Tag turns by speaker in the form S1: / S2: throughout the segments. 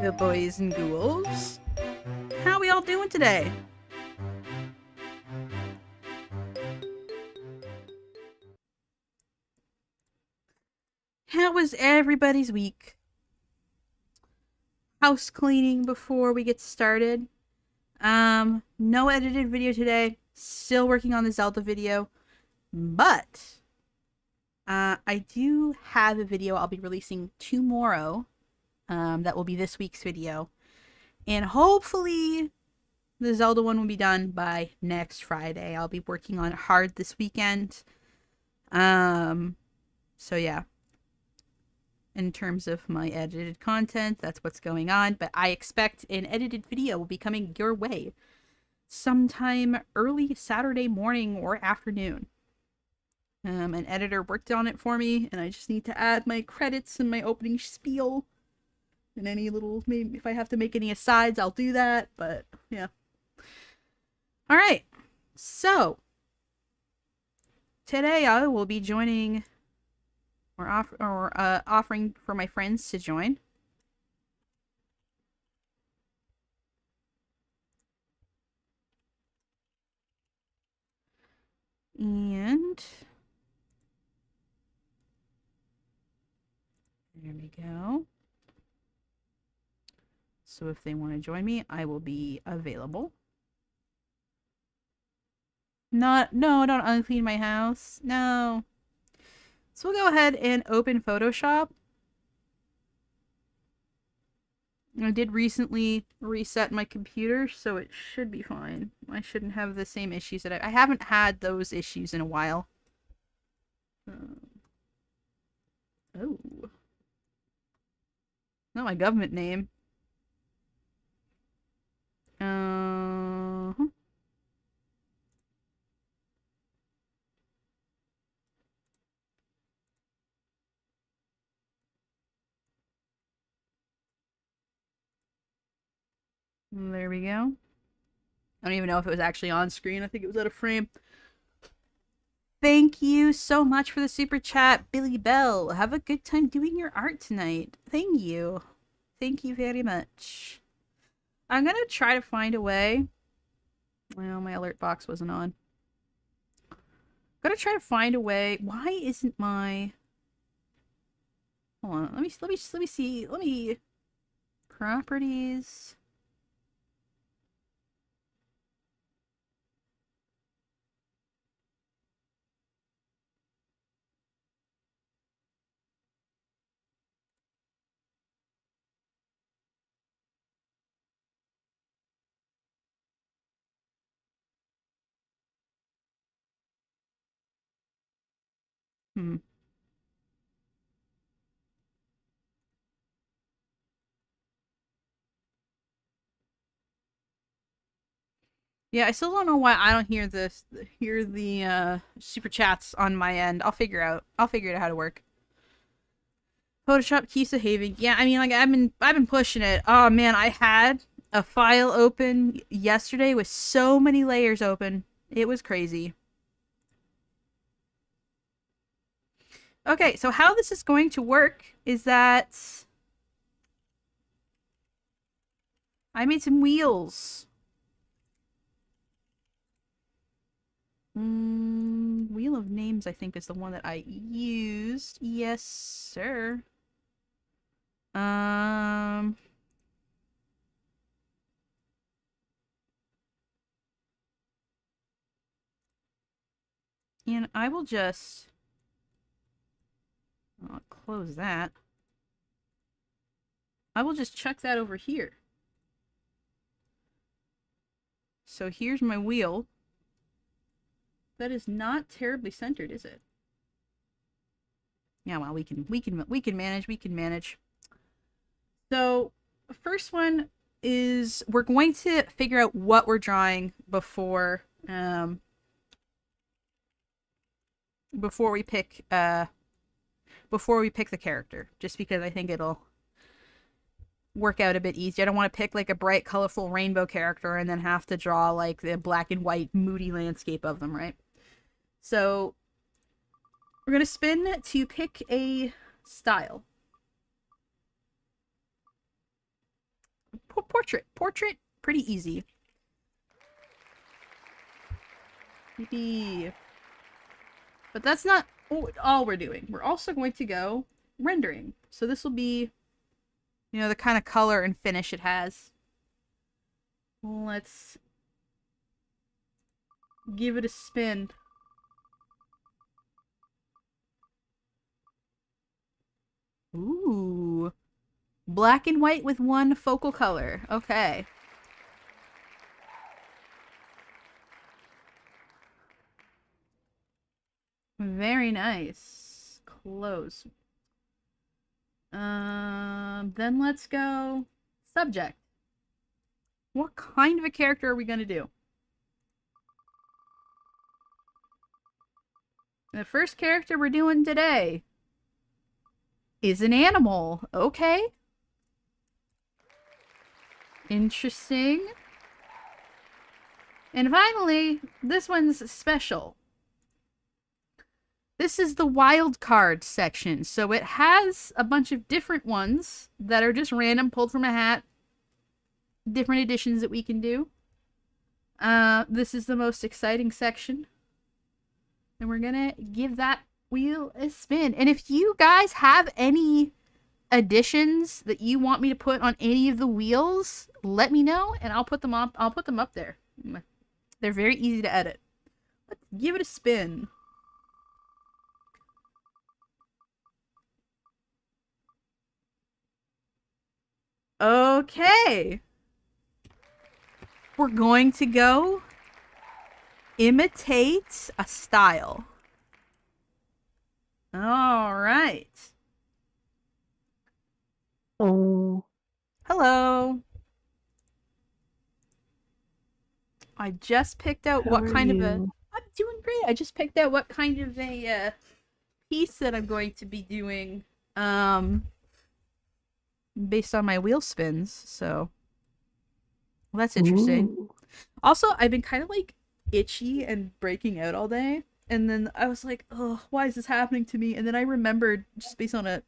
S1: the boys and ghouls. How we all doing today? How was everybody's week? House cleaning before we get started. No edited video today. Still working on the Zelda video. But I do have a video I'll be releasing tomorrow. That will be this week's video. And hopefully the Zelda one will be done by next Friday. I'll be working on it hard this weekend. So yeah. In terms of my edited content, that's what's going on. But I expect an edited video will be coming your way sometime early Saturday morning or afternoon. An editor worked on it for me, and I just need to add my credits and my opening spiel. And any little, maybe if I have to make any asides, I'll do that. But yeah. All right. So today I will be joining or offering for my friends to join. And there we go. So if they want to join me, I will be available. No, don't unclean my house. No. So we'll go ahead and open Photoshop. I did recently reset my computer, so it should be fine. I shouldn't have the same issues that I haven't had those issues in a while. Oh. Not my government name. There we go. I don't even know if it was actually on screen. I think it was out of frame. Thank you so much for the super chat, Billy Bell. Have a good time doing your art tonight. Thank you. Thank you very much. I'm gonna try to find a way. Well, my alert box wasn't on. I'm gonna try to find a way. Why isn't my... Hold on. Let me see. Let me... Properties... Yeah, I still don't know why I don't hear the super chats on my end. I'll figure out how to work. Photoshop keeps behaving. Yeah, I mean, like I've been pushing it. Oh man, I had a file open yesterday with so many layers open. It was crazy. Okay, so how this is going to work is that I made some wheels. Wheel of Names, I think, is the one that I used. Yes, sir. And I will just... I'll close that. I will just chuck that over here. So here's my wheel. That is not terribly centered, is it? Yeah, well, we can manage. So, the first one is we're going to figure out what we're drawing before we pick the character, just because I think it'll work out a bit easier. I don't want to pick like a bright, colorful rainbow character and then have to draw like the black and white moody landscape of them, right? So we're going to spin to pick a style. portrait. Portrait, pretty easy. Maybe. But that's not all we're doing. We're also going to go rendering. So this will be, you know, the kind of color and finish it has. Let's give it a spin. Ooh. Black and white with one focal color. Okay. Very nice. Close. Then let's go subject. What kind of a character are we gonna do? The first character we're doing today is an animal. Okay. Interesting. And finally, this one's special. This is the wild card section. So it has a bunch of different ones that are just random, pulled from a hat. Different editions that we can do. This is the most exciting section. And we're gonna give that wheel a spin. And if you guys have any additions that you want me to put on any of the wheels, let me know and I'll put them up. I'll put them up there. They're very easy to edit. Let's give it a spin. Okay. We're going to go imitate a style. All right.
S2: Oh.
S1: Hello. I just picked out what kind of a... I'm doing great. I just picked out what kind of a piece that I'm going to be doing based on my wheel spins, so... Well, that's interesting.
S2: Ooh.
S1: Also, I've been kind of like itchy and breaking out all day, and then I was like, oh, why is this happening to me? And then I remembered, just based on a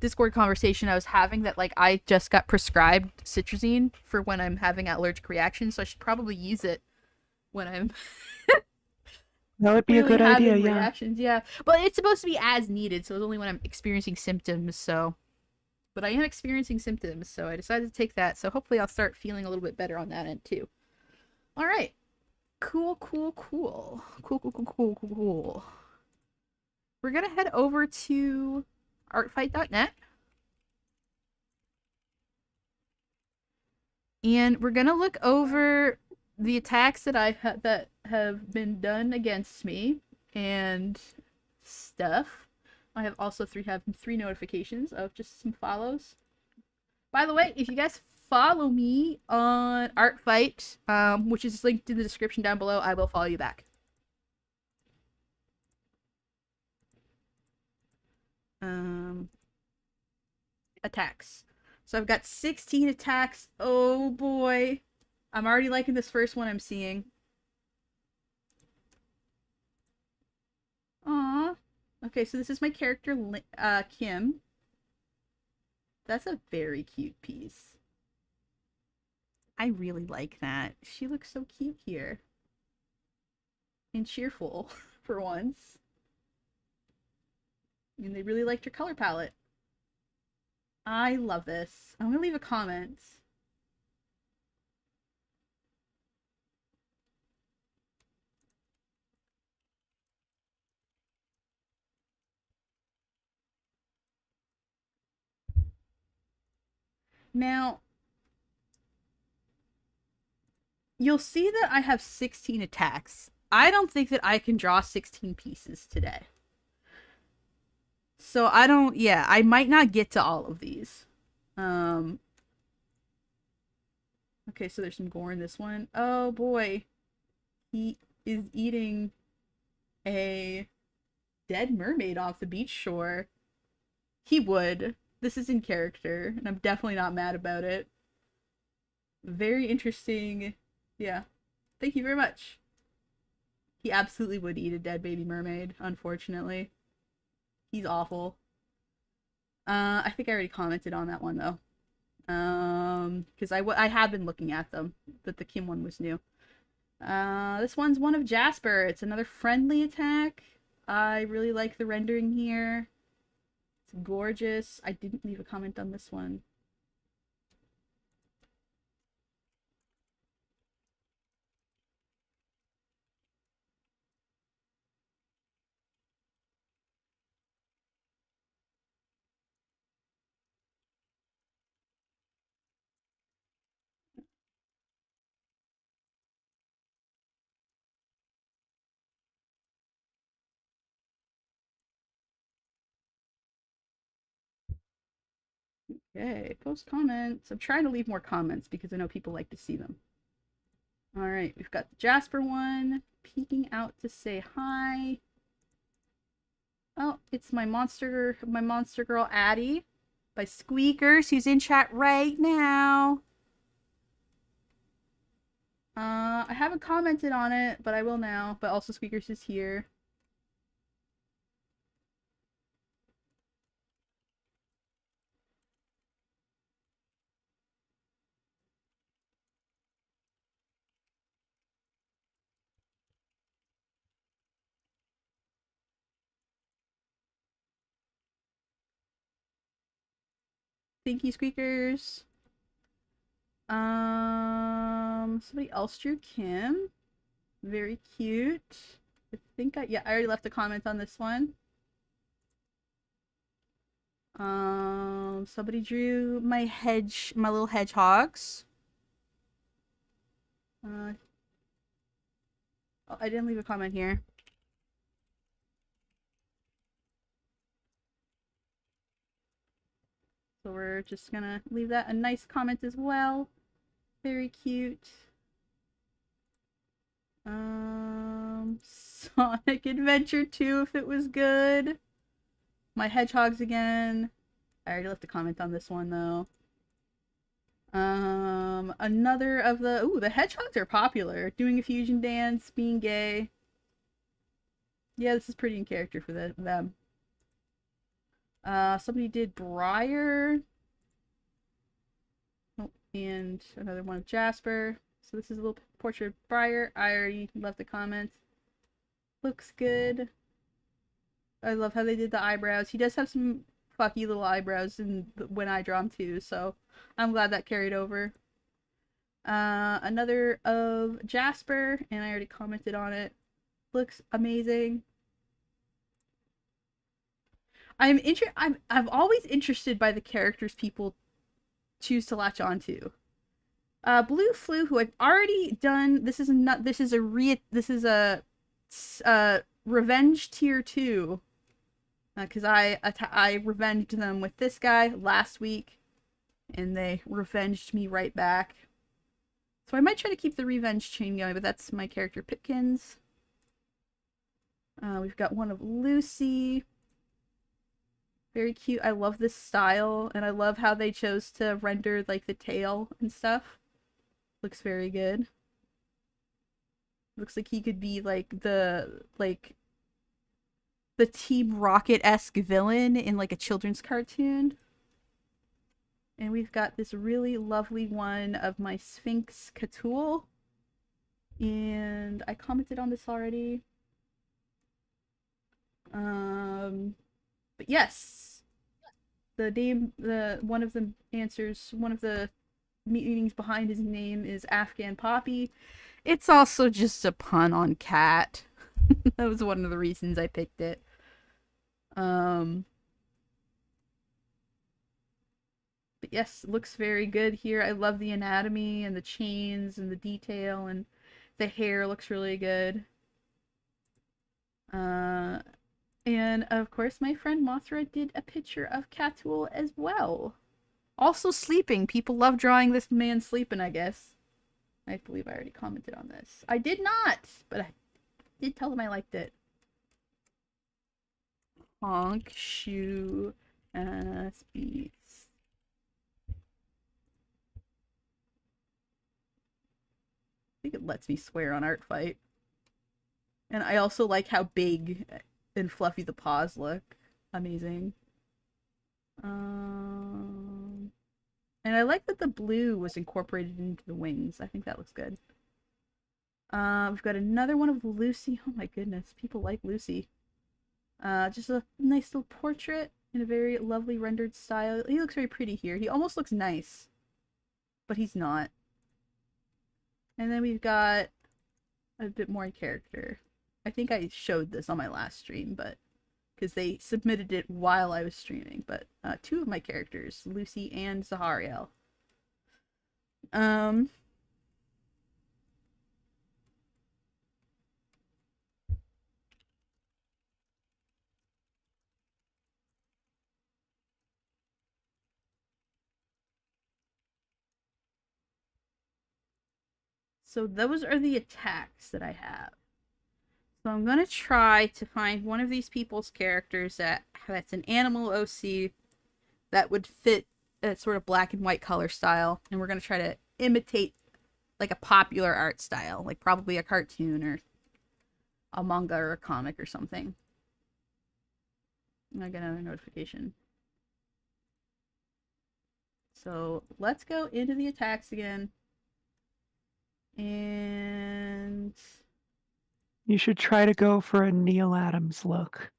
S1: Discord conversation I was having, that like I just got prescribed citrazine for when I'm having allergic reactions, so I should probably use it when I'm
S2: That would be
S1: really
S2: a good
S1: having
S2: idea,
S1: reactions. Yeah, but it's supposed to be as needed, so it's only when I'm experiencing symptoms. So, but I am experiencing symptoms, so I decided to take that. So hopefully I'll start feeling a little bit better on that end too. All right, cool. We're gonna head over to artfight.net. And we're gonna look over the attacks that that have been done against me and stuff. I have also three notifications of just some follows. By the way, if you guys follow me on Artfight, which is linked in the description down below, I will follow you back. Attacks. So I've got 16 attacks. Oh boy. I'm already liking this first one I'm seeing. Aww. Okay, so this is my character, Kim. That's a very cute piece. I really like that. She looks so cute here. And cheerful, for once. And they really liked her color palette. I love this. I'm gonna leave a comment. Now, you'll see that I have 16 attacks. I don't think that I can draw 16 pieces today. So I might not get to all of these. Okay, so there's some gore in this one. Oh boy. He is eating a dead mermaid off the beach shore. He would. This is in character, and I'm definitely not mad about it. Very interesting. Yeah. Thank you very much. He absolutely would eat a dead baby mermaid, unfortunately. He's awful. I think I already commented on that one, though. Because I have been looking at them, but the Kim one was new. This one's one of Jasper. It's another friendly attack. I really like the rendering here. It's gorgeous. I didn't leave a comment on this one. Okay, post comments. I'm trying to leave more comments because I know people like to see them. All right, we've got the Jasper one peeking out to say hi. Oh, it's my monster girl Addie by Squeakers, who's in chat right now. I haven't commented on it, but I will now. But also Squeakers is here. Thank you, Squeakers. Somebody else drew Kim. Very cute. I think I already left a comment on this one. Somebody drew my little hedgehogs. Oh, I didn't leave a comment here. So we're just gonna leave that a nice comment as well. Very cute. Sonic Adventure 2 if it was good. My hedgehogs again. I already left a comment on this one though. Another of the hedgehogs are popular. Doing a fusion dance, being gay. Yeah, this is pretty in character for them. Somebody did Briar. Oh, and another one of Jasper. So this is a little portrait of Briar. I already left a comment. Looks good. I love how they did the eyebrows. He does have some fucky little eyebrows when I draw him too, so I'm glad that carried over. Another of Jasper, and I already commented on it. Looks amazing. I'm always interested by the characters people choose to latch onto. Blue Flu, who I've already done. This is a revenge tier 2. Because I revenged them with this guy last week, and they revenged me right back. So I might try to keep the revenge chain going, but that's my character Pipkins. We've got one of Lucy. Very cute. I love this style, and I love how they chose to render like the tail and stuff. Looks very good. Looks like he could be like the Team Rocket-esque villain in like a children's cartoon. And we've got this really lovely one of my Sphinx Catool. And I commented on this already. But yes. One of the meanings behind his name is Afghan Poppy. It's also just a pun on cat. That was one of the reasons I picked it. But yes, looks very good here. I love the anatomy and the chains and the detail, and the hair looks really good. And of course my friend Mothra did a picture of Catool as well. Also sleeping. People love drawing this man sleeping, I guess. I believe I already commented on this. I did not, but I did tell them I liked it. Honk, shoe, ass beats. I think it lets me swear on Art Fight. And I also like how big and fluffy the paws look. Amazing. And I like that the blue was incorporated into the wings. I think that looks good. We've got another one of Lucy. Oh my goodness, people like Lucy. Just a nice little portrait in a very lovely rendered style. He looks very pretty here. He almost looks nice, but he's not. And then we've got a bit more in character. I think I showed this on my last stream, but because they submitted it while I was streaming. But two of my characters, Lucy and Zahariel. So those are the attacks that I have. So I'm gonna try to find one of these people's characters that's an animal OC that would fit a sort of black and white color style, and we're gonna try to imitate like a popular art style, like probably a cartoon or a manga or a comic or something. I get another notification. So let's go into the attacks again. And
S2: You should try to go for a Neil Adams look.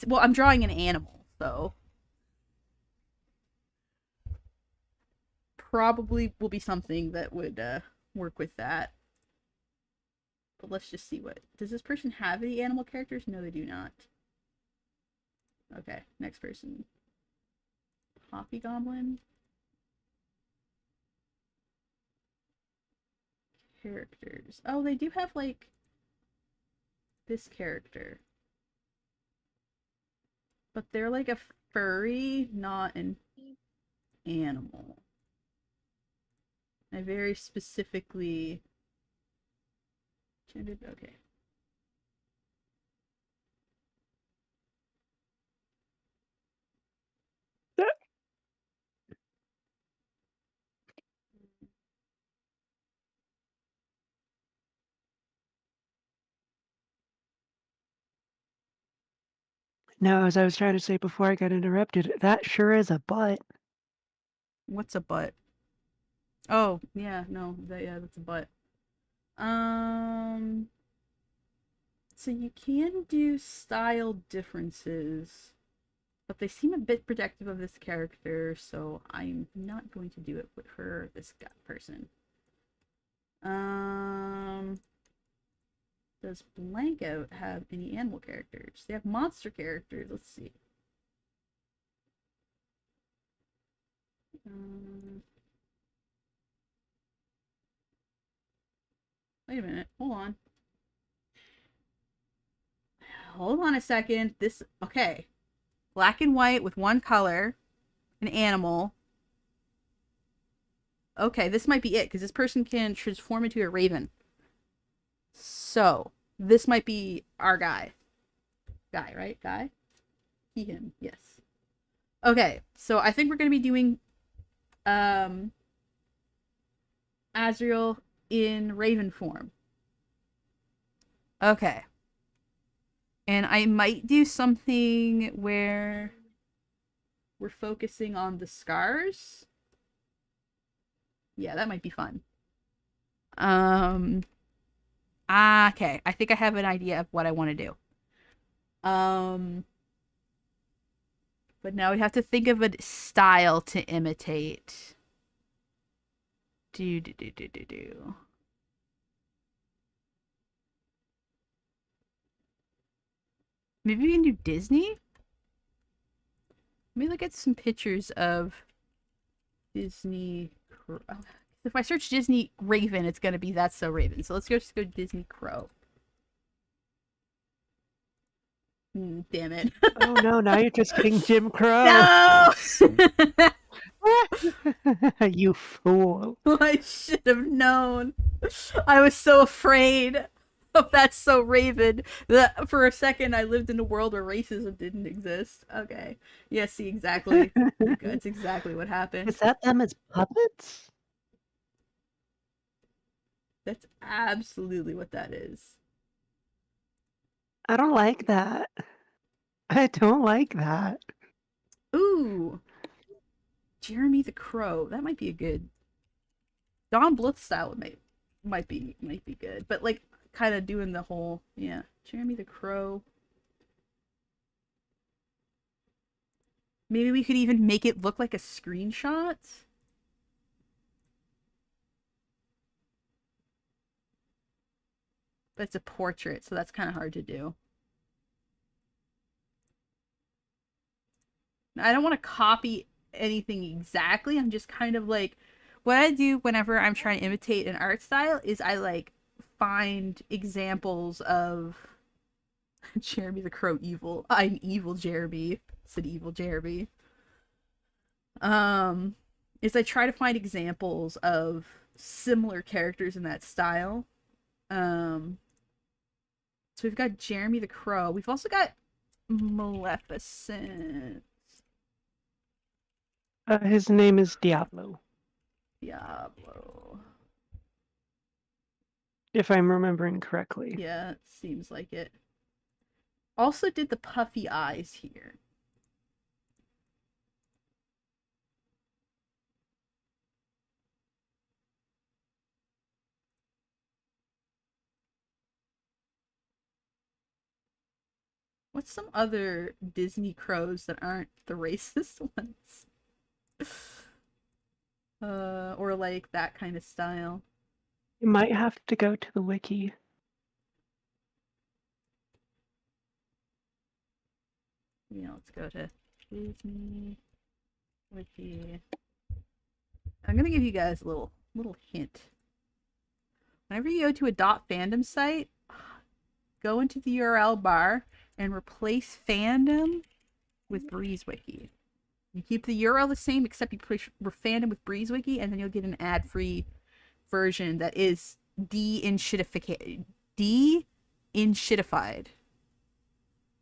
S1: well, I'm drawing an animal, so probably will be something that would work with that. But let's just see what. Does this person have any animal characters? No, they do not. Okay, next person. Hoppy Goblin. Characters. Oh, they do have like this character. But they're like a furry, not an animal. I very specifically okay.
S2: No, as I was trying to say before I got interrupted, that sure is a butt.
S1: What's a butt? Oh, yeah, no, that's a butt. So you can do style differences, but they seem a bit protective of this character, so I'm not going to do it for this person. Does Blanco have any animal characters? They have monster characters. Let's see. Wait a minute. Hold on. Hold on a second. Okay. Black and white with one color. An animal. Okay, this might be it, because this person can transform into a raven. So, this might be our guy. Guy, right? Guy? He, him. Yes. Okay, so I think we're going to be doing Azrael in raven form. Okay. And I might do something where we're focusing on the scars. Yeah, that might be fun. Okay. I think I have an idea of what I want to do. But now we have to think of a style to imitate. Do. Maybe we can do Disney? Let me look at some pictures of Disney. If I search Disney Raven, it's gonna be That's So Raven. So let's just go Disney Crow. Damn it.
S2: Oh no, now you're just getting Jim Crow.
S1: No!
S2: You fool.
S1: I should have known. I was so afraid of That's So Raven that for a second I lived in a world where racism didn't exist. Okay. Yeah, see, exactly. That's exactly what happened.
S2: Is that them as puppets?
S1: That's absolutely what that is.
S2: I don't like that. I don't like that.
S1: Ooh, Ooh, Jeremy the Crow. That might be a good Don Bluth style. Might be good, but like kind of doing the whole Jeremy the Crow. Maybe we could even make it look like a screenshot. But it's a portrait, so that's kind of hard to do. I don't want to copy anything exactly. I'm just kind of like, what I do whenever I'm trying to imitate an art style is I like find examples of Jeremy the Crow evil. I'm evil Jeremy. Said evil Jeremy. Um, is I try to find examples of similar characters in that style. So we've got Jeremy the Crow. We've also got Maleficent.
S2: His name is Diablo,
S1: Diablo.
S2: if I'm remembering correctly.
S1: Yeah, it seems like it. Also did the puffy eyes here. What's some other Disney crows that aren't the racist ones? Or like that kind of style.
S2: You might have to go to the wiki.
S1: Yeah, let's go to Disney Wiki. I'm gonna give you guys a little hint. Whenever you go to a .fandom site, go into the URL bar and replace fandom with BreezeWiki. You keep the URL the same, except you push fandom with BreezeWiki, and then you'll get an ad-free version that is de-inshitified. De-inshitified.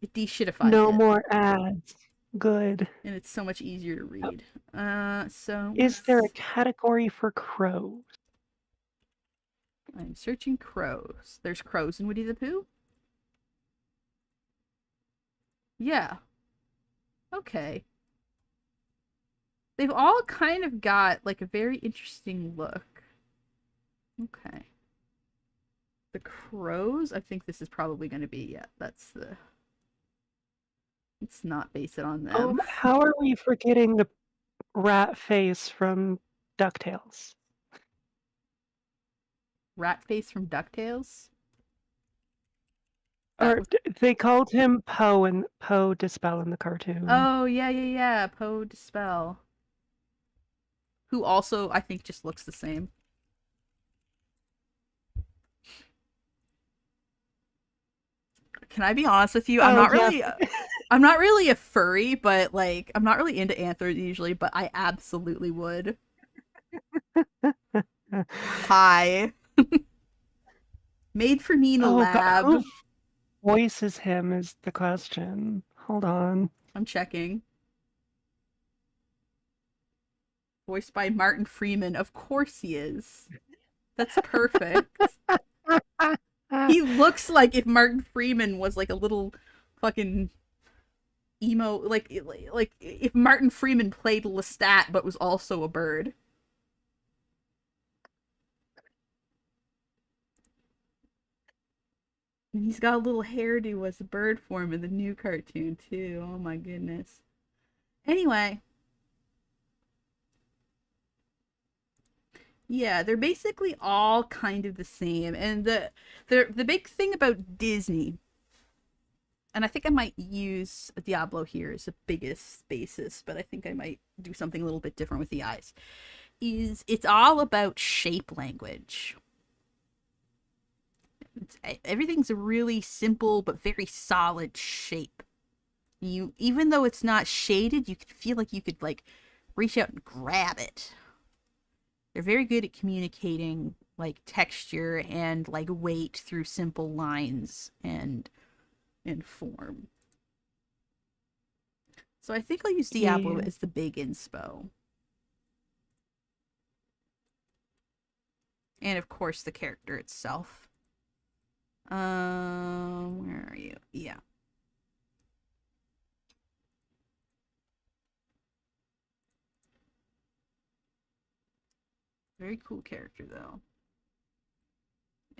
S1: It de-shitifies
S2: No
S1: it.
S2: more ads. Good.
S1: And it's so much easier to read. So
S2: Is there a category for crows?
S1: I'm searching crows. There's crows in Woody the Pooh? Yeah. Okay. They've all kind of got like a very interesting look. Okay. The crows, I think this is probably going to be, yeah, that's the... Let's not base it on them.
S2: How are we forgetting the rat face from DuckTales?
S1: Rat face from DuckTales?
S2: Or they called him Poe and Poe Dispel in the cartoon.
S1: Oh, yeah. Poe Dispel. Who also, I think, just looks the same. Can I be honest with you? I'm not really... I'm not really a furry, but like I'm not really into anthers usually, but I absolutely would. Hi. Made for me in a lab.
S2: Who voices him is the question. Hold on.
S1: I'm checking. Voiced by Martin Freeman. Of course he is. That's perfect. He looks like if Martin Freeman was like a little fucking emo, like if Martin Freeman played Lestat but was also a bird. And he's got a little hairdo as a bird form in the new cartoon too. Oh my goodness. Anyway. Yeah, they're basically all kind of the same. And the big thing about Disney, and I think I might use Diablo here as the biggest basis, but I think I might do something a little bit different with the eyes, is it's all about shape language. Everything's a really simple but very solid shape. Even though it's not shaded, you could feel like you could like reach out and grab it. They're very good at communicating like texture and like weight through simple lines and form. So I think I'll use Diablo as the big inspo. And of course the character itself. Where are you? Yeah. Very cool character, though.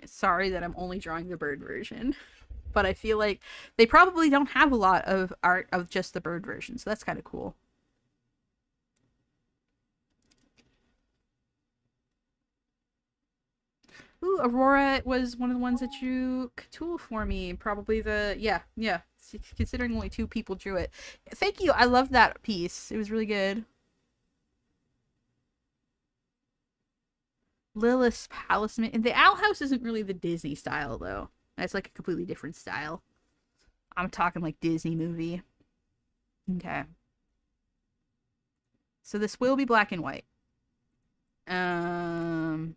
S1: Sorry that I'm only drawing the bird version, but I feel like they probably don't have a lot of art of just the bird version, so that's kind of cool. Ooh, Aurora was one of the ones that drew Cthulhu for me. Probably the yeah. Considering only 2 people drew it. Thank you. I love that piece. It was really good. Lilith's Palace. The Owl House isn't really the Disney style though. That's like a completely different style. I'm talking like Disney movie. Okay. So this will be black and white. And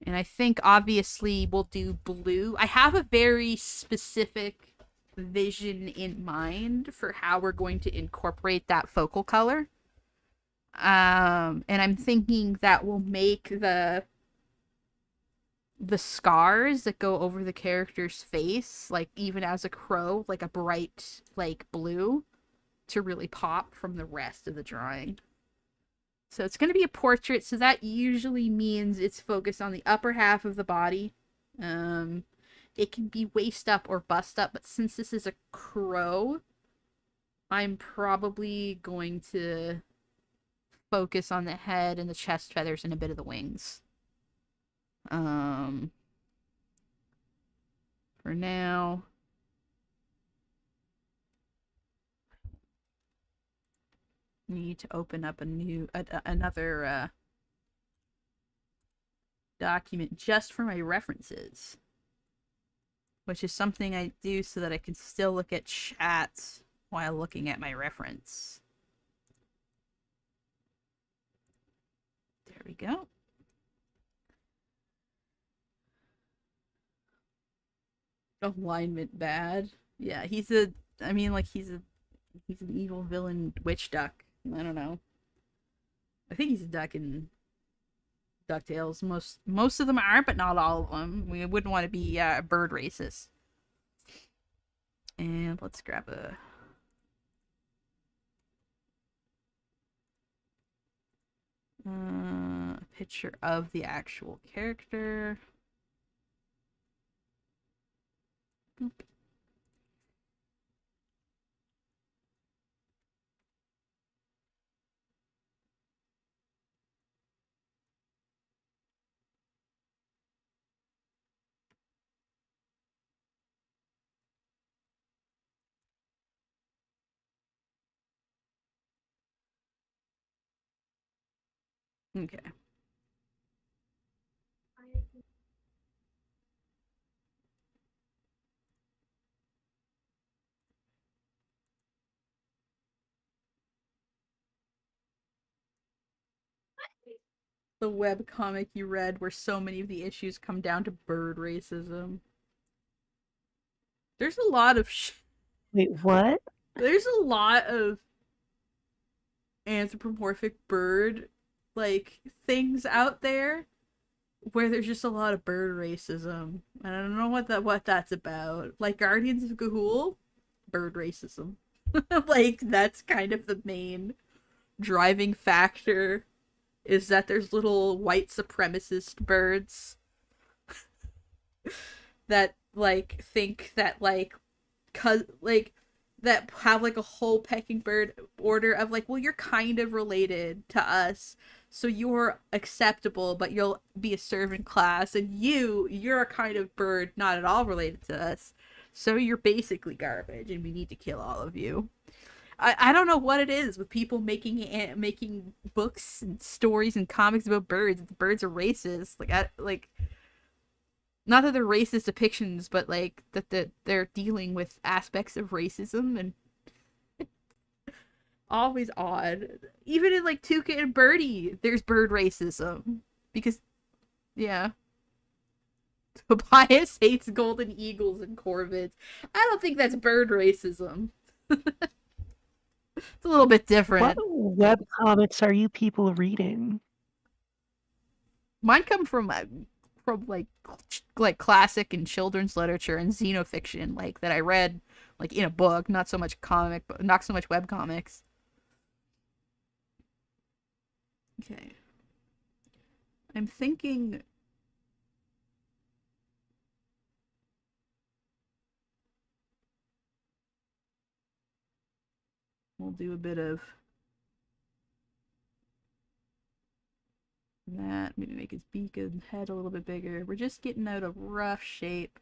S1: I think obviously we'll do blue. I have a very specific vision in mind for how we're going to incorporate that focal color. And I'm thinking that we'll make the scars that go over the character's face, like even as a crow, like a bright like blue to really pop from the rest of the drawing. So it's going to be a portrait, so that usually means it's focused on the upper half of the body. It can be waist up or bust up, but since this is a crow, I'm probably going to focus on the head and the chest feathers and a bit of the wings. For now. Need to open up another document just for my references, which is something I do so that I can still look at chat while looking at my reference. There we go. Alignment bad. Yeah, he's an evil villain witch duck. I don't know. I think he's a duck in DuckTales. Most of them are, but not all of them. We wouldn't want to be bird racist. And let's grab a picture of the actual character. Boop. Okay. The web comic you read where so many of the issues come down to bird racism. There's a lot of
S2: Wait, what?
S1: There's a lot of anthropomorphic bird like things out there where there's just a lot of bird racism. I don't know what that's about. Like Guardians of Gahul, bird racism. Like that's kind of the main driving factor, is that there's little white supremacist birds that like think that like that have like a whole pecking bird order of like, well, you're kind of related to us, so you're acceptable, but you'll be a servant class, and you're a kind of bird not at all related to us, so you're basically garbage and we need to kill all of you. I don't know what it is with people making books and stories and comics about birds. The birds are racist. Like not that they're racist depictions, but like that they're dealing with aspects of racism, and always odd. Even in like Tuca and Birdie, there's bird racism because yeah. Tobias hates golden eagles and corvids. I don't think that's bird racism. It's a little bit different.
S2: What web comics are you people reading?
S1: Mine come from like classic and children's literature and xenofiction, like that I read like in a book, not so much web comics. Okay. I'm thinking we'll do a bit of that. Maybe make his beak and head a little bit bigger. We're just getting out a rough shape.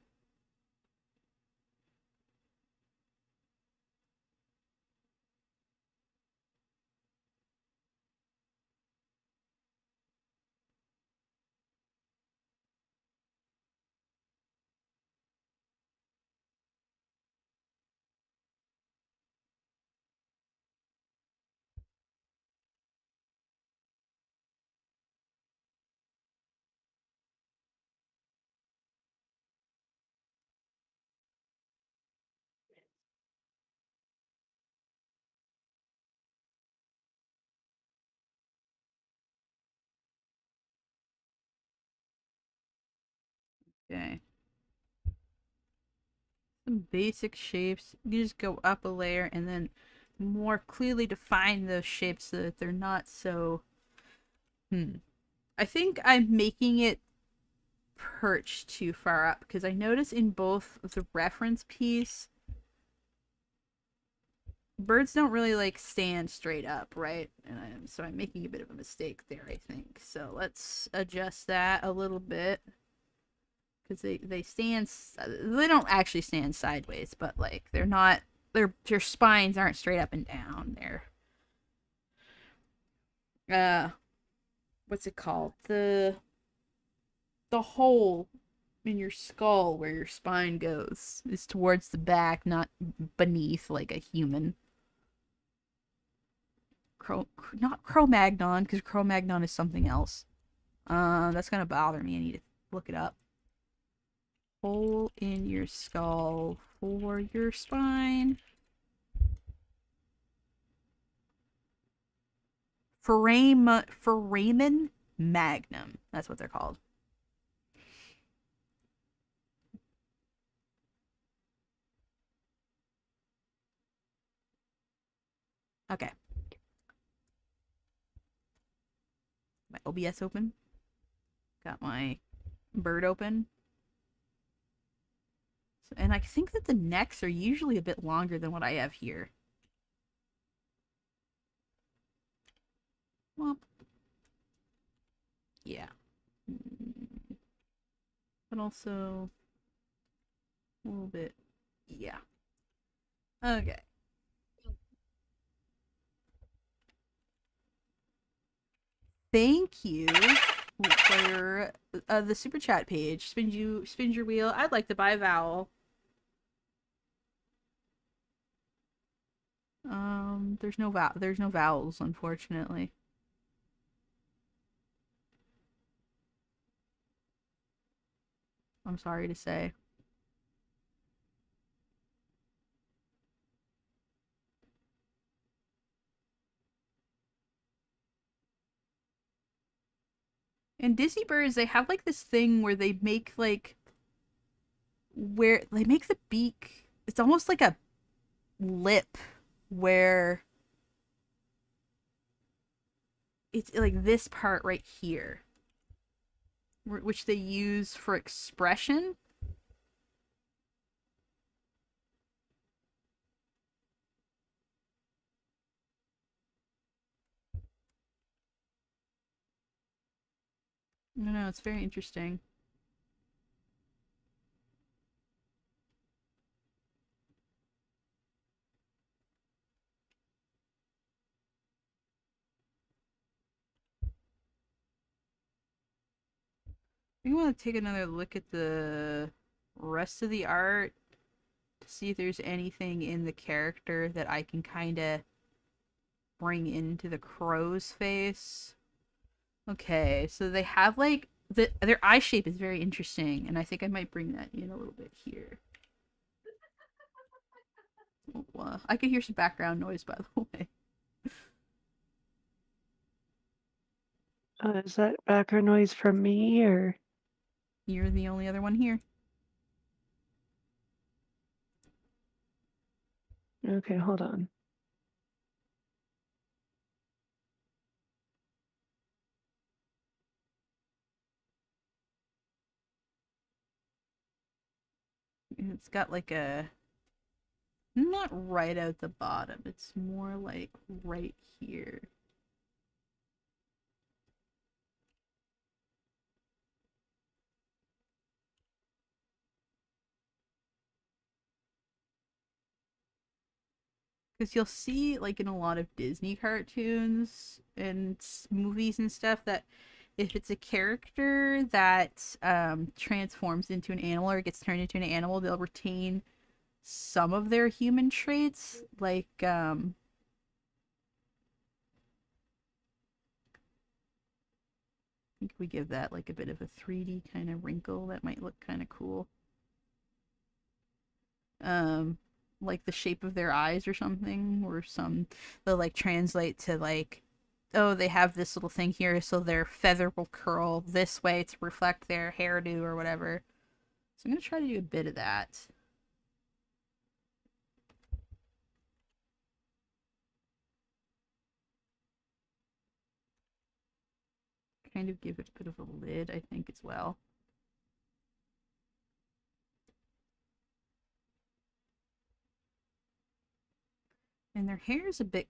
S1: Okay. Some basic shapes. You just go up a layer and then more clearly define those shapes so that they're not so. I think I'm making it perched too far up because I notice in both the reference piece, birds don't really like stand straight up, right? So I'm making a bit of a mistake there, I think. So let's adjust that a little bit because they stand. They don't actually stand sideways, but like they're not. Their spines aren't straight up and down. Uh, what's it called? The hole in your skull where your spine goes is towards the back, not beneath like a human. Not Cro-Magnon, because Cro-Magnon is something else. That's gonna bother me. I need to look it up. Hole in your skull for your spine. Foramen magnum. That's what they're called. Okay. My OBS open. Got my bird open. And I think that the necks are usually a bit longer than what I have here. Well, yeah. But also a little bit, yeah. Okay. Thank you for the super chat page. Spins your wheel. I'd like to buy a vowel. There's no vowels, unfortunately. I'm sorry to say. In Disney Birds, they have like this thing where they make like where they make the beak. It's almost like a lip where it's like this part right here, which they use for expression. I don't know. It's very interesting. I want to take another look at the rest of the art to see if there's anything in the character that I can kind of bring into the crow's face. Okay, so they have like their eye shape is very interesting, and I think I might bring that in a little bit here. Well, I could hear some background noise, by the way.
S2: Is that background noise from me or?
S1: You're the only other one here.
S2: Okay, hold on.
S1: It's got like a, not right out the bottom. It's more like right here. Because you'll see, like, in a lot of Disney cartoons and movies and stuff, that if it's a character that transforms into an animal or gets turned into an animal, they'll retain some of their human traits. Like, I think we give that like a bit of a 3D kind of wrinkle, that might look kind of cool. Um, like the shape of their eyes or something, or some they'll like translate to like, oh, they have this little thing here, so their feather will curl this way to reflect their hairdo or whatever. So I'm gonna try to do a bit of that. Kind of give it a bit of a lid, I think, as well. And their hair is a bit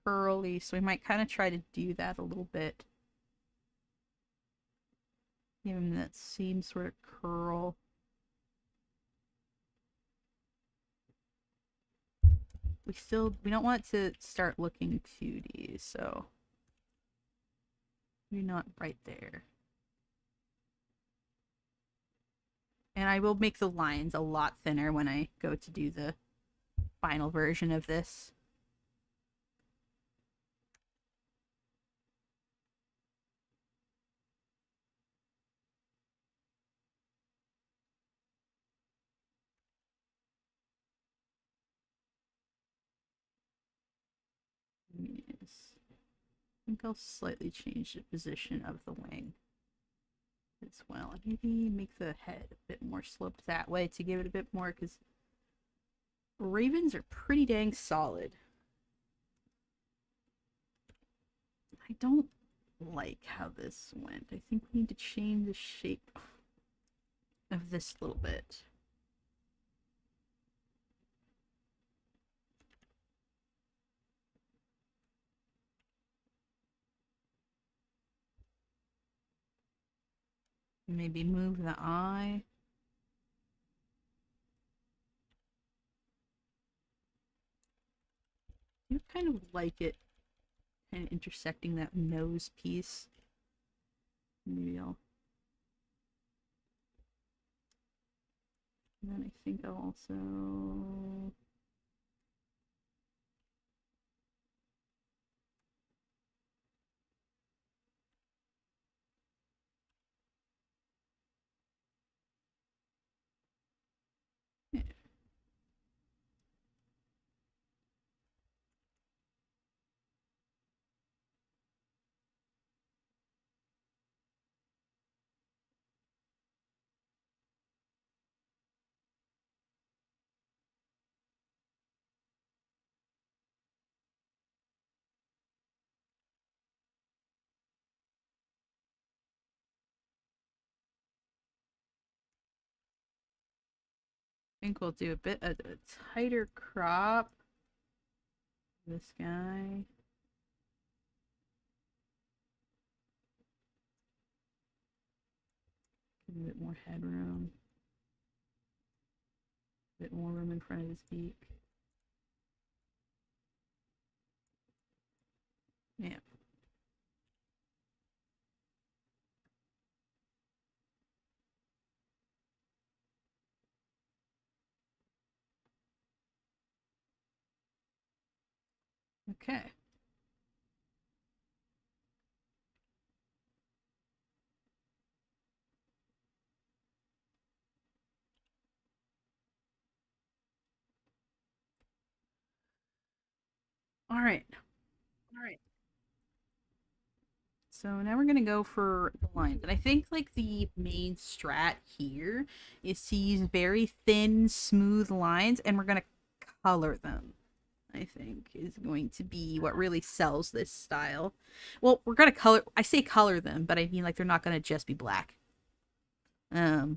S1: curly, so we might kind of try to do that a little bit. Give them that same sort of curl. We don't want to start looking 2D, so you're not right there. And I will make the lines a lot thinner when I go to do the final version of this. Yes. I think I'll slightly change the position of the wing as well. Maybe make the head a bit more sloped that way to give it a bit more, because ravens are pretty dang solid. I don't like how this went. I think we need to change the shape of this a little bit. Maybe move the eye. I kind of like it kind of intersecting that nose piece. Maybe I'll. And then I think I'll also. Yeah. I think we'll do a bit of a tighter crop. This guy. Give a bit more headroom. A bit more room in front of his beak. Yeah. Okay. All right. All right. So now we're gonna go for the lines, and I think like the main strat here is to use very thin, smooth lines, and we're gonna color them. I think is going to be what really sells this style. Well, we're gonna color. I say color them, but I mean like they're not gonna just be black.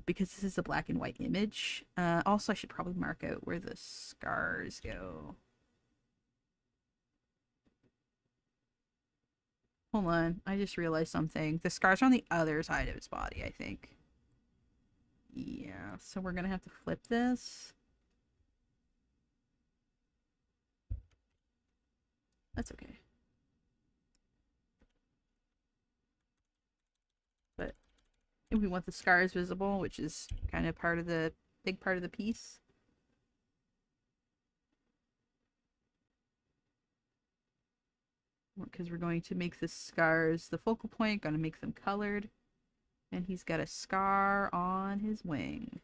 S1: because this is a black and white image. Also, I should probably mark out where the scars go. Hold on, I just realized something. The scars are on the other side of his body, I think. Yeah, so we're gonna have to flip this. That's okay. But if we want the scars visible, which is kind of part of the big part of the piece. Because we're going to make the scars the focal point, gonna make them colored. And he's got a scar on his wing.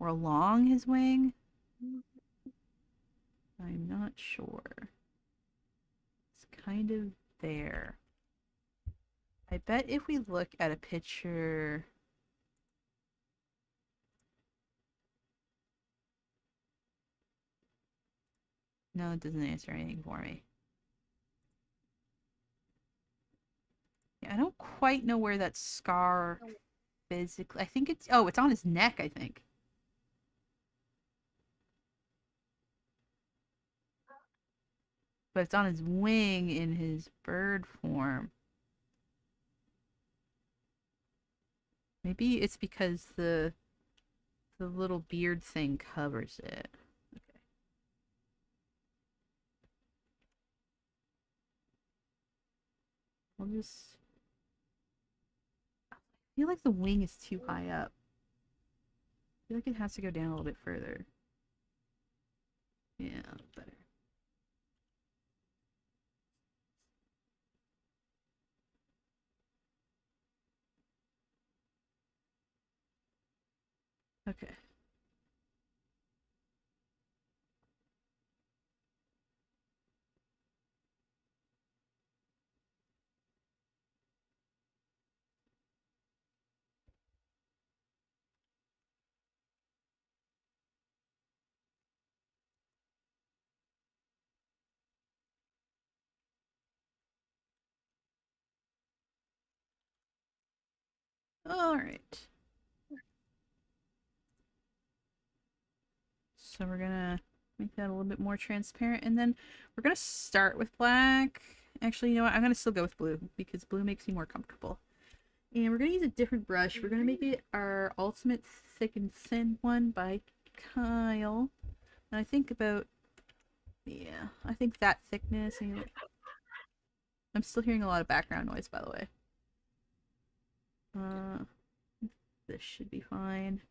S1: Or along his wing. I'm not sure. It's kind of there. I bet if we look at a picture... No, it doesn't answer anything for me. Yeah, I don't quite know where that scar physically... I think it's... Oh, it's on his neck, I think. But it's on his wing in his bird form. Maybe it's because the little beard thing covers it. Okay. I'll just... I feel like the wing is too high up. I feel like it has to go down a little bit further. Yeah, better. Okay. All right. So we're gonna make that a little bit more transparent, and then we're gonna start with black. Actually, you know what? I'm gonna still go with blue because blue makes me more comfortable. And we're gonna use a different brush. We're gonna make it our ultimate thick and thin one by Kyle. And I think about, yeah, I think that thickness. And I'm still hearing a lot of background noise, by the way. This should be fine.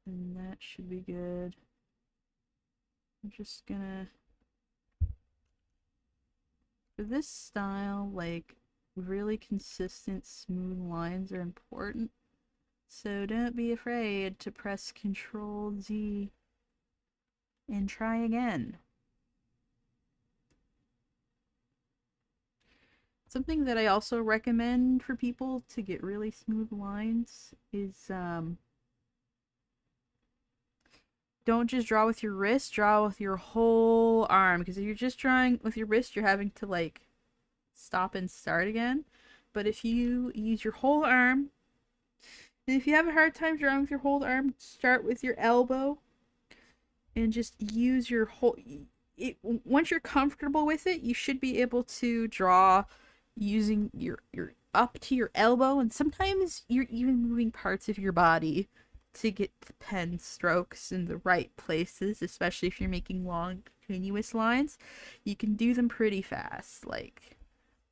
S1: And that should be good. I'm just gonna... For this style, like, really consistent, smooth lines are important. So don't be afraid to press Control Z and try again. Something that I also recommend for people to get really smooth lines is don't just draw with your wrist, draw with your whole arm. Because if you're just drawing with your wrist, you're having to like stop and start again. But if you use your whole arm, and if you have a hard time drawing with your whole arm, start with your elbow and just use your whole... once you're comfortable with it, you should be able to draw using your up to your elbow, and sometimes you're even moving parts of your body to get the pen strokes in the right places, especially if you're making long, continuous lines. You can do them pretty fast, like,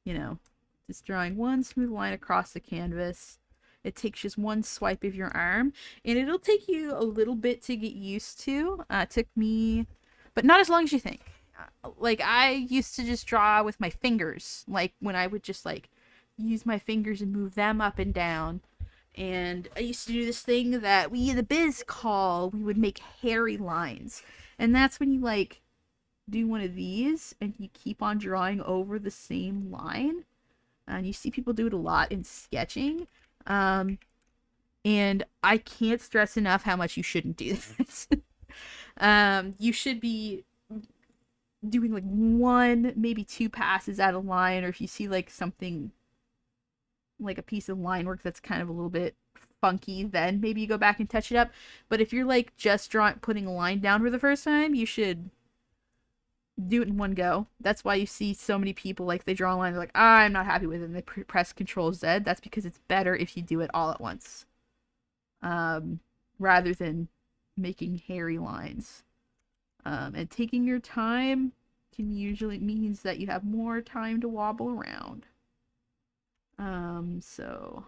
S1: you know, just drawing one smooth line across the canvas. It takes just one swipe of your arm, and it'll take you a little bit to get used to. It took me, but not as long as you think. Like, I used to just draw with my fingers, like when I would just like use my fingers and move them up and down. And I used to do this thing that we in the biz call, we would make hairy lines. And that's when you like do one of these and you keep on drawing over the same line. And you see people do it a lot in sketching. And And I can't stress enough how much you shouldn't do this. You should be doing like one, maybe two passes out of line, or if you see like something like a piece of line work that's kind of a little bit funky, then maybe you go back and touch it up. But if you're like just putting a line down for the first time, you should do it in one go. That's why you see so many people like they draw a line, they're like, I'm not happy with it, and they press Control Z. That's because it's better if you do it all at once, um, rather than making hairy lines. And taking your time can usually means that you have more time to wobble around. So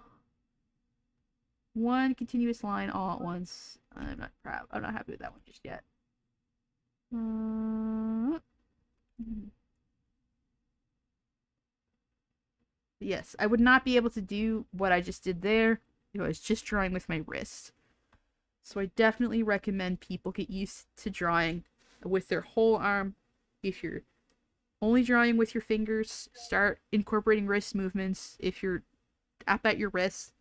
S1: one continuous line all at once. I'm not proud. I'm not happy with that one just yet. Yes, I would not be able to do what I just did there if I was just drawing with my wrist. So I definitely recommend people get used to drawing with their whole arm. If you're only drawing with your fingers, start incorporating wrist movements. If you're up at your wrist,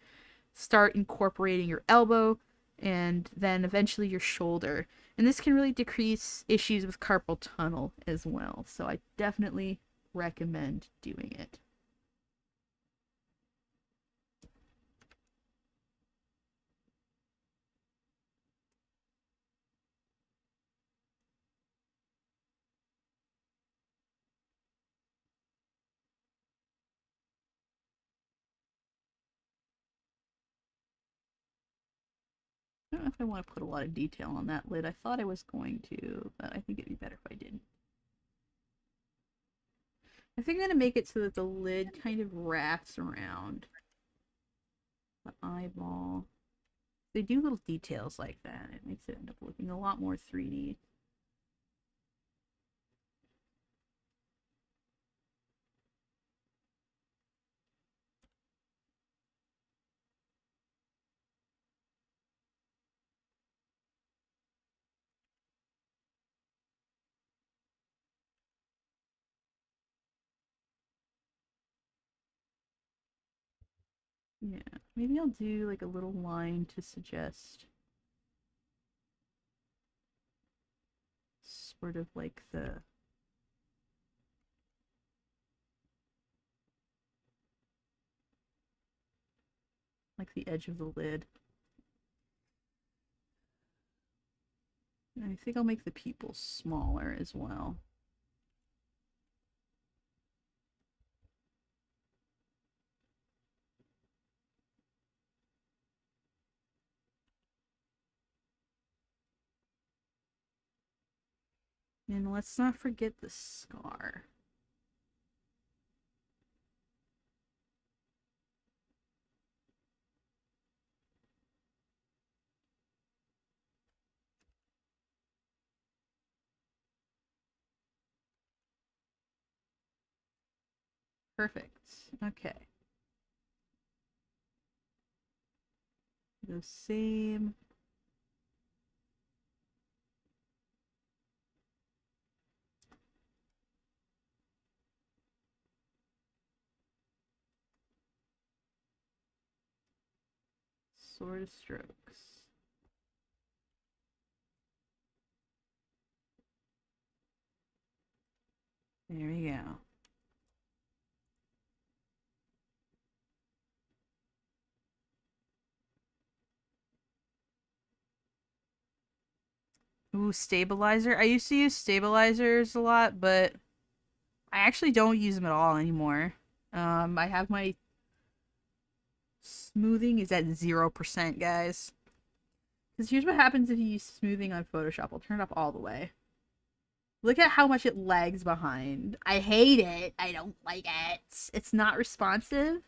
S1: start incorporating your elbow and then eventually your shoulder. And this can really decrease issues with carpal tunnel as well. So I definitely recommend doing it. I don't know if I want to put a lot of detail on that lid. I thought I was going to, but I think it'd be better if I didn't. I think I'm going to make it so that the lid kind of wraps around the eyeball. They do little details like that. It makes it end up looking a lot more 3D. Yeah, maybe I'll do like a little line to suggest sort of like the edge of the lid. And I think I'll make the pupils smaller as well. And let's not forget the scar. Perfect. Okay. The same. Sort of strokes. There we go. Ooh, stabilizer. I used to use stabilizers a lot, but I actually don't use them at all anymore. I have my smoothing is at 0%, guys. Because here's what happens if you use smoothing on Photoshop. I'll turn it up all the way. Look at how much it lags behind. I hate it. I don't like it. It's not responsive.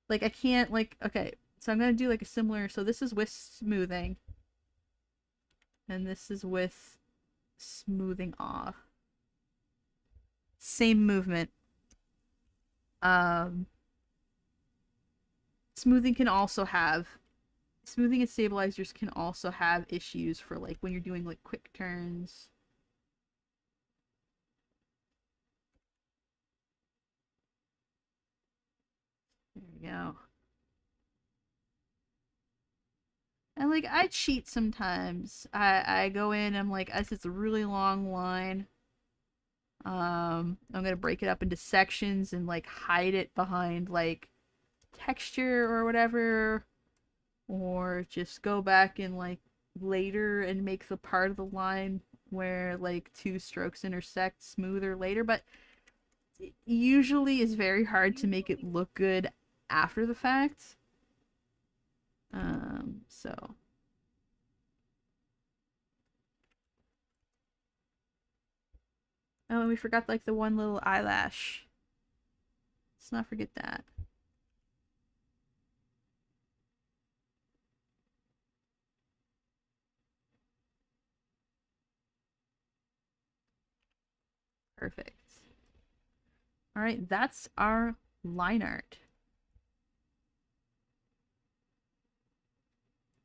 S1: Like, I can't, like, okay. So I'm going to do, like, a similar... So this is with smoothing. And this is with smoothing off. Same movement. Smoothing can also have... Smoothing and stabilizers can also have issues for, like, when you're doing, like, quick turns. There we go. like I cheat sometimes. I go in, I'm like, this is a really long line. I'm gonna break it up into sections and like hide it behind like texture or whatever, or just go back and like later and make the part of the line where like two strokes intersect smoother later. But it usually is very hard to make it look good after the fact. So oh, and we forgot like the one little eyelash. Let's not forget that. Perfect. All right, that's our line art.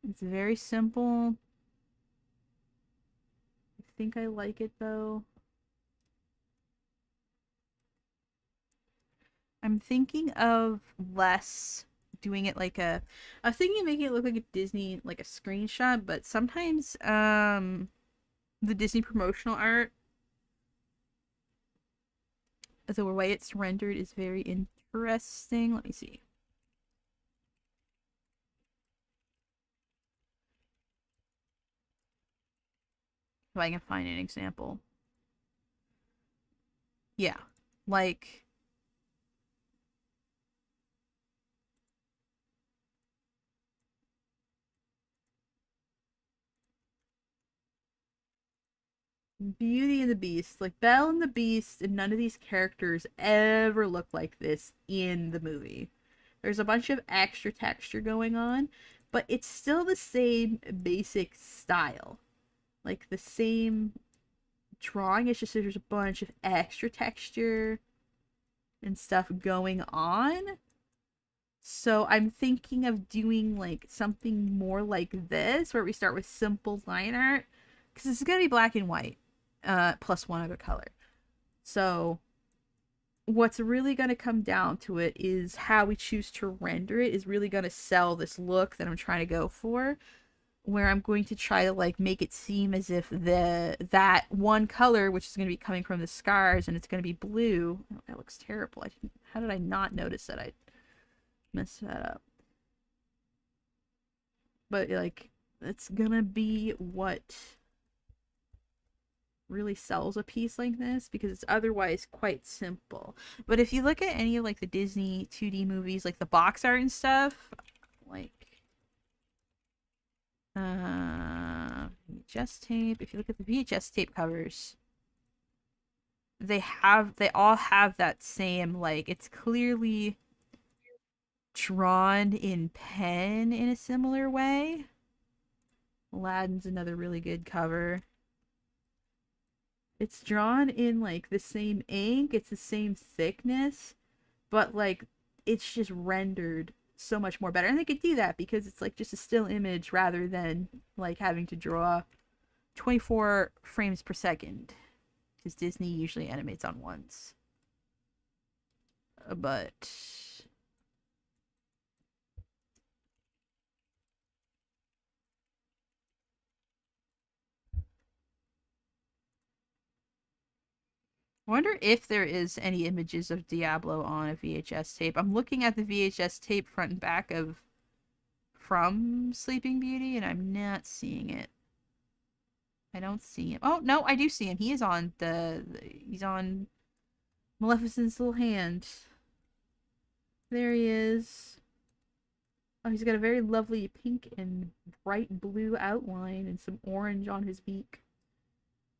S1: It's very simple. I think I like it though. I'm thinking of less doing it like a I was thinking of making it look like a Disney like a screenshot, but sometimes the Disney promotional art, the way it's rendered is very interesting. Let me see. If I can find an example. Yeah. Like Beauty and the Beast, like Belle and the Beast, and none of these characters ever look like this in the movie. There's a bunch of extra texture going on, but it's still the same basic style. Like the same drawing, it's just there's a bunch of extra texture and stuff going on. So I'm thinking of doing like something more like this, where we start with simple line art, because it's gonna be black and white, plus one other color. So what's really gonna come down to it is how we choose to render it is really gonna sell this look that I'm trying to go for, where I'm going to try to like make it seem as if that one color, which is going to be coming from the scars, and it's going to be blue. Oh, that looks terrible. How did I not notice that I messed that up? But like, it's gonna be what really sells a piece like this, because it's otherwise quite simple. But if you look at any of like the Disney 2D movies, like the box art and stuff, like VHS tape. If you look at the VHS tape covers, they all have that same, like, it's clearly drawn in pen in a similar way. Aladdin's another really good cover. It's drawn in like the same ink, it's the same thickness, but like it's just rendered so much more better. And they could do that because it's like just a still image rather than like having to draw 24 frames per second, because Disney usually animates on ones. But I wonder if there is any images of Diablo on a VHS tape. I'm looking at the VHS tape front and back of From Sleeping Beauty, and I'm not seeing it. I don't see him. Oh no, I do see him. He is on he's on Maleficent's little hand. There he is. Oh, he's got a very lovely pink and bright blue outline and some orange on his beak.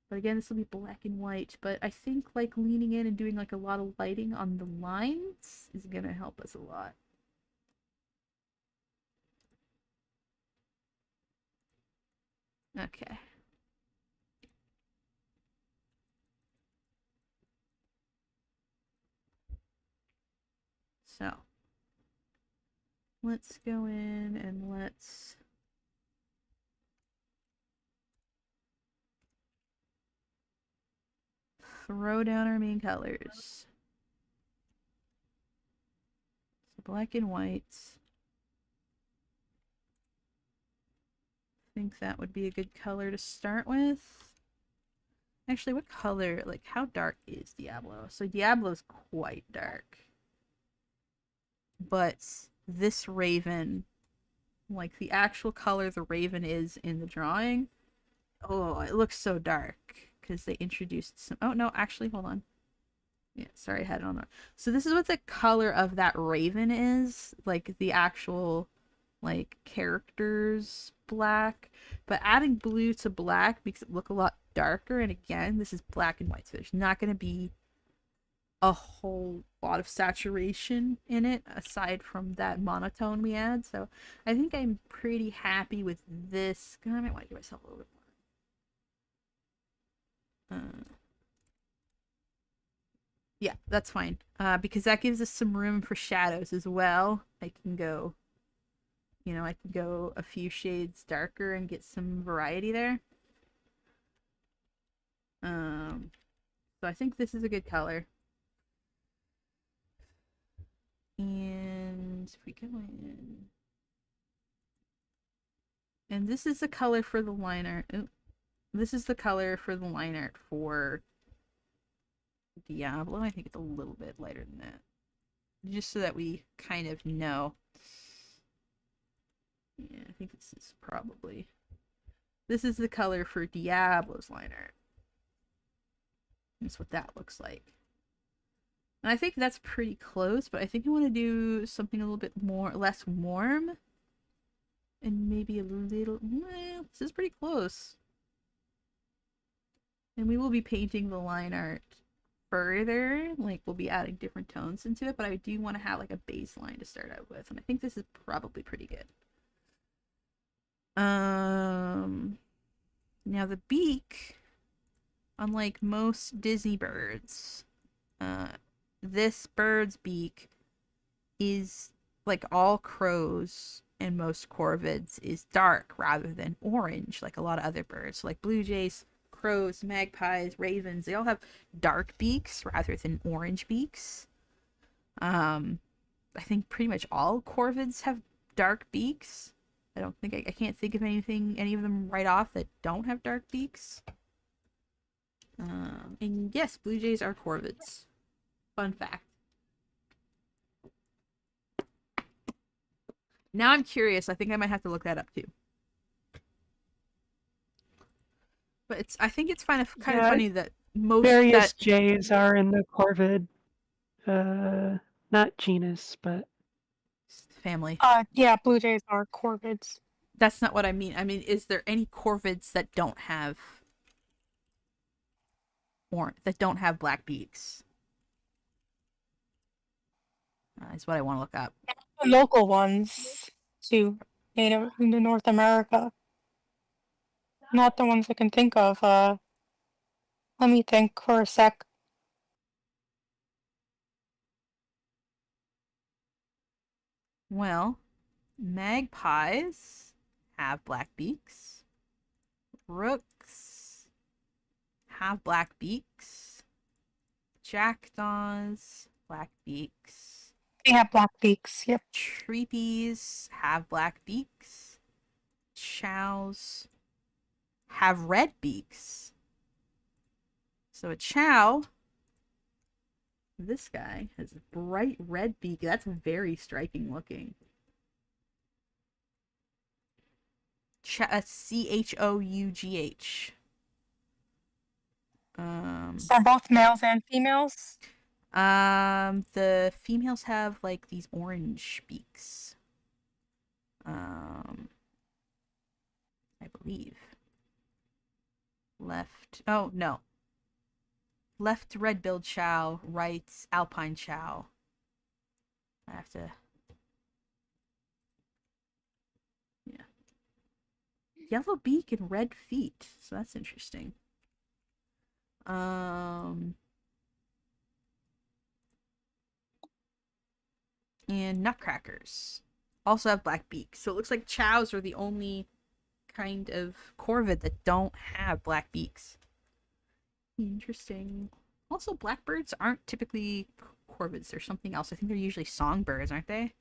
S1: But again, this will be black and white. But I think like leaning in and doing like a lot of lighting on the lines is gonna help us a lot. Okay. So let's go in and let's throw down our main colors. So black and white. think that would be a good color to start with. Actually, what color, like, how dark is Diablo? So Diablo's quite dark. But this raven, like the actual color the raven is in the drawing, oh, it looks so dark because they introduced some. Oh, no, actually, hold on. Yeah, sorry, I had it on there. So this is what the color of that raven is, like the actual like characters black, but adding blue to black makes it look a lot darker. And again, this is black and white, so there's not going to be a whole lot of saturation in it aside from that monotone we add. So I think I'm pretty happy with this. I might want to give myself a little bit more. Yeah, that's fine. Because that gives us some room for shadows as well. I can go, I can go a few shades darker and get some variety there. So I think this is a good color. And if we go in, and this is the color for the line art. Oh, this is the color for the line art for Diablo. I think it's a little bit lighter than that, just so that we kind of know. Yeah, I think this is probably. This is the color for Diablo's line art. That's what that looks like. And I think that's pretty close, but I think I want to do something a little bit less warm. And maybe a little, well, this is pretty close. And we will be painting the line art further, like we'll be adding different tones into it, but I do want to have like a baseline to start out with, and I think this is probably pretty good. Now the beak, unlike most Disney birds, this bird's beak is, like all crows and most corvids, is dark rather than orange like a lot of other birds. So like blue jays, crows, magpies, ravens, they all have dark beaks rather than orange beaks. I think pretty much all corvids have dark beaks. I don't think I can't think of any of them right off that don't have dark beaks. And yes, blue jays are corvids. Fun fact. Now I'm curious. I think I might have to look that up too. But I think it's kind of funny that most
S2: various jays are in the corvid, not genus, but
S1: family.
S3: Yeah, blue jays are corvids.
S1: That's not what I mean. I mean, is there any corvids that don't have black beaks? Is what I want to look up.
S3: The local ones too, native to North America. Not the ones I can think of. Let me think for a sec.
S1: Well, magpies have black beaks. Rooks have black beaks. Jackdaws, black beaks.
S3: They have black beaks, yep.
S1: Treepies have black beaks. Chows have red beaks. So a chow, this guy, has a bright red beak. That's very striking looking. Chough.
S3: So both males and females?
S1: The females have like these orange beaks. I believe. Oh no. Left red-billed chow, right alpine chow. I have to. Yeah. Yellow beak and red feet. So that's interesting. And nutcrackers also have black beaks. So it looks like chows are the only kind of corvid that don't have black beaks. Interesting. Also, blackbirds aren't typically corvids. They're something else. I think they're usually songbirds, aren't they?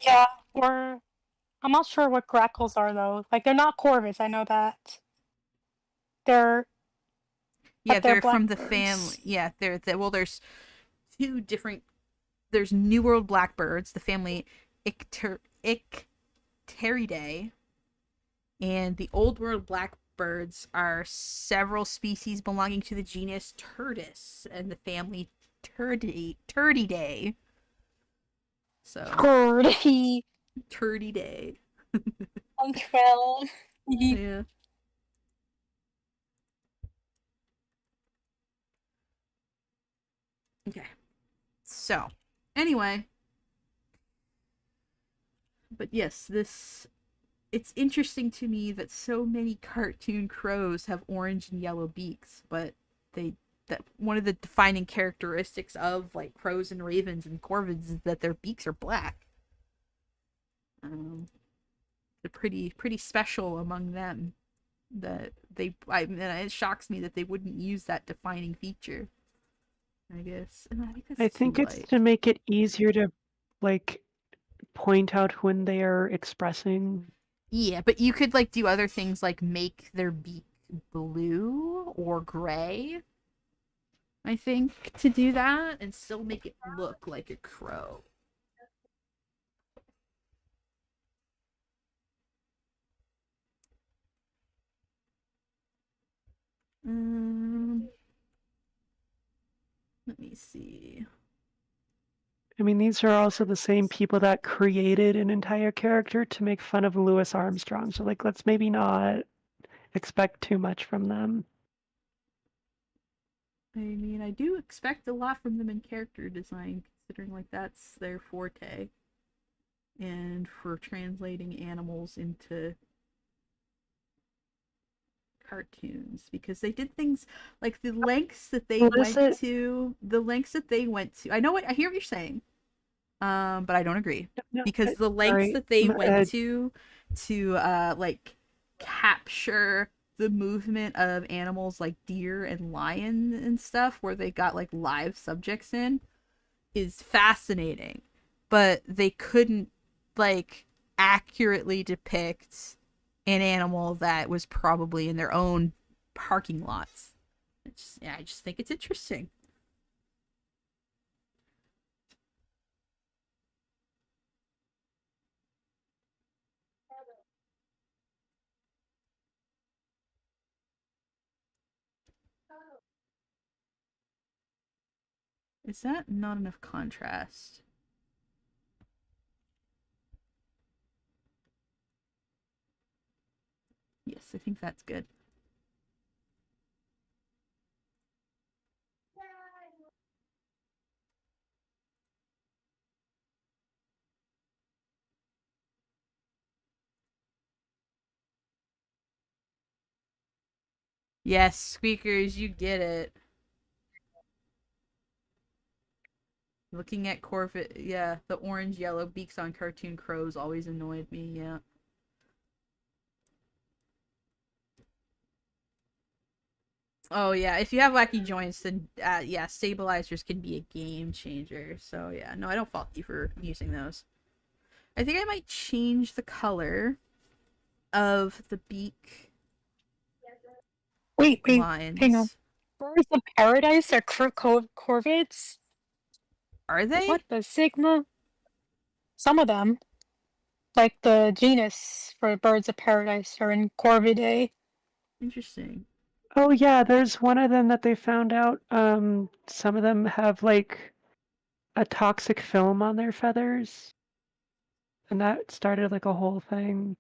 S3: Yeah, or I'm not sure what grackles are though. Like they're not corvids, I know that. They're
S1: Yeah,
S3: but they're
S1: they're from the family.
S3: blackbirds.
S1: Yeah, well, there's two different. There's New World blackbirds, the family Icteridae, and the Old World blackbirds are several species belonging to the genus Turdus and the family Turdidae. So,
S3: Turdy.
S1: Turdidae.
S3: Well.
S1: Yeah. Okay. So, anyway, but yes, this it's interesting to me that so many cartoon crows have orange and yellow beaks, but they that one of the defining characteristics of like crows and ravens and corvids is that their beaks are black. Um, they're pretty special among them. That and it shocks me that they wouldn't use that defining feature. I guess, and I think
S2: I
S1: that's too
S2: think it's
S1: light.
S2: to make it easier to like point out when they are expressing.
S1: Yeah, but you could like do other things like make their beak blue or gray, I think, to do that and still make it look like a crow. Um, let me see.
S2: I mean, these are also the same people that created an entire character to make fun of Louis Armstrong. So, like, let's maybe not expect too much from them.
S1: I mean, I do expect a lot from them in character design, considering like that's their forte, and for translating animals into cartoons because they did things like
S2: What is it?
S1: the lengths that they went to. I know what I hear what you're saying. But I don't agree
S2: No,
S1: because the lengths
S2: sorry.
S1: that they went to like capture the movement of animals like deer and lion and stuff where they got like live subjects in is fascinating, but they couldn't like accurately depict an animal that was probably in their own parking lots. Yeah, I just think it's interesting. Is that not enough contrast? Yes, I think that's good. Yes, squeakers, you get it. Looking at Corvette, yeah, the orange yellow beaks on cartoon crows always annoyed me, yeah. Oh, yeah, if you have wacky joints, then yeah, stabilizers can be a game changer. So, yeah, no, I don't fault you for using those. I think I might change the color of the beak
S3: Wait, hang on.
S1: lines.
S3: Birds of paradise are corvids?
S1: Are they?
S3: What the Sigma? Some of them, like the genus for birds of paradise, are in Corvidae.
S1: Interesting.
S2: Oh yeah, there's one of them that they found out. Some of them have like a toxic film on their feathers, and that started like a whole thing.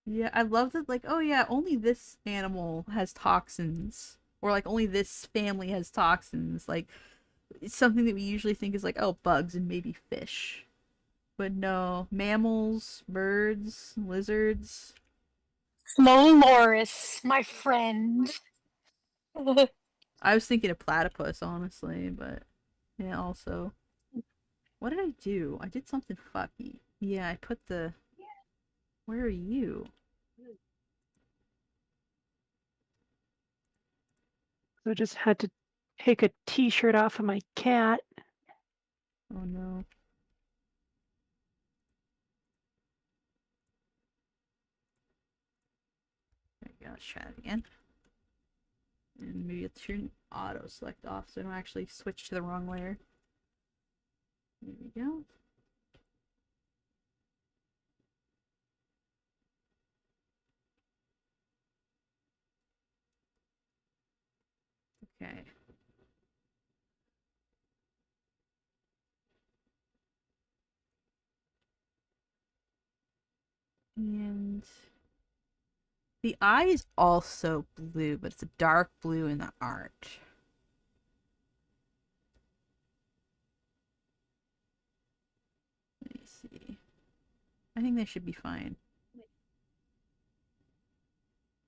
S1: Yeah, I love that, like, oh yeah, only this animal has toxins. Or like only this family has toxins. Like it's something that we usually think is like, oh, bugs and maybe fish. But no, mammals, birds, lizards.
S3: Loris, my friend.
S1: I was thinking of platypus, honestly, but yeah, also. What did I do? I did something fucky. Yeah, I put the. Where are you?
S2: So I just had to take a t-shirt off of my cat.
S1: Oh no. There you go, let's try it again. And maybe let's turn auto select off so I don't actually switch to the wrong layer. There we go. Okay. And the eye is also blue, but it's a dark blue in the art. Let me see. I think they should be fine.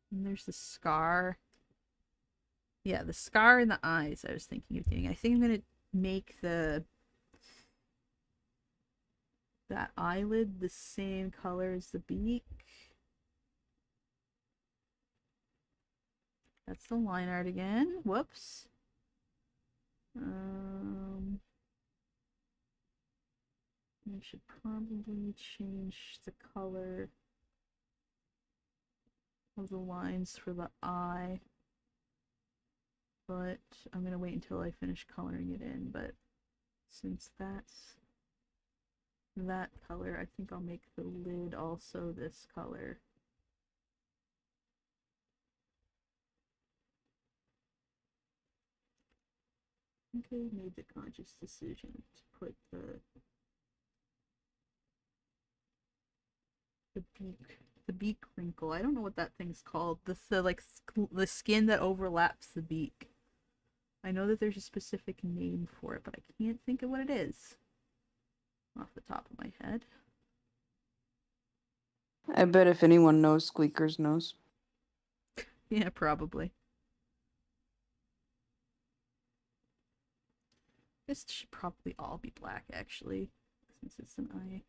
S1: And there's the scar. Yeah, the scar in the eyes I was thinking of doing. I think I'm gonna make that eyelid the same color as the beak. That's the line art again. Whoops. I should probably change the color of the lines for the eye. But I'm gonna wait until I finish coloring it in. But since that's that color, I think I'll make the lid also this color. I think I made the conscious decision to put the beak wrinkle. I don't know what that thing's called. The skin that overlaps the beak. I know that there's a specific name for it, but I can't think of what it is off the top of my head.
S4: I bet if anyone knows, Squeakers knows.
S1: Yeah, probably. This should probably all be black, actually, since it's an eye.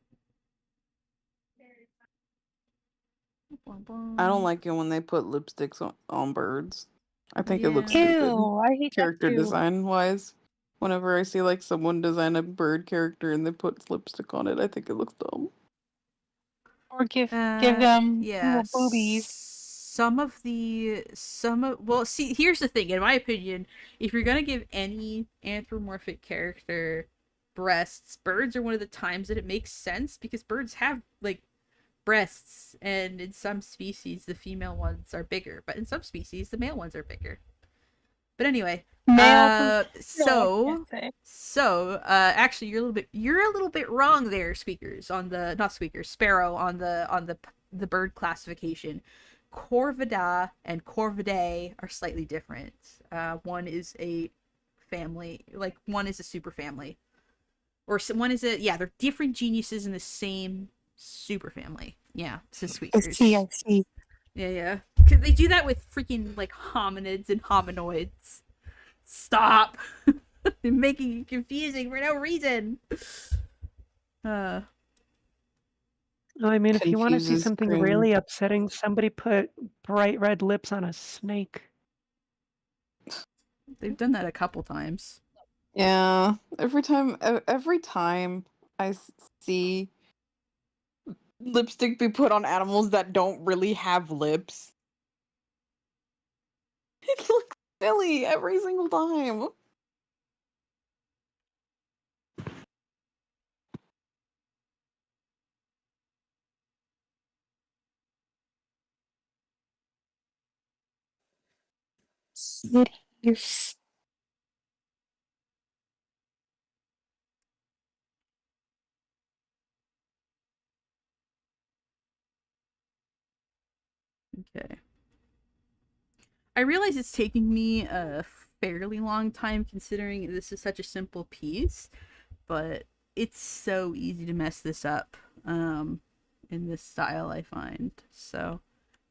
S4: I don't like it when they put lipsticks on birds. I think it looks
S1: Yeah.
S4: stupid.
S3: Ew, I hate that
S4: Character
S3: too.
S4: design wise. Whenever I see like someone design a bird character and they put lipstick on it, I think it looks dumb.
S3: Or give them
S1: yeah,
S3: little boobies.
S1: well, see, here's the thing. In my opinion, if you're gonna give any anthropomorphic character breasts, birds are one of the times that it makes sense, because birds have like breasts, and in some species the female ones are bigger, but in some species the male ones are bigger. But anyway, actually you're a little bit wrong there, Sparrow, on the bird classification. Corvida and Corvidae are slightly different. One is a family, like one is a super family, or one is they're different geniuses in the same super family. Yeah, so squeakers.
S3: I see.
S1: Yeah. They do that with freaking like hominids and hominoids. Stop making it confusing for no reason.
S2: No, I mean, if you want to see
S4: Confuses
S2: something
S4: Grim.
S2: really upsetting, somebody put bright red lips on a snake.
S1: They've done that a couple times.
S4: Yeah, every time I see lipstick be put on animals that don't really have lips, it looks silly every single time.
S3: Cities.
S1: Okay. I realize it's taking me a fairly long time, considering this is such a simple piece, but it's so easy to mess this up in this style, I find. So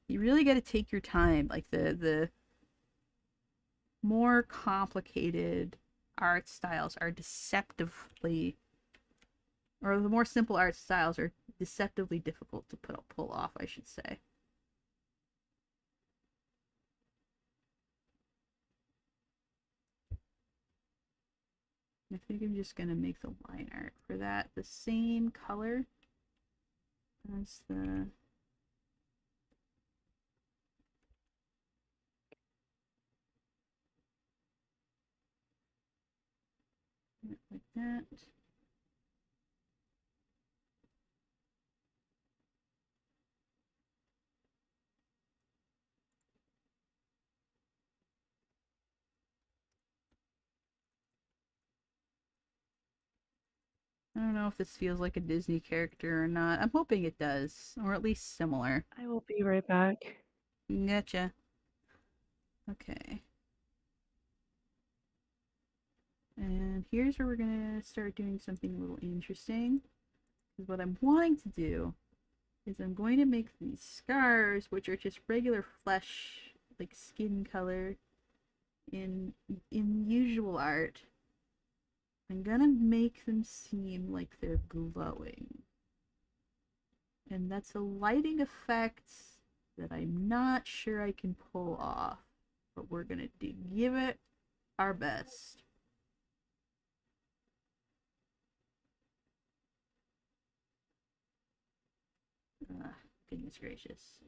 S1: you really got to take your time. Like the more complicated art styles are deceptively, or the more simple art styles are deceptively difficult to pull off, I should say. I think I'm just gonna make the line art for that the same color as the like that. I don't know if this feels like a Disney character or not. I'm hoping it does, or at least similar.
S2: I will be right back.
S1: Gotcha. Okay. And here's where we're gonna start doing something a little interesting. Because what I'm wanting to do is I'm going to make these scars, which are just regular flesh, like skin color, in usual art. I'm gonna make them seem like they're glowing. And that's a lighting effect that I'm not sure I can pull off. But we're gonna give it our best. Goodness gracious.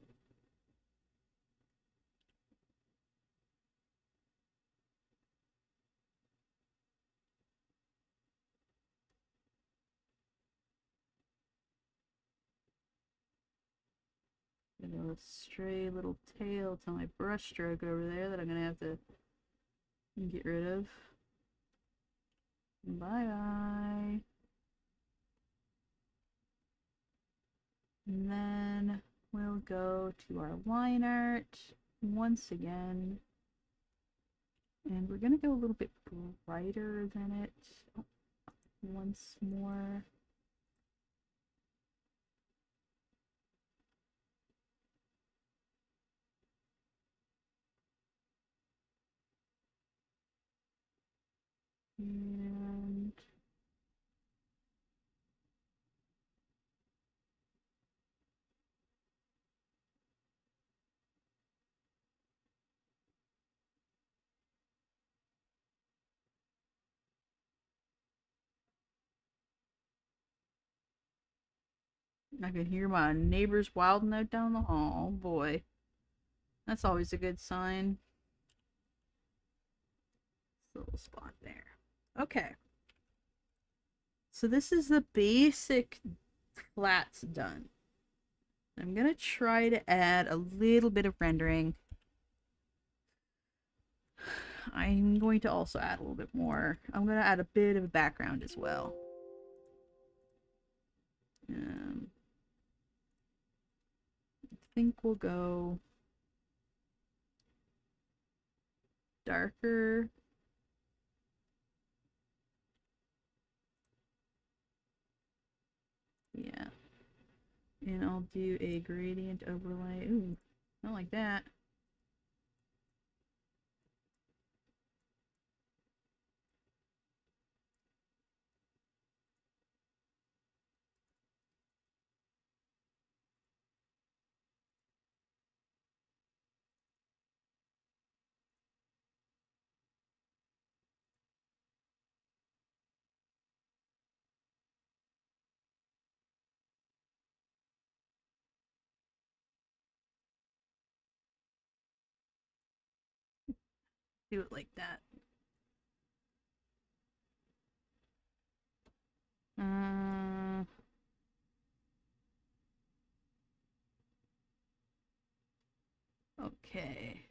S1: A stray little tail to my brush stroke over there that I'm gonna have to get rid of. Bye bye. And then we'll go to our line art once again. And we're gonna go a little bit brighter than it once more. And I can hear my neighbor's wild note down the hall. Oh boy. That's always a good sign. Little spot there. Okay. So this is the basic flats done. I'm gonna try to add a little bit of rendering. I'm going to also add a little bit more. I'm gonna add a bit of background as well. I think we'll go darker. Yeah. And I'll do a gradient overlay. Ooh, not like that. Do it like that. Okay.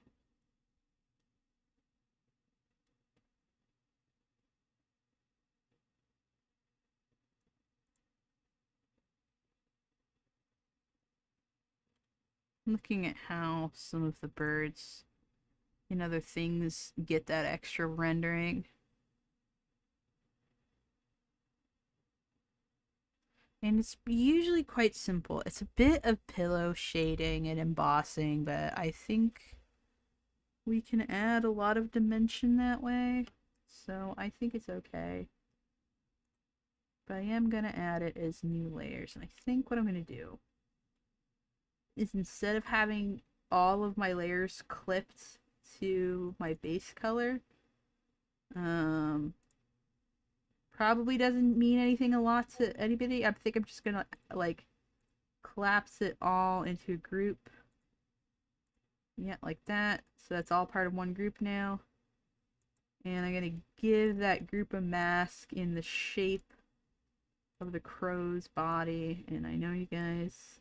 S1: Looking at how some of the birds and other things get that extra rendering. And it's usually quite simple. It's a bit of pillow shading and embossing, but I think we can add a lot of dimension that way. So I think it's okay. But I am going to add it as new layers. And I think what I'm going to do is instead of having all of my layers clipped to my base color, probably doesn't mean anything a lot to anybody. I think I'm just gonna like collapse it all into a group. Yeah, like that. So that's all part of one group now. And I'm gonna give that group a mask in the shape of the crow's body. And I know you guys.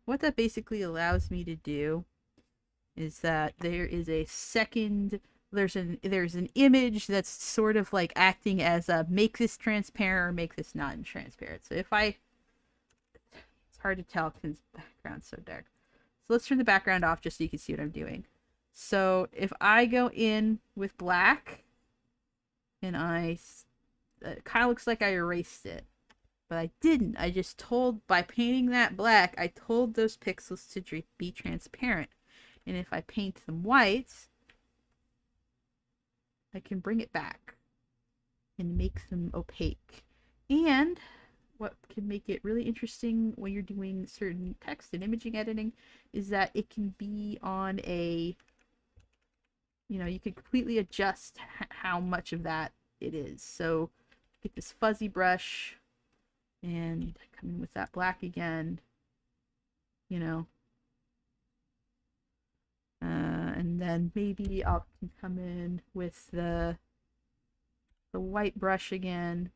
S1: What that basically allows me to do is that there is a second, there's an image that's sort of like acting as a make this transparent or make this non-transparent. So if I, it's hard to tell because the background's so dark. So let's turn the background off just so you can see what I'm doing. So if I go in with black and it kind of looks like I erased it, but I didn't. I just told, by painting that black, I told those pixels to be transparent. And if I paint them white, I can bring it back and make them opaque. And what can make it really interesting when you're doing certain text and imaging editing is that it can be on a, you can completely adjust how much of that it is. So get this fuzzy brush and come in with that black again, and then maybe I can come in with the white brush again,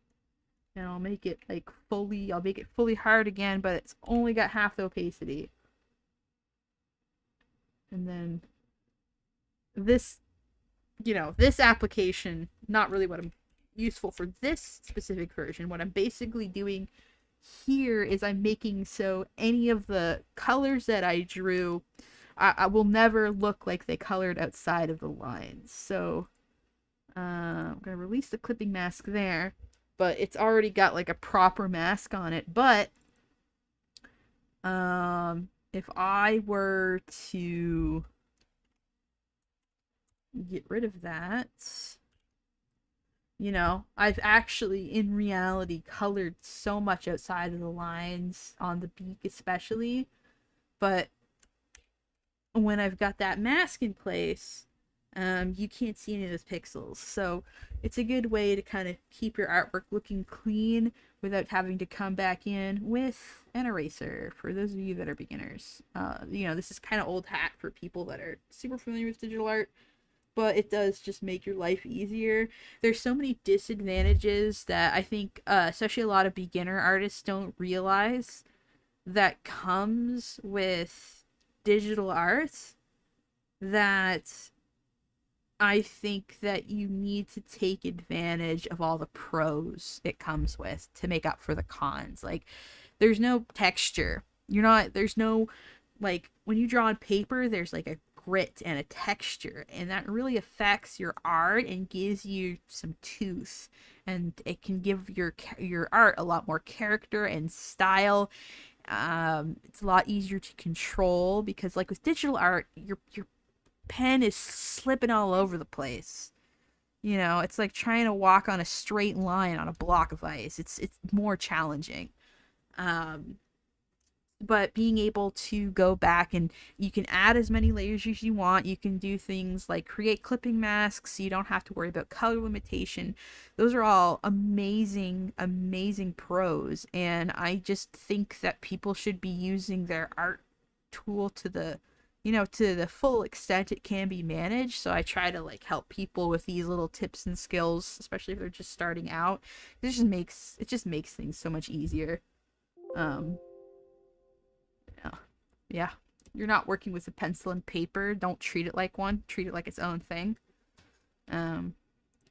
S1: and I'll make it fully hard again, but it's only got half the opacity. And then this, this application, not really what I'm useful for this specific version. What I'm basically doing here is I'm making so any of the colors that I drew, I will never look like they colored outside of the lines. So I'm gonna release the clipping mask there, but it's already got like a proper mask on it. But if I were to get rid of that, I've actually in reality colored so much outside of the lines on the beak especially, but when I've got that mask in place, you can't see any of those pixels. So it's a good way to kind of keep your artwork looking clean without having to come back in with an eraser for those of you that are beginners. This is kind of old hat for people that are super familiar with digital art, but it does just make your life easier. There's so many disadvantages that I think, especially a lot of beginner artists don't realize that comes with digital art, that I think that you need to take advantage of all the pros it comes with to make up for the cons. Like, there's no texture. There's no, like, when you draw on paper, there's like a grit and a texture, and that really affects your art and gives you some tooth, and it can give your art a lot more character and style. It's a lot easier to control because, like, with digital art, your pen is slipping all over the place. It's like trying to walk on a straight line on a block of ice. It's more challenging. But being able to go back and you can add as many layers as you want. You can do things like create clipping masks, so you don't have to worry about color limitation. Those are all amazing, amazing pros. And I just think that people should be using their art tool to the full extent it can be managed. So I try to like help people with these little tips and skills, especially if they're just starting out. It just makes things so much easier. Yeah, you're not working with a pencil and paper. Don't treat it like one. Treat it like its own thing.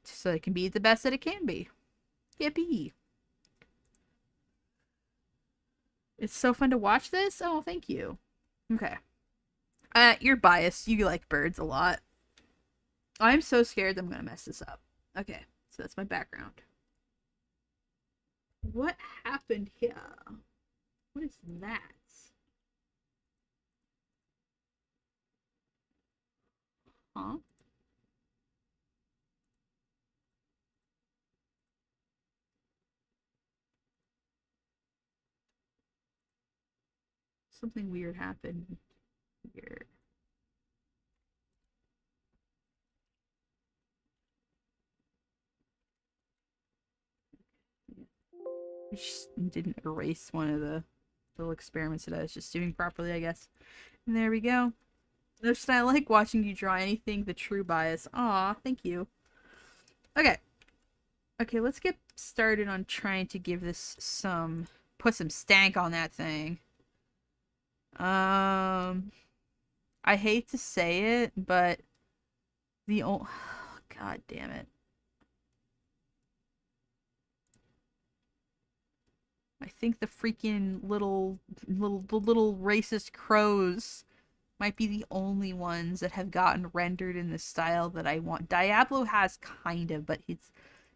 S1: So it can be the best that it can be. Yippee! It's so fun to watch this. Oh, thank you. Okay. You're biased. You like birds a lot. I'm so scared I'm gonna mess this up. Okay, so that's my background. What happened here? What is that? Huh? Something weird happened here. I just didn't erase one of the little experiments that I was just doing properly, I guess. And there we go. Just I like watching you draw anything the true bias. Aw, thank you. Okay. Okay, let's get started on trying to give this some... put some stank on that thing. I hate to say it, but the old... God damn it. I think the freaking little racist crows might be the only ones that have gotten rendered in the style that I want. Diablo has kind of, but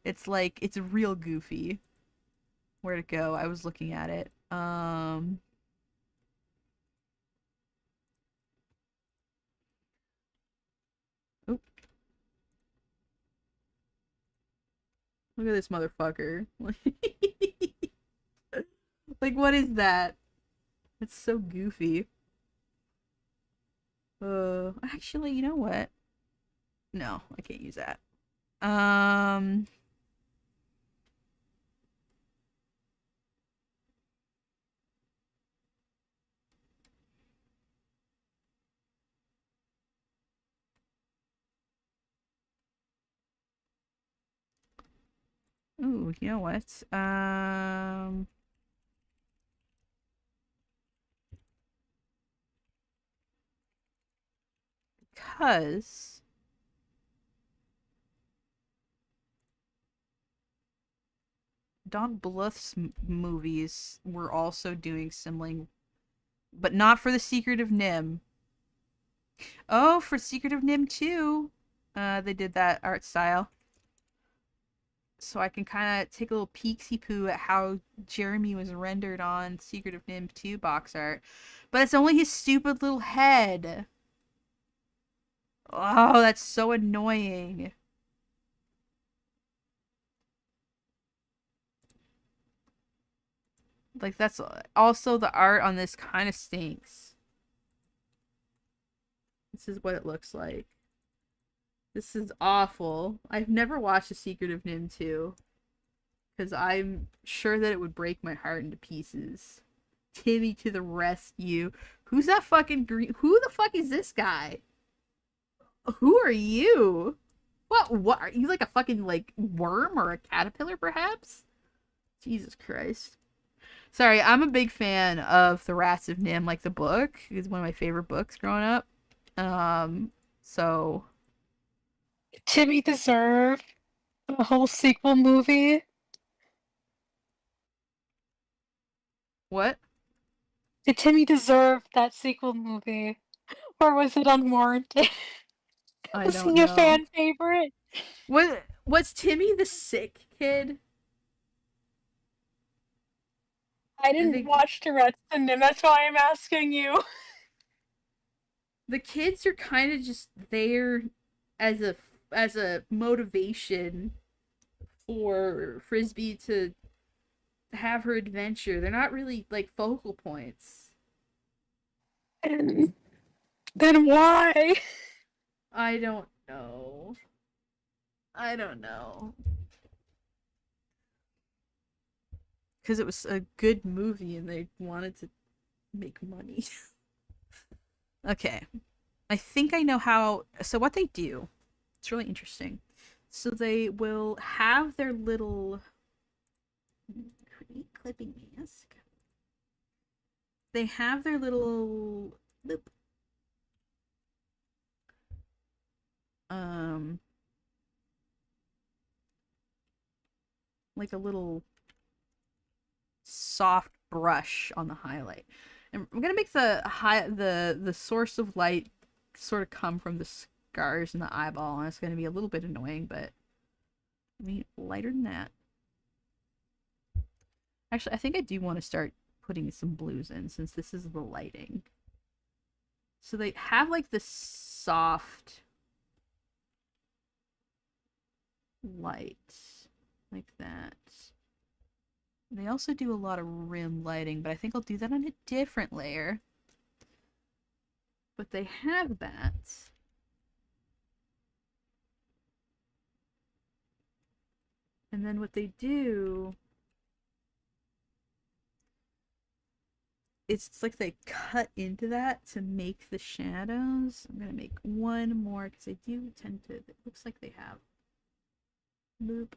S1: it's like it's real goofy. Where'd it go? I was looking at it. Oop. Look at this motherfucker. Like, what is that? It's so goofy. Actually, you know what? No, I can't use that. Ooh, you know what? Because Don Bluth's movies were also doing sibling, but not for the Secret of Nim. Oh, for Secret of Nim too. They did that art style. So I can kind of take a little peeksy poo at how Jeremy was rendered on Secret of Nim 2 box art. But it's only his stupid little head. Oh, that's so annoying. Like, that's also the art on this kind of stinks. This is what it looks like. This is awful. I've never watched The Secret of Nim 2. Because I'm sure that it would break my heart into pieces. Timmy to the rescue. Who's that fucking green? Who the fuck is this guy? Who are you? What? Are you like a fucking, like, worm or a caterpillar, perhaps? Jesus Christ. Sorry, I'm a big fan of The Rats of Nim, like the book. It's one of my favorite books growing up. So...
S3: Timmy deserved a whole sequel movie.
S1: What?
S3: Did Timmy deserve that sequel movie? Or was it unwarranted?
S1: I
S3: Was
S1: don't
S3: he a
S1: know.
S3: fan favorite?
S1: Was Timmy the sick kid?
S3: I
S1: I
S3: didn't
S1: think
S3: watch the Rats and Nim, that's why I'm asking you.
S1: the kids are kind of just there as a motivation for Frisbee to have her adventure. They're not really like focal points.
S3: And then why?
S1: I don't know. I don't know. Because it was a good movie and they wanted to make money. Okay. I think I know how. So, what they do, it's really interesting. So, they will have their little clipping mask. They have their little loop. Like a little soft brush on the highlight. And I'm gonna make the source of light sort of come from the scars in the eyeball, and it's gonna be a little bit annoying, but I mean lighter than that. Actually, I think I do want to start putting some blues in since this is the lighting. So they have like this soft light like that. They also do a lot of rim lighting, but I think I'll do that on a different layer. But they have that. And then what they do it's like they cut into that to make the shadows. I'm gonna make one more because I do tend to. It looks like they have. Boop.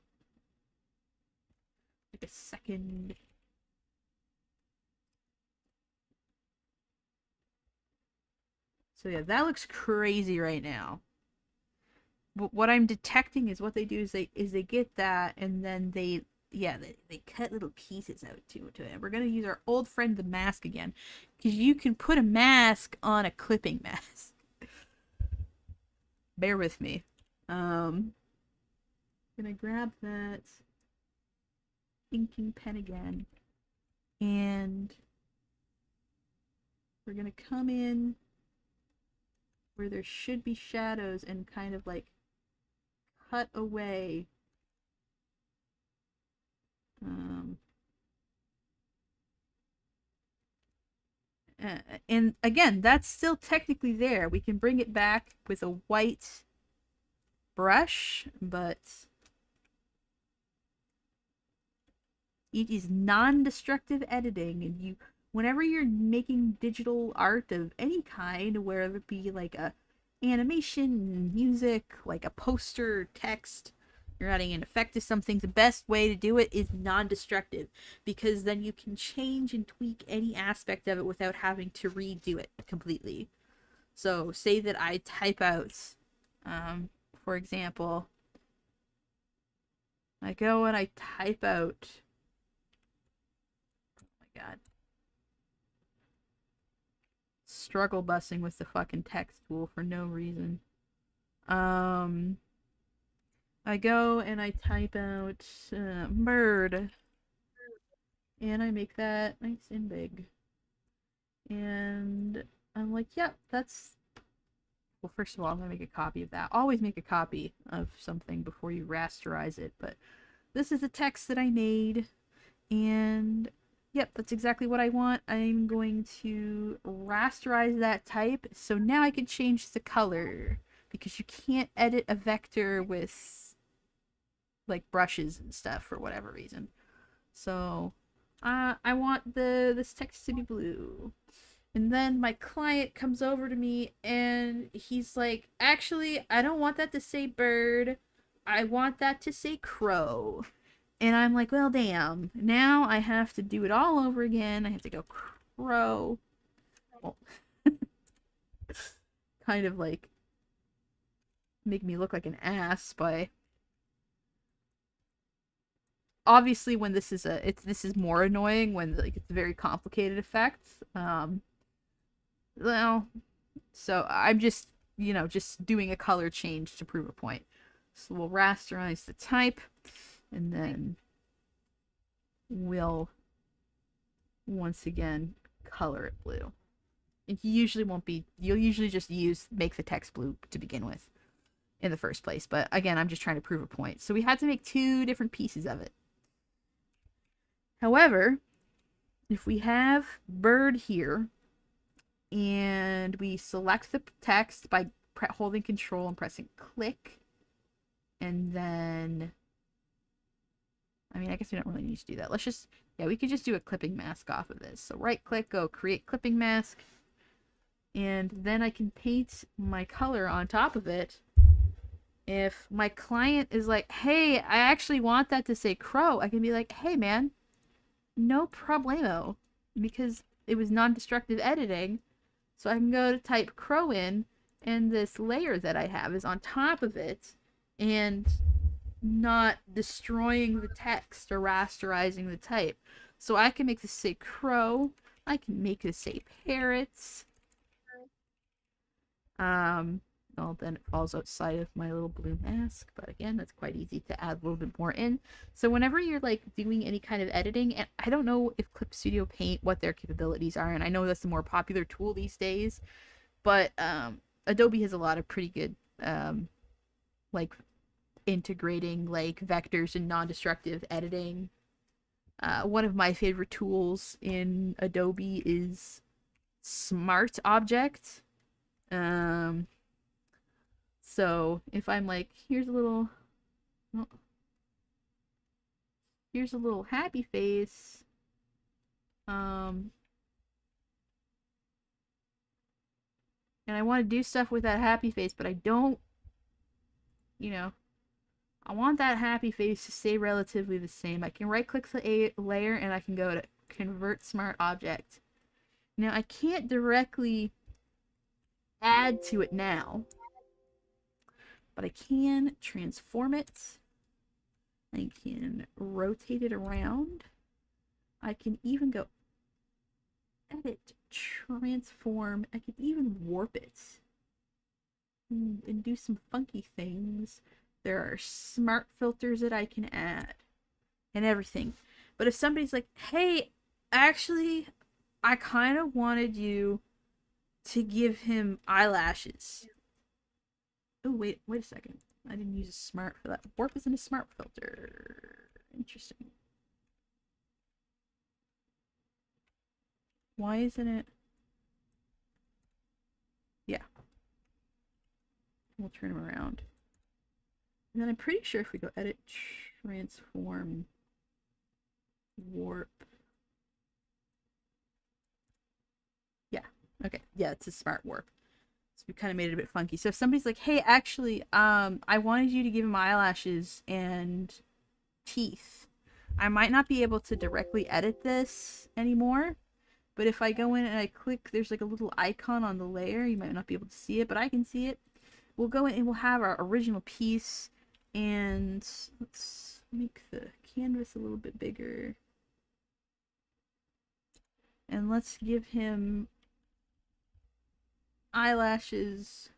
S1: Like a second. So yeah, that looks crazy right now. But what I'm detecting is what they do is they get that and then they cut little pieces out to it. We're gonna use our old friend the mask again, because you can put a mask on a clipping mask. Bear with me. Gonna grab that inking pen again, and we're gonna come in where there should be shadows and kind of like cut away. And again, that's still technically there. We can bring it back with a white brush, but it is non-destructive editing, and whenever you're making digital art of any kind, whether it be like a animation, music, like a poster, text, you're adding an effect to something, the best way to do it is non-destructive, because then you can change and tweak any aspect of it without having to redo it completely. So say that I type out, for example, I go and I type out, oh my god, struggle bussing with the fucking text tool for no reason. I go and I type out bird, and I make that nice and big. And I'm like, yep, that's... Well, first of all, I'm going to make a copy of that. Always make a copy of something before you rasterize it. But this is the text that I made. And yep, that's exactly what I want. I'm going to rasterize that type. So now I can change the color, because you can't edit a vector with like brushes and stuff for whatever reason. So I want this text to be blue. And then my client comes over to me and he's like, actually, I don't want that to say bird. I want that to say crow. And I'm like, well, damn. Now I have to do it all over again. I have to go crow. Well, kind of like make me look like an ass by... Obviously, when this is this is more annoying when like it's a very complicated effect. Well, so I'm just, just doing a color change to prove a point. So we'll rasterize the type, and then we'll once again color it blue. And you'll usually just make the text blue to begin with in the first place. But again, I'm just trying to prove a point. So we had to make 2 different pieces of it. However, if we have bird here, and we select the text by holding Control and pressing click, and then, I mean, I guess we don't really need to do that. Let's just, we could just do a clipping mask off of this. So right click, go create clipping mask, and then I can paint my color on top of it. If my client is like, hey, I actually want that to say crow, I can be like, hey man, no problemo, because it was non-destructive editing. So I can go to type crow in, and this layer that I have is on top of it, and not destroying the text or rasterizing the type. So I can make this say crow. I can make this say parrots. Well, then it falls outside of my little blue mask, but again, that's quite easy to add a little bit more in. So whenever you're like doing any kind of editing, and I don't know if Clip Studio Paint, what their capabilities are, and I know that's the more popular tool these days, but Adobe has a lot of pretty good like integrating like vectors and non-destructive editing. One of my favorite tools in Adobe is Smart Object. So if I'm like, here's a little happy face, and I want to do stuff with that happy face, but I don't, you know, I want that happy face to stay relatively the same. I can right click the layer and I can go to convert smart object. Now I can't directly add to it now, but I can transform it. I can rotate it around. I can even go edit, transform. I can even warp it and do some funky things. There are smart filters that I can add and everything. But if somebody's like, hey, actually, I kind of wanted you to give him eyelashes. Oh, wait a second. I didn't use a smart for that. Warp isn't a smart filter. Interesting. Why isn't it? Yeah. We'll turn him around. And then I'm pretty sure if we go edit, transform, warp. Yeah. Okay. Yeah, it's a smart warp. So we kind of made it a bit funky. So if somebody's like, hey, actually, I wanted you to give him eyelashes and teeth. I might not be able to directly edit this anymore, but if I go in and I click, there's like a little icon on the layer. You might not be able to see it, but I can see it. We'll go in and we'll have our original piece, and let's make the canvas a little bit bigger. And let's give him eyelashes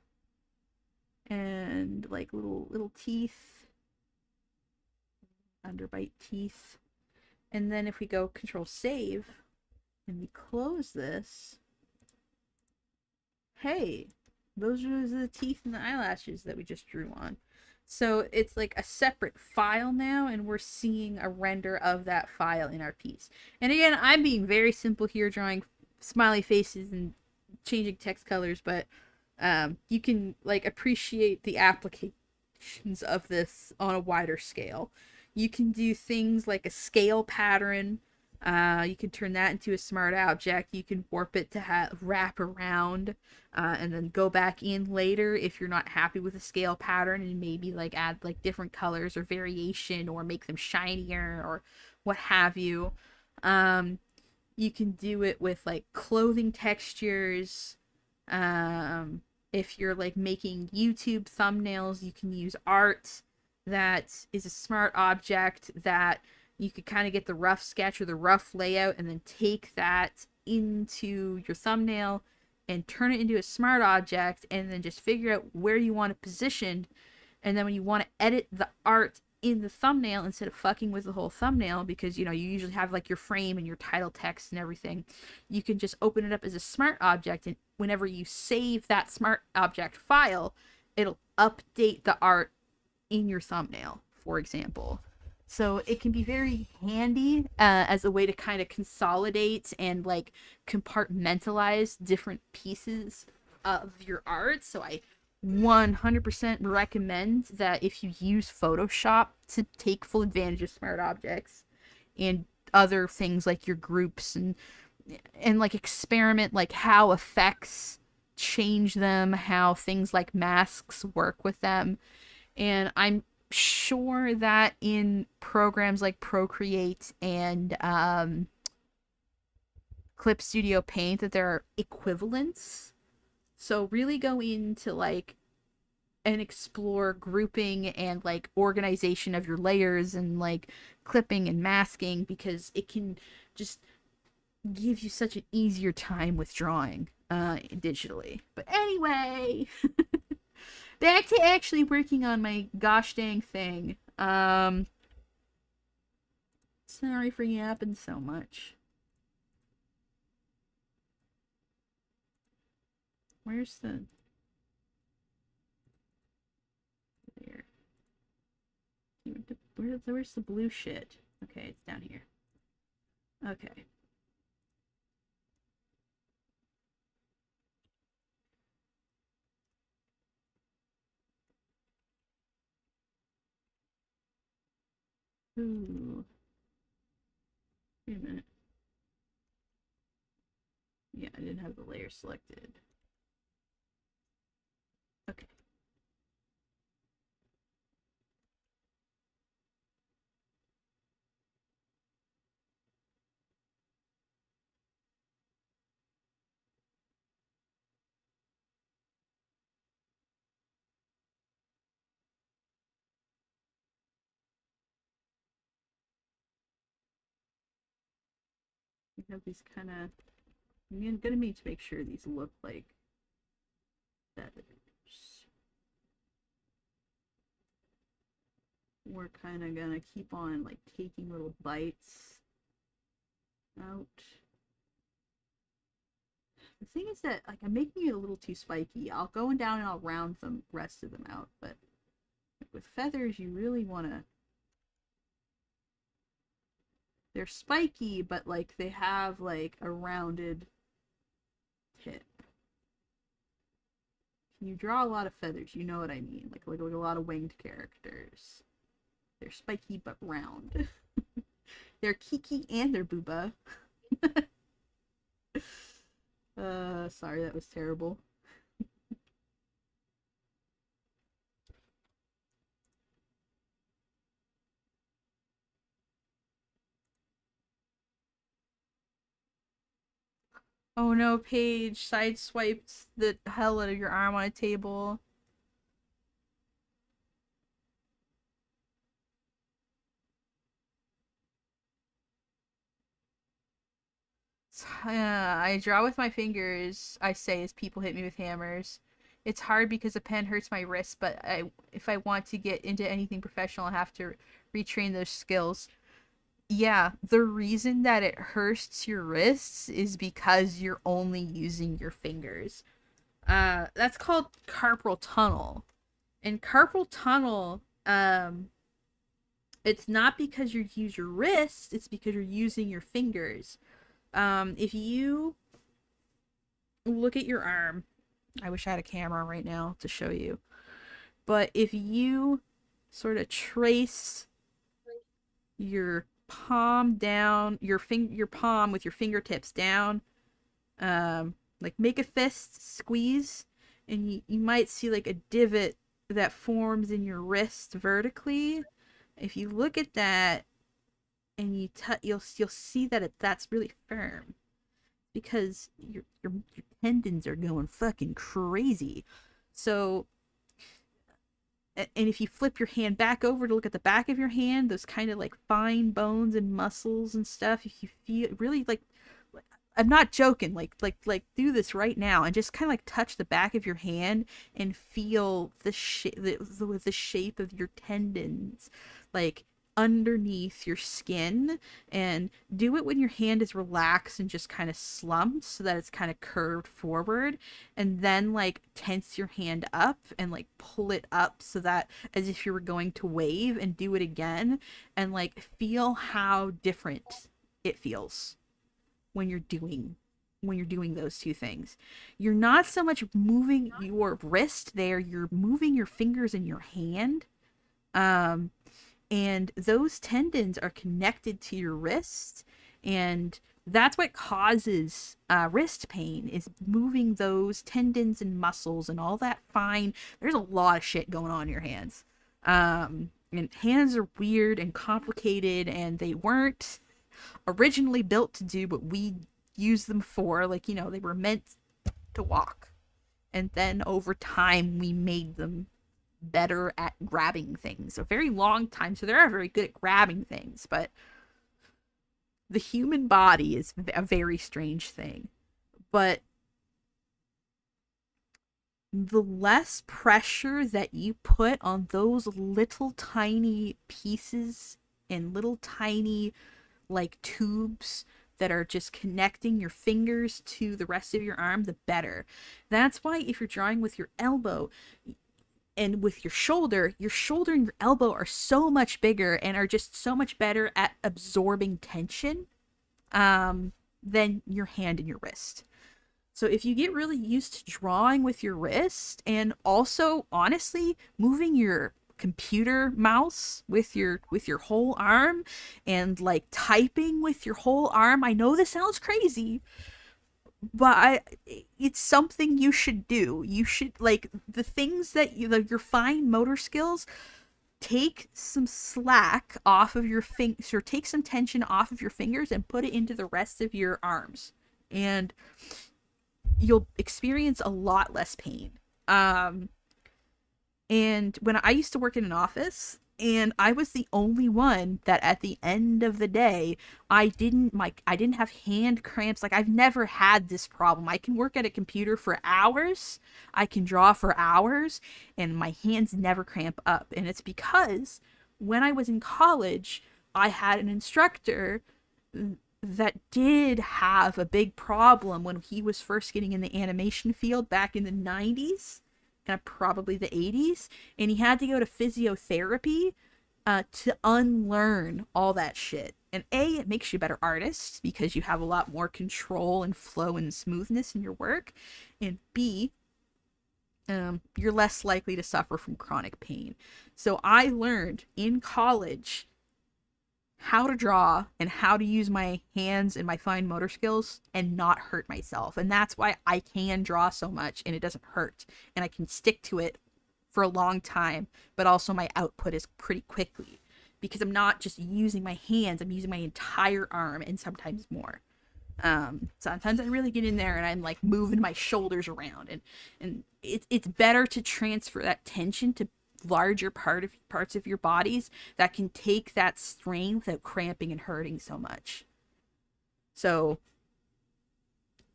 S1: and like little teeth, underbite teeth. And then if we go Control Save and we close this, hey, those are the teeth and the eyelashes that we just drew on. So it's like a separate file now, and we're seeing a render of that file in our piece. And again, I'm being very simple here, drawing smiley faces and changing text colors, but you can like appreciate the applications of this on a wider scale. You can do things like a scale pattern. You can turn that into a smart object. You can warp it to wrap around and then go back in later if you're not happy with a scale pattern, and maybe like add like different colors or variation or make them shinier or what have you. You can do it with like clothing textures. If you're like making YouTube thumbnails, you can use art that is a smart object that you could kind of get the rough sketch or the rough layout and then take that into your thumbnail and turn it into a smart object, and then just figure out where you want it positioned. And then when you want to edit the art in the thumbnail, instead of fucking with the whole thumbnail, because you usually have like your frame and your title text and everything, you can just open it up as a smart object, and whenever you save that smart object file, it'll update the art in your thumbnail, for example. So it can be very handy as a way to kind of consolidate and like compartmentalize different pieces of your art. So I 100% recommend that if you use Photoshop to take full advantage of smart objects and other things like your groups and like experiment like how effects change them, how things like masks work with them. And I'm sure that in programs like Procreate and Clip Studio Paint that there are equivalents. So really go into like and explore grouping and like organization of your layers and like clipping and masking, because it can just give you such an easier time with drawing digitally. But anyway, back to actually working on my gosh dang thing. Sorry for yapping so much. Where's the... There. Where's the blue shit? Okay, it's down here. Okay. Ooh. Wait a minute. Yeah, I didn't have the layer selected. have these kind of. I'm gonna need to make sure these look like feathers. We're kind of gonna keep on like taking little bites out. The thing is that like I'm making it a little too spiky. I'll go down and I'll round the rest of them out, but with feathers you really want to. They're spiky, but like they have like a rounded tip. You draw a lot of feathers, you know what I mean. Like a lot of winged characters. They're spiky but round. They're Kiki and they're Booba. Sorry, that was terrible. Oh no, Paige sideswiped the hell out of your arm on a table. I draw with my fingers, I say, as people hit me with hammers. It's hard because a pen hurts my wrist, but if I want to get into anything professional, I have to retrain those skills. Yeah, the reason that it hurts your wrists is because you're only using your fingers. That's called carpal tunnel. And carpal tunnel, it's not because you use your wrists, it's because you're using your fingers. If you look at your arm, I wish I had a camera right now to show you, but if you sort of trace your palm down, your palm with your fingertips down, like make a fist, squeeze, and you might see like a divot that forms in your wrist vertically. If you look at that and you'll see that that's really firm because your tendons are going fucking crazy. So, and if you flip your hand back over to look at the back of your hand, those kind of like fine bones and muscles and stuff, if you feel really like, I'm not joking, like do this right now and just kind of like touch the back of your hand and feel the shape of your tendons like underneath your skin, and do it when your hand is relaxed and just kind of slumped so that it's kind of curved forward, and then like tense your hand up and like pull it up so that as if you were going to wave, and do it again and like feel how different it feels when you're doing those two things. You're not so much moving your wrist there, you're moving your fingers in your hand. And those tendons are connected to your wrist, and that's what causes wrist pain, is moving those tendons and muscles and all that fine. There's a lot of shit going on in your hands. And hands are weird and complicated, and they weren't originally built to do what we use them for. Like, you know, they were meant to walk, and then over time we made them better at grabbing things. A very long time, so they're very good at grabbing things, but the human body is a very strange thing. But the less pressure that you put on those little tiny pieces and little tiny like tubes that are just connecting your fingers to the rest of your arm, the better. That's why if you're drawing with your elbow and with your shoulder and your elbow are so much bigger and are just so much better at absorbing tension than your hand and your wrist. So if you get really used to drawing with your wrist, and also honestly moving your computer mouse with your whole arm, and like typing with your whole arm, I know this sounds crazy, but it's something you should do. You should, like, the things that your fine motor skills, take some slack off of your fingers, or take some tension off of your fingers and put it into the rest of your arms, and you'll experience a lot less pain. And when I used to work in an office, And I was the only one that at the end of the day, I didn't have hand cramps. Like, I've never had this problem. I can work at a computer for hours, I can draw for hours, and my hands never cramp up. And it's because when I was in college, I had an instructor that did have a big problem when he was first getting in the animation field back in the 90s and probably the 80s, and he had to go to physiotherapy to unlearn all that shit. And A, it makes you a better artist because you have a lot more control and flow and smoothness in your work. And B, you're less likely to suffer from chronic pain. So I learned in college how to draw and how to use my hands and my fine motor skills and not hurt myself. And that's why I can draw so much and it doesn't hurt. And I can stick to it for a long time, but also my output is pretty quickly because I'm not just using my hands, I'm using my entire arm and sometimes more. Sometimes I really get in there and I'm like moving my shoulders around, and it's better to transfer that tension to larger parts of your bodies that can take that strain without cramping and hurting so much. So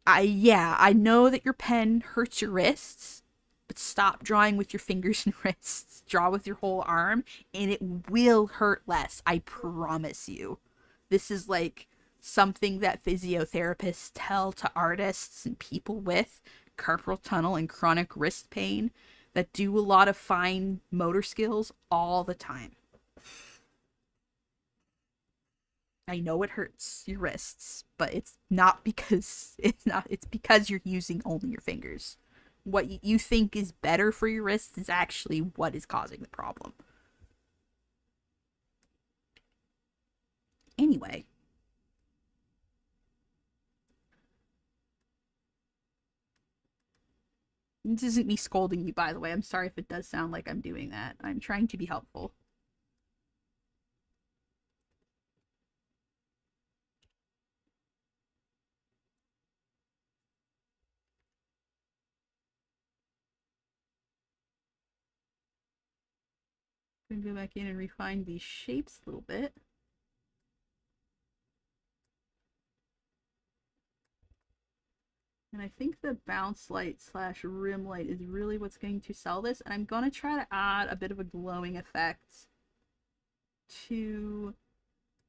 S1: I know that your pen hurts your wrists, but stop drawing with your fingers and wrists. Draw with your whole arm and it will hurt less. I promise you. This is like something that physiotherapists tell to artists and people with carpal tunnel and chronic wrist pain that do a lot of fine motor skills all the time. I know it hurts your wrists, but it's because you're using only your fingers. What you think is better for your wrists is actually what is causing the problem. Anyway. This isn't me scolding you, by the way. I'm sorry if it does sound like I'm doing that. I'm trying to be helpful. I'm gonna go back in and refine these shapes a little bit. And I think the bounce light / rim light is really what's going to sell this. And I'm going to try to add a bit of a glowing effect to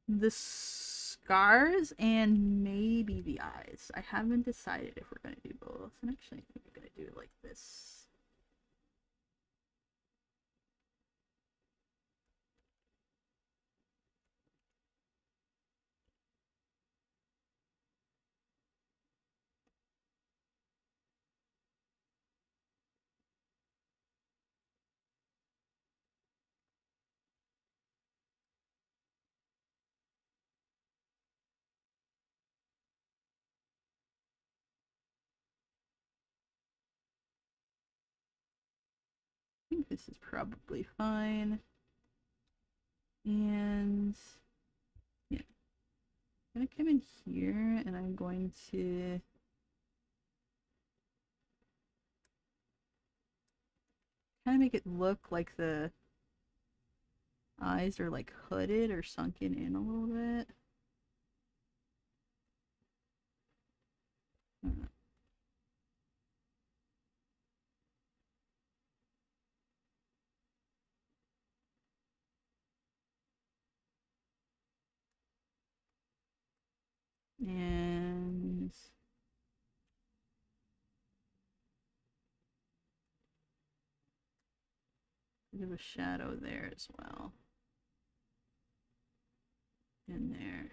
S1: the scars and maybe the eyes. I haven't decided if we're going to do both. And actually, I think we're going to do it like this. I think this is probably fine. And yeah, I'm gonna come in here and I'm going to kind of make it look like the eyes are like hooded or sunken in a little bit. And bit of a shadow there as well. In there.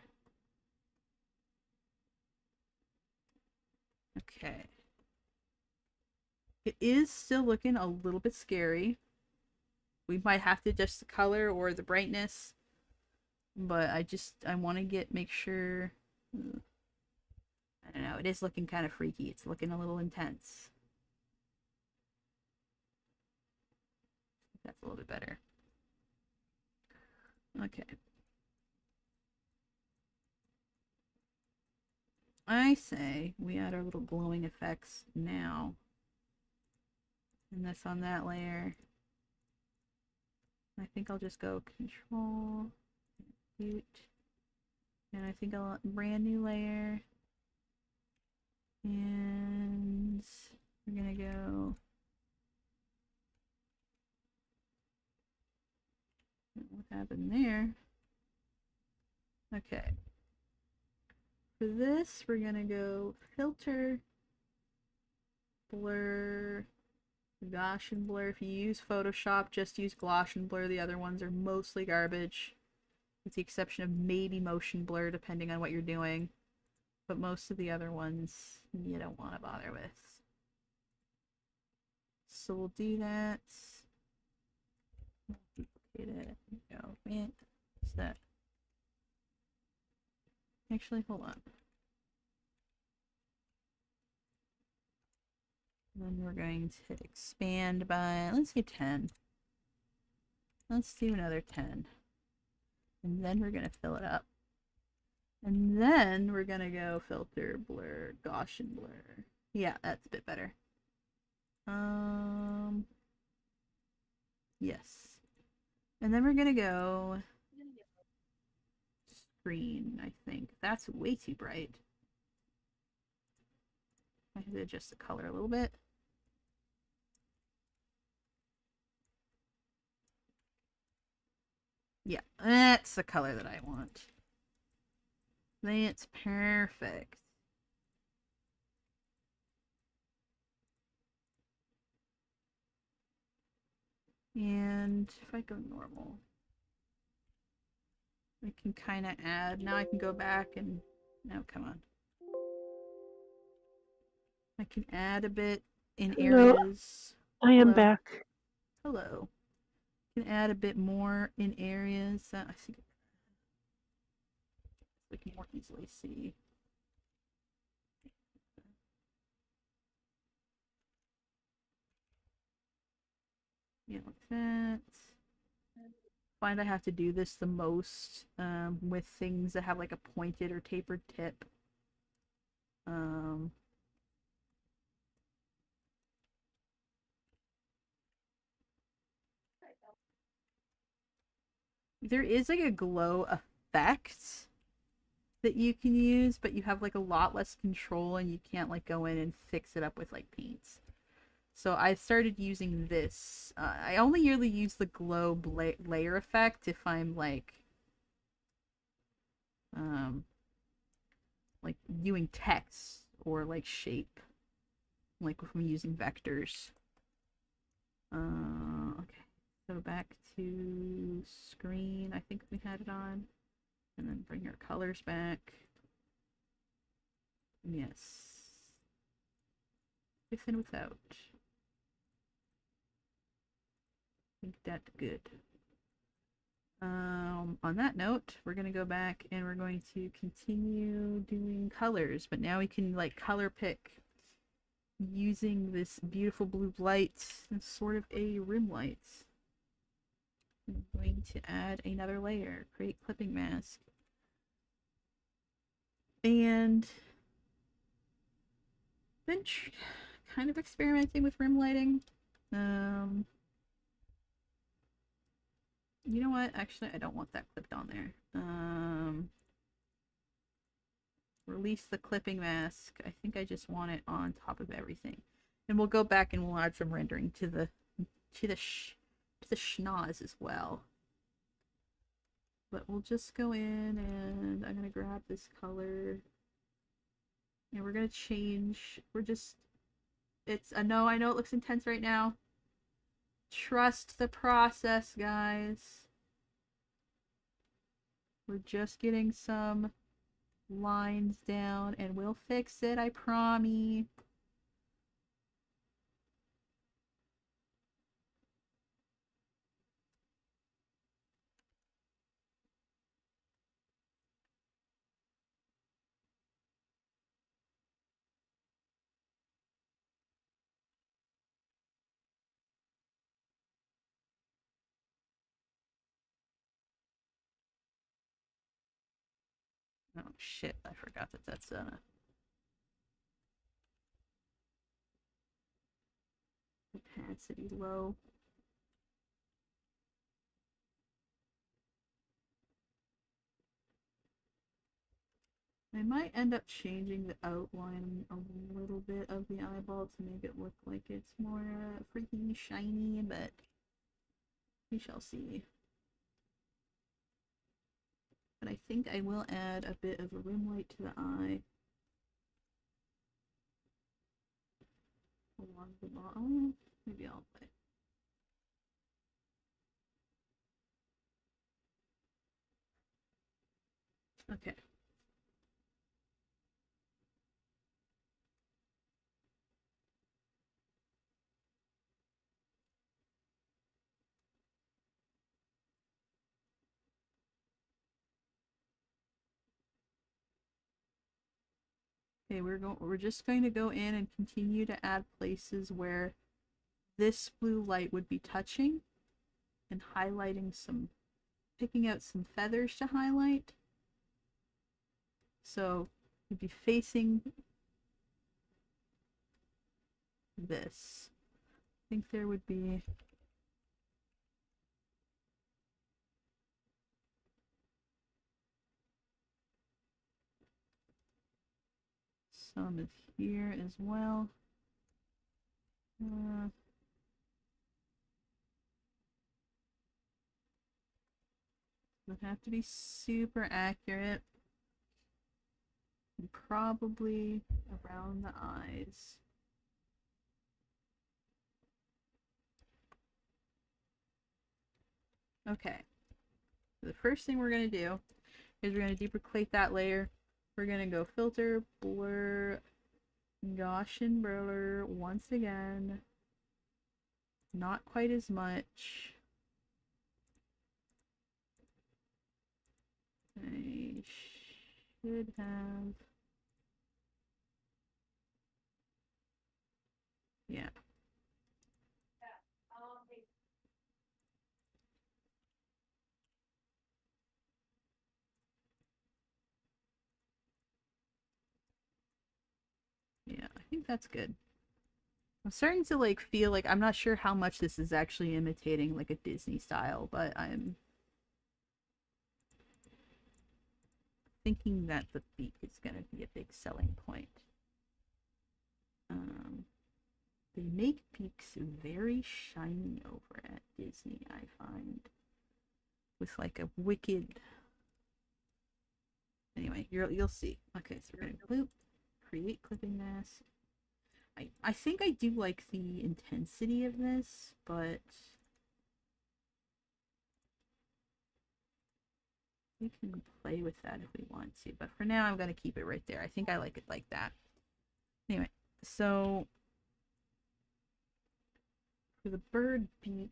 S1: Okay. It is still looking a little bit scary. We might have to adjust the color or the brightness, but I want to make sure. I don't know. It is looking kind of freaky. It's looking a little intense. That's a little bit better. Okay. I say we add our little glowing effects now. And that's on that layer. I think I'll just go control, mute, and I think I'll brand new layer. And we're gonna go. What happened there? Okay. For this, we're gonna go filter, blur, Gaussian blur. If you use Photoshop, just use Gaussian blur. The other ones are mostly garbage, with the exception of maybe motion blur, depending on what you're doing. But most of the other ones you don't want to bother with. So we'll do that. Duplicate it. Go. Man, what's that? Actually, hold on. Then we're going to expand by, let's do 10. Let's do another 10. And then we're going to fill it up. And then we're going to go filter, blur, Gaussian blur. Yeah, that's a bit better. Yes. And then we're going to go screen, I think. That's way too bright. I have to adjust the color a little bit. Yeah, that's the color that I want. That's perfect. And if I go normal, I can kind of add. Now I can go back and. No, come on. I can add a bit in
S2: Hello,
S1: areas.
S2: I am
S1: Hello.
S2: back.
S1: Hello. Can add a bit more in areas that I think we can more easily see. Yeah, like that. Find I have to do this the most with things that have like a pointed or tapered tip. There is like a glow effect that you can use, but you have like a lot less control and you can't like go in and fix it up with like paints. So I started using this. I only really use the glow layer effect if I'm like doing text or like shape, like if I'm using vectors. Okay, go back to screen. I think we had it on, and then bring our colors back. Yes, with and without. I think that's good. On that note, we're going to go back and we're going to continue doing colors, but now we can like color pick using this beautiful blue light and sort of a rim light. I'm going to add another layer, create clipping mask. And been kind of experimenting with rim lighting. You know what? Actually, I don't want that clipped on there. Release the clipping mask. I think I just want it on top of everything. And we'll go back and we'll add some rendering to the schnoz as well. But we'll just go in and I'm gonna grab this color. And we're gonna change. I know it looks intense right now. Trust the process, guys. We're just getting some lines down and we'll fix it, I promise. Oh shit, I forgot that that's opacity low. I might end up changing the outline a little bit of the eyeball to make it look like it's more freaking shiny, but we shall see. But I think I will add a bit of a rim light to the eye. Along the bottom. Maybe I'll play. Okay. Okay, we're just going to go in and continue to add places where this blue light would be touching and highlighting some, picking out some feathers to highlight. So you'd be facing this. I think there would be some of here as well. Would have to be super accurate. And probably around the eyes. Okay. So the first thing we're going to do is we're going to duplicate that layer. We're going to go filter, blur, Gaussian blur once again. Not quite as much. I should have. Yeah. Yeah, I think that's good. I'm starting to like feel like I'm not sure how much this is actually imitating like a Disney style, but I'm thinking that the beak is going to be a big selling point. They make beaks very shiny over at Disney, I find. With like a wicked... Anyway, you'll see. Okay, so we're going to loop, create clipping mask. I think I do like the intensity of this, but we can play with that if we want to. But for now, I'm going to keep it right there. I think I like it like that. Anyway, so for the bird beak,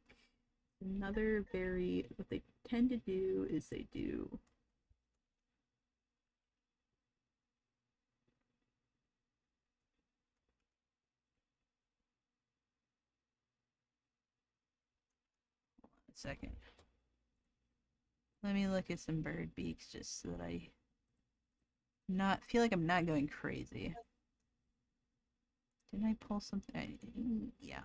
S1: another very, what they tend to do is they do a second. Let me look at some bird beaks just so that I not feel like I'm not going crazy. Didn't I pull something? Yeah.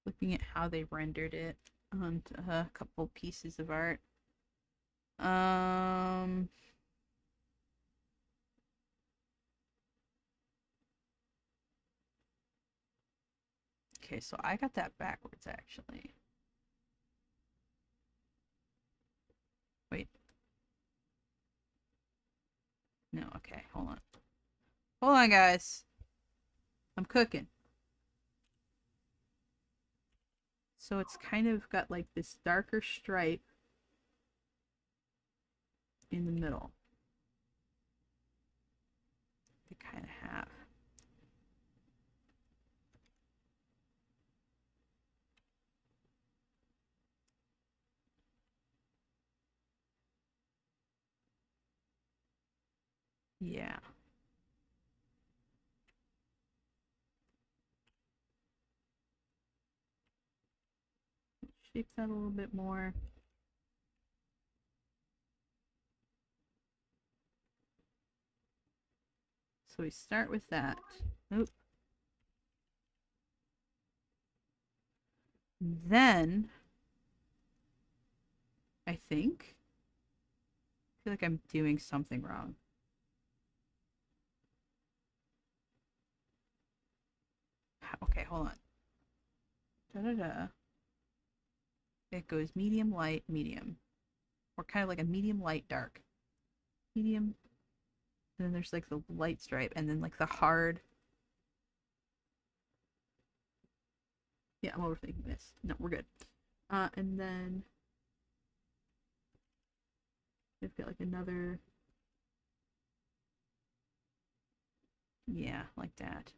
S1: Looking at how they rendered it onto a couple pieces of art. Okay, so I got that backwards actually. Wait. No, okay, hold on. Hold on, guys. I'm cooking. So it's kind of got like this darker stripe in the middle. They kind of have. Yeah. Shape that a little bit more. So we start with that. Oop. Then I feel like I'm doing something wrong. Okay, hold on. Da-da-da. It goes medium, light, medium. Or kind of like a medium, light, dark. Medium. And then there's like the light stripe and then like the hard. Yeah, I'm overthinking this. No, we're good. And then they've got like another. Yeah, like that.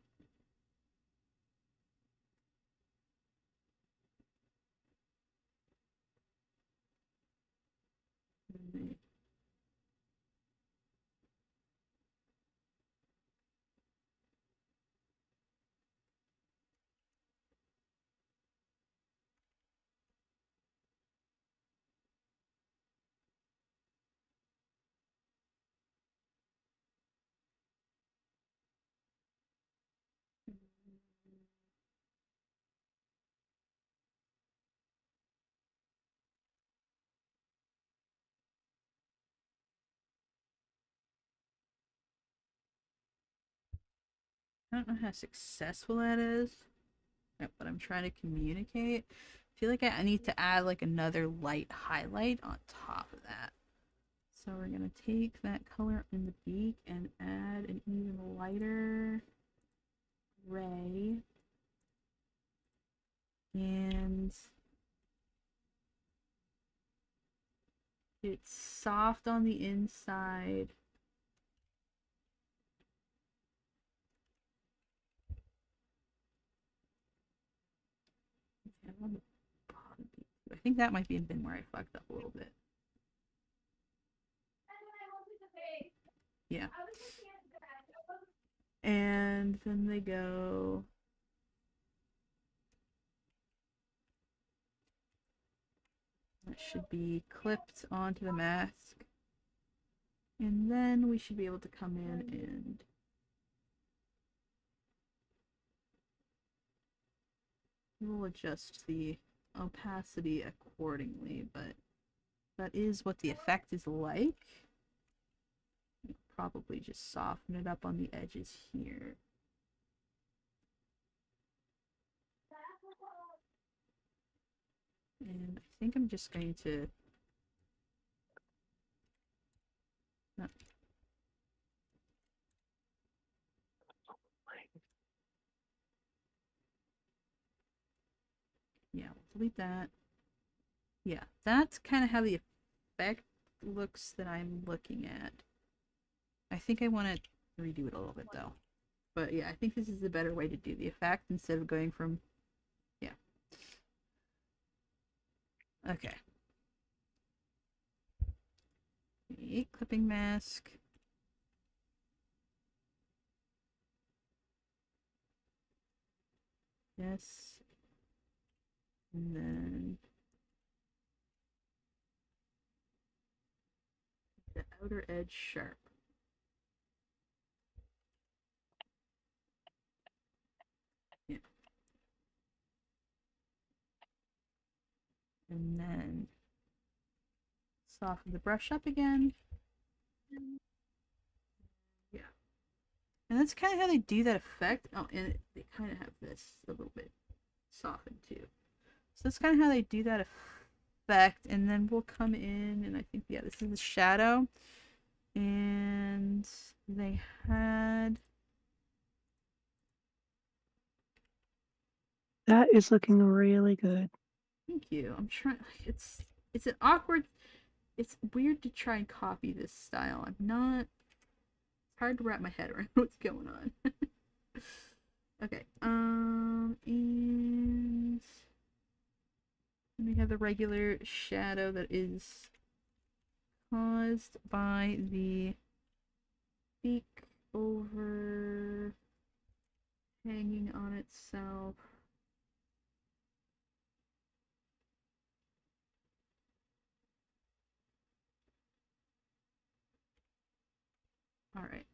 S1: I don't know how successful that is, but I'm trying to communicate. I feel like I need to add like another light highlight on top of that. So we're gonna take that color in the beak and add an even lighter gray. And it's soft on the inside. I think that might be a bin where I fucked up a little bit. Yeah. And then they go. That should be clipped onto the mask. And then we should be able to come in and we'll adjust the opacity accordingly, but that is what the effect is like. Probably just soften it up on the edges here. And I think I'm just going to yeah, we'll delete that. Yeah, that's kind of how the effect looks that I'm looking at. I think I want to redo it a little bit though. But yeah, I think this is a better way to do the effect instead of going from, yeah. Okay. Clipping mask. Yes. And then the outer edge sharp. Yeah. And then soften the brush up again. Yeah. And that's kind of how they do that effect. Oh, and they kind of have this a little bit softened too. So that's kind of how they do that effect. And then we'll come in and I think, yeah, this is the shadow. And they had...
S2: That is looking really good.
S1: Thank you. I'm trying... It's an awkward... It's weird to try and copy this style. I'm not... It's hard to wrap my head around what's going on. Okay. And... we have the regular shadow that is caused by the beak over hanging on itself. All right.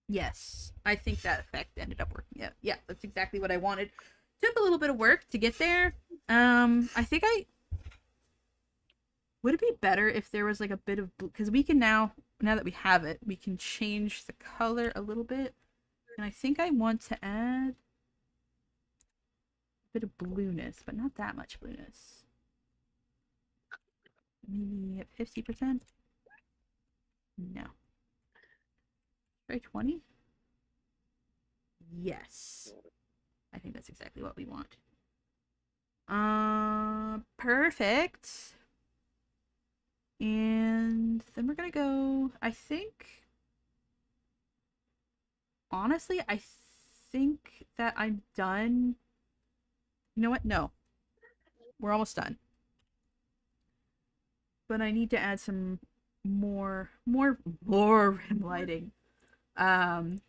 S1: Yes, I think that effect ended up working out. Yeah, that's exactly what I wanted. Took a little bit of work to get there. I think I would it be better if there was like a bit of blue, because we can now that we have it, we can change the color a little bit. And I think I want to add a bit of blueness, but not that much blueness. Maybe at 50%? No. Try 20? Yes. I think that's exactly what we want. Perfect. And then we're gonna go, I think, honestly, I think that I'm done. You know what? No. We're almost done. But I need to add some more rim lighting. And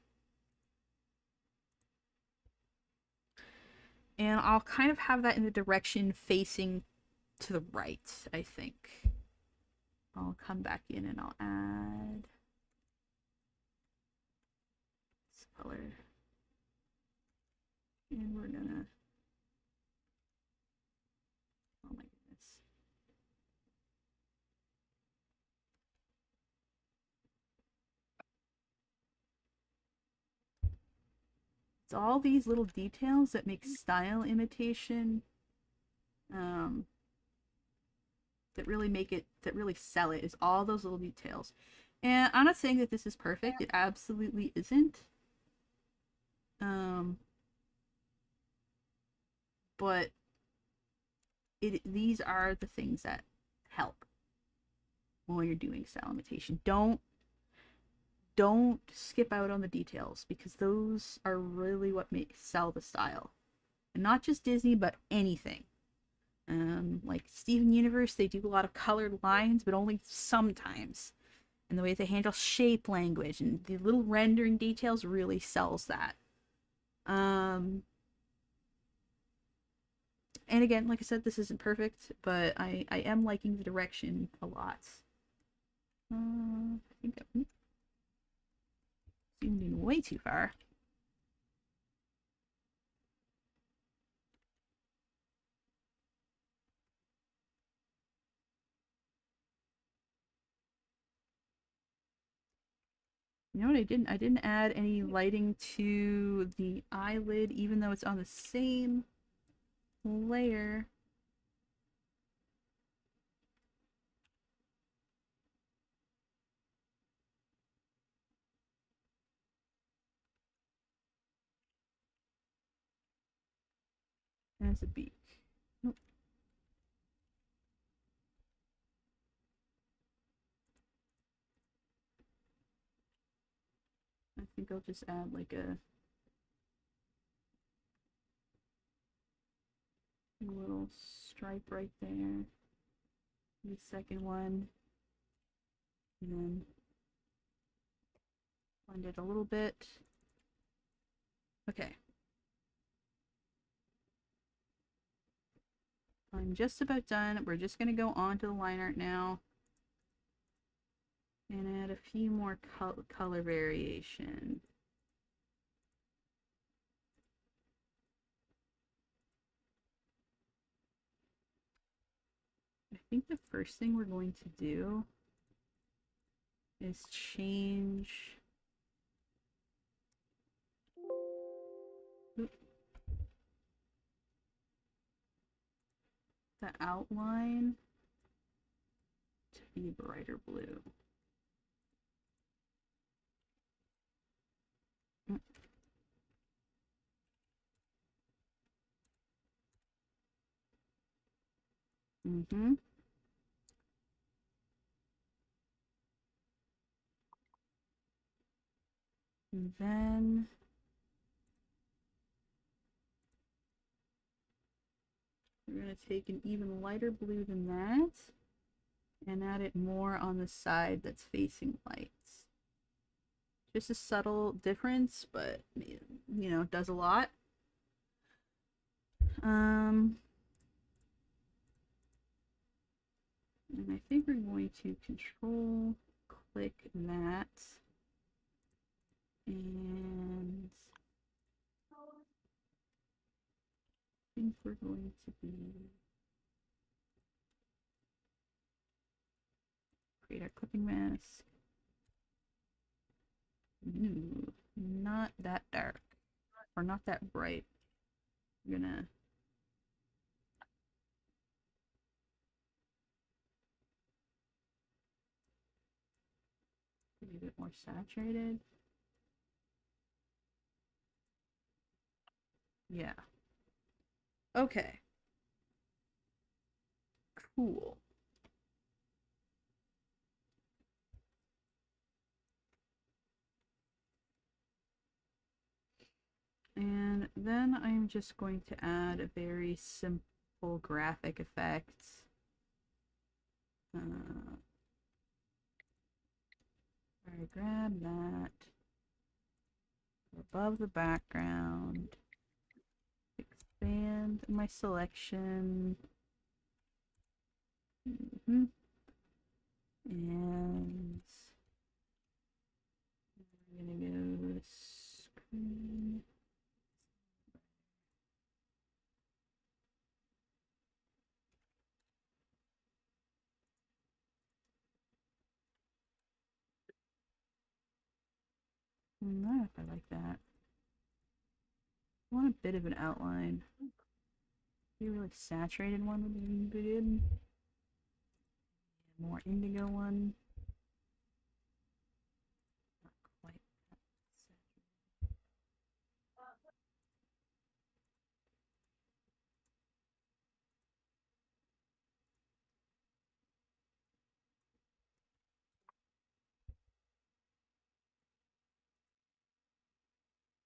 S1: I'll kind of have that in the direction facing to the right, I think. I'll come back in and I'll add this color. And we're gonna, oh my goodness. It's all these little details that make style imitation, that really make it, that really sell it, is all those little details. And I'm not saying that this is perfect. It absolutely isn't. But these are the things that help while you're doing style imitation. Don't skip out on the details, because those are really what sell the style. And not just Disney, but anything. Like Steven Universe, they do a lot of colored lines, but only sometimes. And the way they handle shape language and the little rendering details really sells that. And again, like I said, this isn't perfect, but I am liking the direction a lot. I think I zoomed in way too far. You know what I didn't? I didn't add any lighting to the eyelid, even though it's on the same layer. As a beak. Nope. I think I'll just add like a little stripe right there. The second one. And then blend it a little bit. Okay. I'm just about done. We're just going to go on to the line art now. And add a few more color variation. I think the first thing we're going to do is change the outline to be brighter blue. Mm-hmm. And then we're going to take an even lighter blue than that and add it more on the side that's facing lights. Just a subtle difference, but you know, does a lot. And I think we're going to control click that. And I think we're going to be create our clipping mask. Ooh, not that dark. Or not that bright. We're gonna be a bit more saturated. Yeah. Okay. Cool. And then I'm just going to add a very simple graphic effect. I grab that above the background, expand my selection, and I'm gonna go to screen. I don't know if I like that. I want a bit of an outline. Maybe a really saturated one would be good. More indigo one. Not quite that saturated.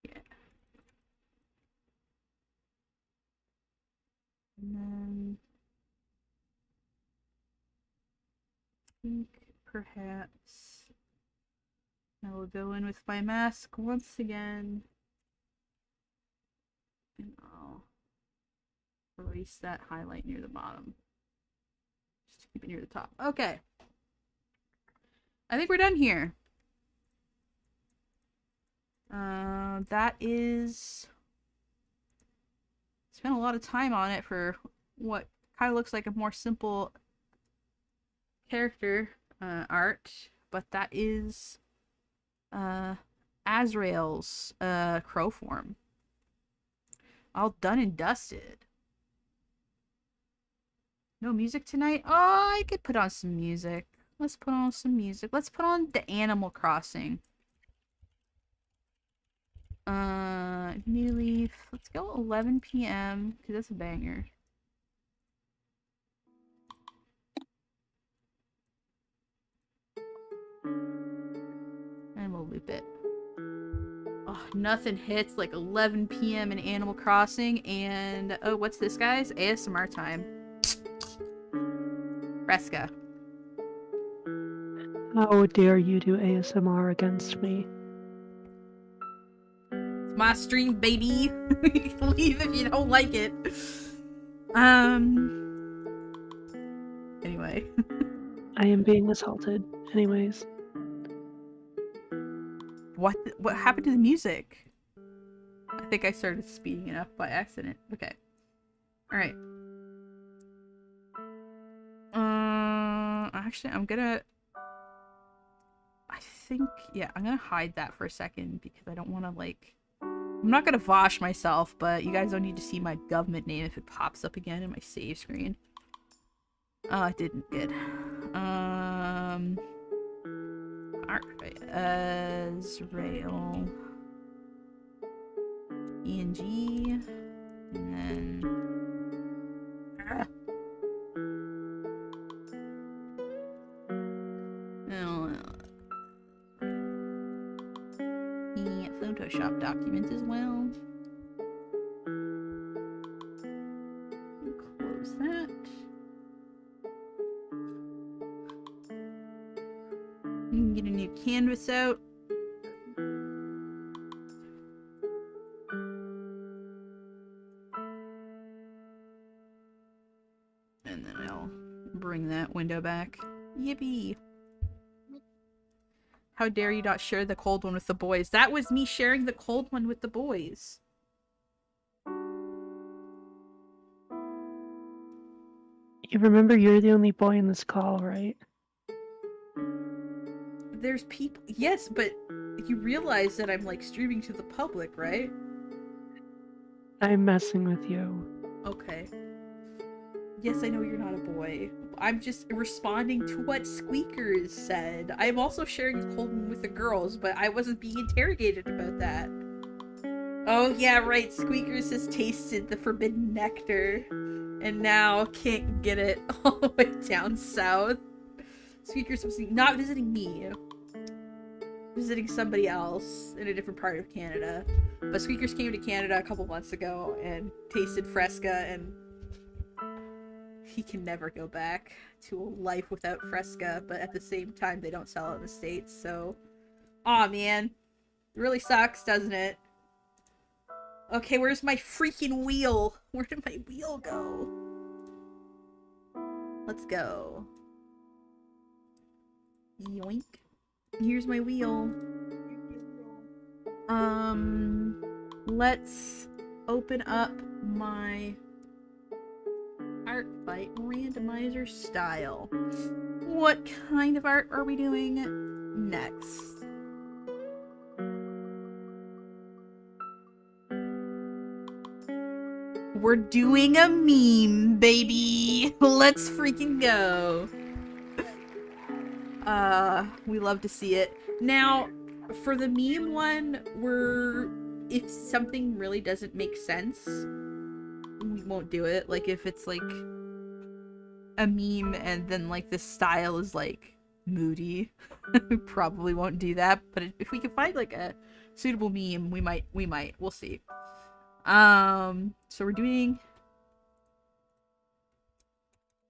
S1: Yeah. And then I think perhaps I will go in with my mask once again. And I'll erase that highlight near the bottom. Just keep it near the top. Okay. I think we're done here. That is... Spent a lot of time on it for what kind of looks like a more simple character art, but that is Azrael's crow form. All done and dusted. No music tonight? Oh, I could put on some music. Let's put on some music. Let's put on the Animal Crossing. New Leaf. Let's go 11 p.m. because that's a banger. And we'll loop it. Oh, nothing hits like 11 p.m. in Animal Crossing. And oh, what's this, guys? ASMR time. Fresca.
S2: How dare you do ASMR against me?
S1: It's my stream, baby. You can leave if you don't like it. Anyway.
S2: I am being assaulted. Anyways.
S1: What happened to the music? I think I started speeding it up by accident. Okay. Alright. Actually, I'm gonna... I think... Yeah, I'm gonna hide that for a second because I don't want to, like... I'm not gonna Vosh myself, but you guys don't need to see my government name if it pops up again in my save screen. Oh, it didn't. Good. Alright. Azrael. ENG. And then... Photoshop documents as well. Close that. You can get a new canvas out. And then I'll bring that window back. Yippee! How dare you not share the cold one with the boys? That was me sharing the cold one with the boys.
S2: You remember you're the only boy in this call, right?
S1: There's people. Yes, but you realize that I'm like streaming to the public, right?
S2: I'm messing with you.
S1: Okay. Yes, I know you're not a boy. I'm just responding to what Squeakers said. I'm also sharing the cold one with the girls, but I wasn't being interrogated about that. Oh yeah, right. Squeakers has tasted the forbidden nectar and now can't get it all the way down south. Squeakers was not visiting me, visiting somebody else in a different part of Canada. But Squeakers came to Canada a couple months ago and tasted Fresca, and he can never go back to a life without Fresca, but at the same time they don't sell it in the States, so... Aw, man. It really sucks, doesn't it? Okay, where's my freaking wheel? Where did my wheel go? Let's go. Yoink. Here's my wheel. Let's open up my art fight randomizer style. What kind of art are we doing next? We're doing a meme, baby. Let's freaking go. We love to see it. Now, for the meme one, if something really doesn't make sense, we won't do it. Like, if it's like a meme and then like the style is like moody, we probably won't do that. But if we can find like a suitable meme, we might. We'll see. So we're doing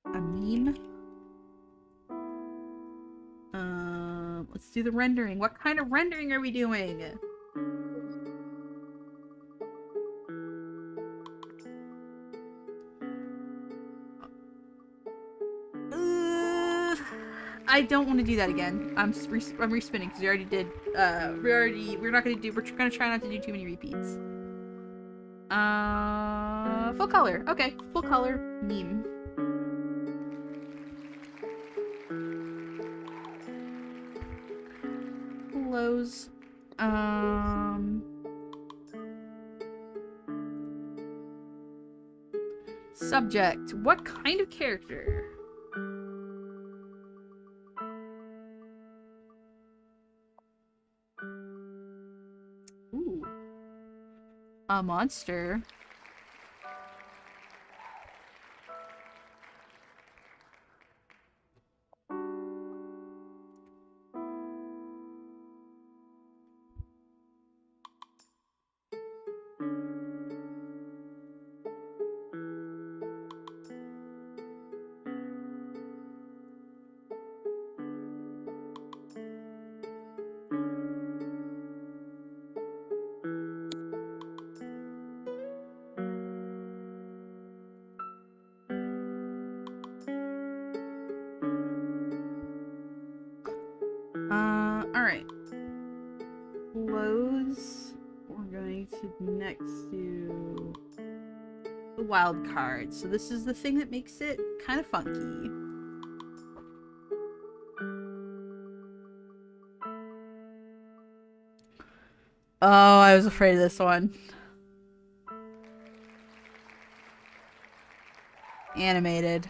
S1: a meme. Let's do the rendering. What kind of rendering are we doing? I don't want to do that again. I'm respinning because we already did. We're gonna try not to do too many repeats. Full color. Okay, full color meme. Close. Subject. What kind of character? Ooh. A monster. Alright. Close. We're going to next to the wild card. So this is the thing that makes it kind of funky. Oh, I was afraid of this one. Animated.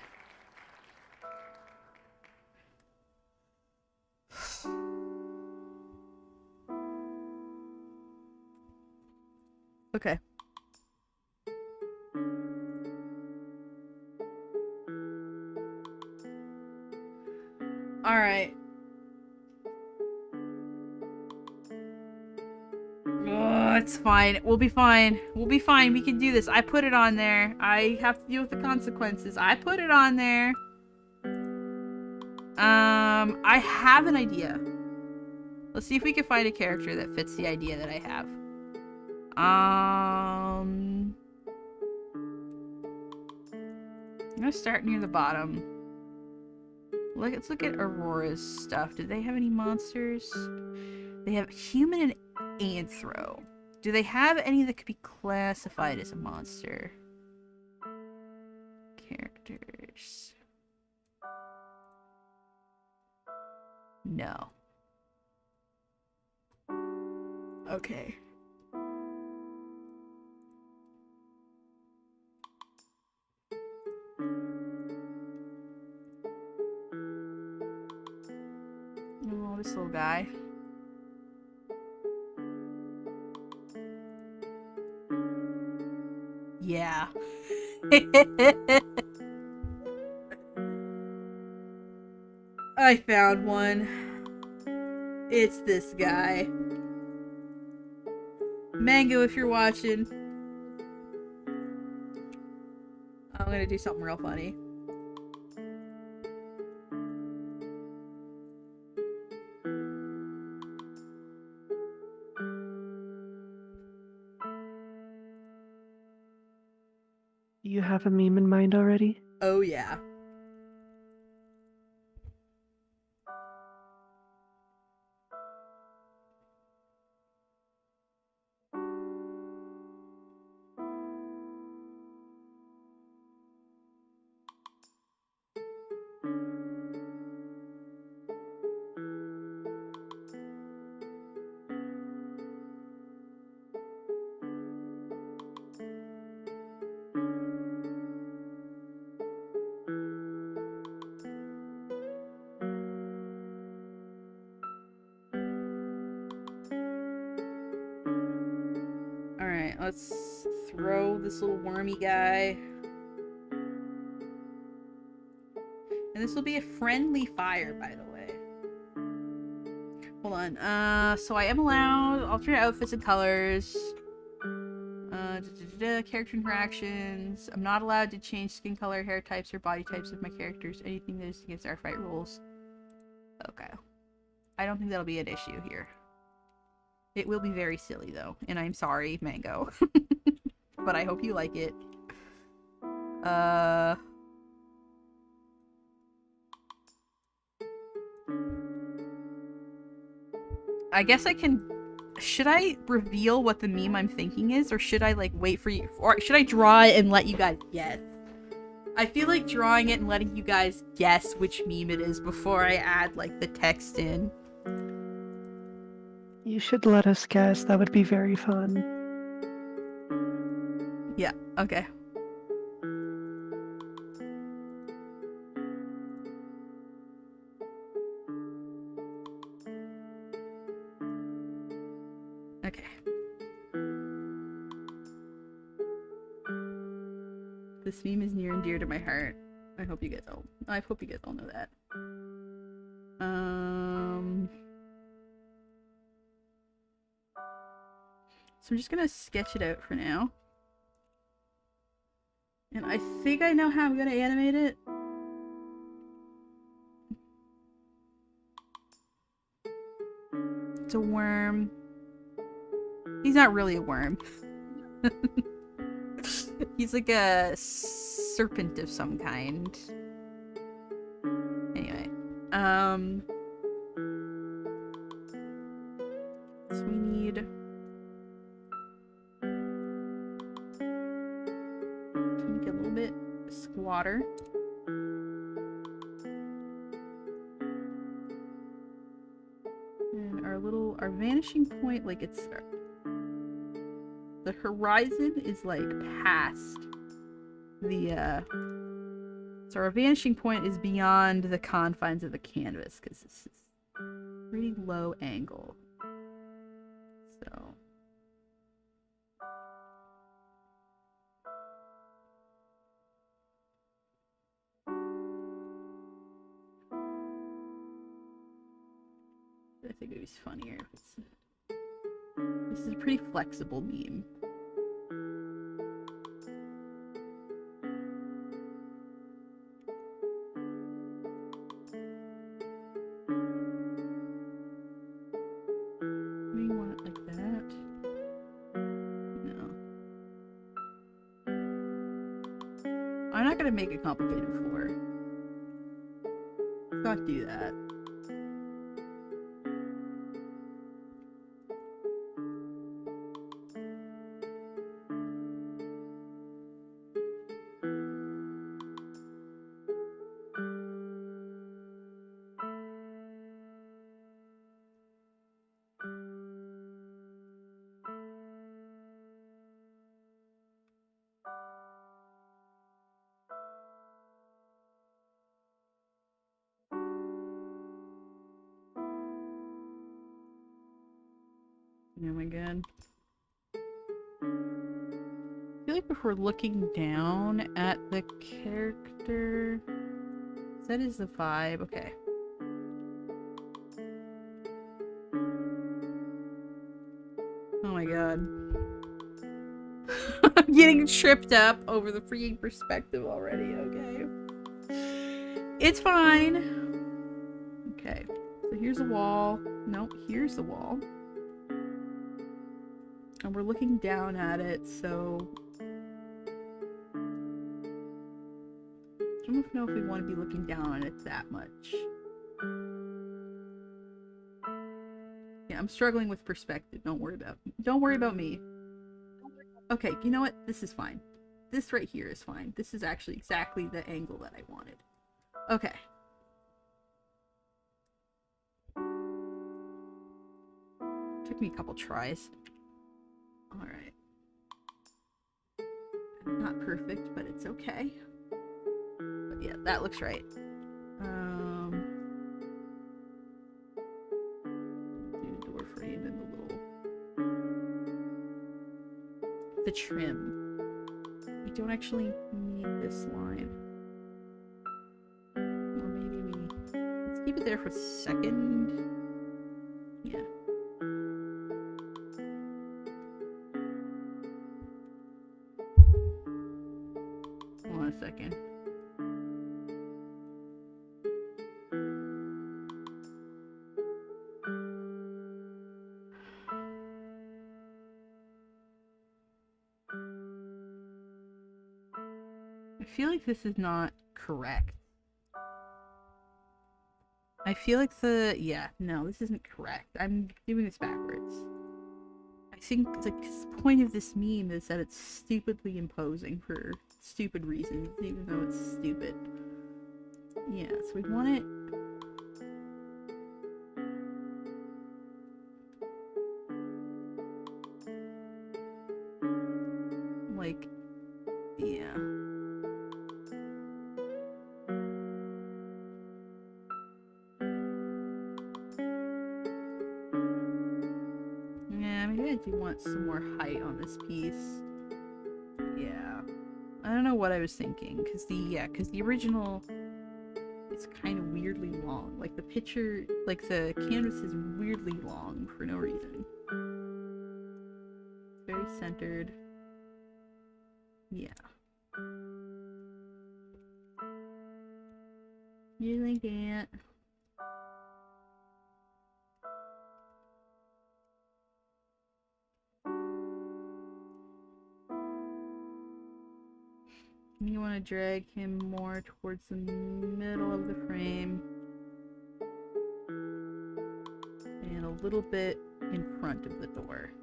S1: Okay. Alright. Oh, it's fine. We'll be fine. We'll be fine. We can do this. I put it on there. I have to deal with the consequences. I put it on there. I have an idea. Let's see if we can find a character that fits the idea that I have. I'm gonna start near the bottom. Let's look at Aurora's stuff. Do they have any monsters? They have human and anthro. Do they have any that could be classified as a monster? Characters. No. Okay. Oh, this little guy. Yeah. I found one. It's this guy. Mango, if you're watching, I'm gonna do something real funny.
S2: You have a meme in mind already?
S1: Oh yeah. Alright, let's throw this little wormy guy. And this will be a friendly fire, by the way. Hold on. So I am allowed alternate outfits and colors. Character interactions. I'm not allowed to change skin color, hair types, or body types of my characters. Anything that is against our fight rules. Okay. I don't think that'll be an issue here. It will be very silly, though. And I'm sorry, Mango. But I hope you like it. I guess I can... Should I reveal what the meme I'm thinking is? Or should I, like, wait for you... Or should I draw it and let you guys guess? I feel like drawing it and letting you guys guess which meme it is before I add, like, the text in.
S2: You should let us guess. That would be very fun.
S1: Yeah, okay. Okay. This meme is near and dear to my heart. I hope you guys all know that. So I'm just gonna sketch it out for now. And I think I know how I'm gonna animate it. It's a worm. He's not really a worm. He's like a serpent of some kind. Anyway. So we need... to make it a little bit squatter. And our vanishing point, like it's... The horizon is like past the so our vanishing point is beyond the confines of the canvas because this is pretty low angle. So I think it was funnier if it's... This is a pretty flexible meme. We want it like that. No. I'm not not gonna make a complicated floor. Let's not do that. Oh my god. I feel like if we're looking down at the character... That is the vibe. Okay. Oh my god. I'm getting tripped up over the freaking perspective already, okay? It's fine. Okay. So here's a wall. No, here's the wall. And we're looking down at it, so... I don't know if we want to be looking down on it that much. Yeah, I'm struggling with perspective. Don't worry about me. Okay, you know what? This is fine. This right here is fine. This is actually exactly the angle that I wanted. Okay. Took me a couple tries. Alright. Not perfect, but it's okay. But yeah, that looks right. Do the door frame and the trim. We don't actually need this line. Or maybe let's keep it there for a second. Yeah. Hold on a second. I feel like this is not correct. I feel like no, this isn't correct. I'm doing this backwards. I think the point of this meme is that it's stupidly imposing for stupid reasons, even though it's stupid. Yeah, so we want it... like, yeah. Yeah, maybe I do want some more height on this piece. Yeah. I don't know what I was thinking, because the original is kind of weirdly long. Like the picture, like the canvas is weirdly long for no reason. Very centered. Yeah. You like it? You want to drag him more towards the middle of the frame. And a little bit in front of the door.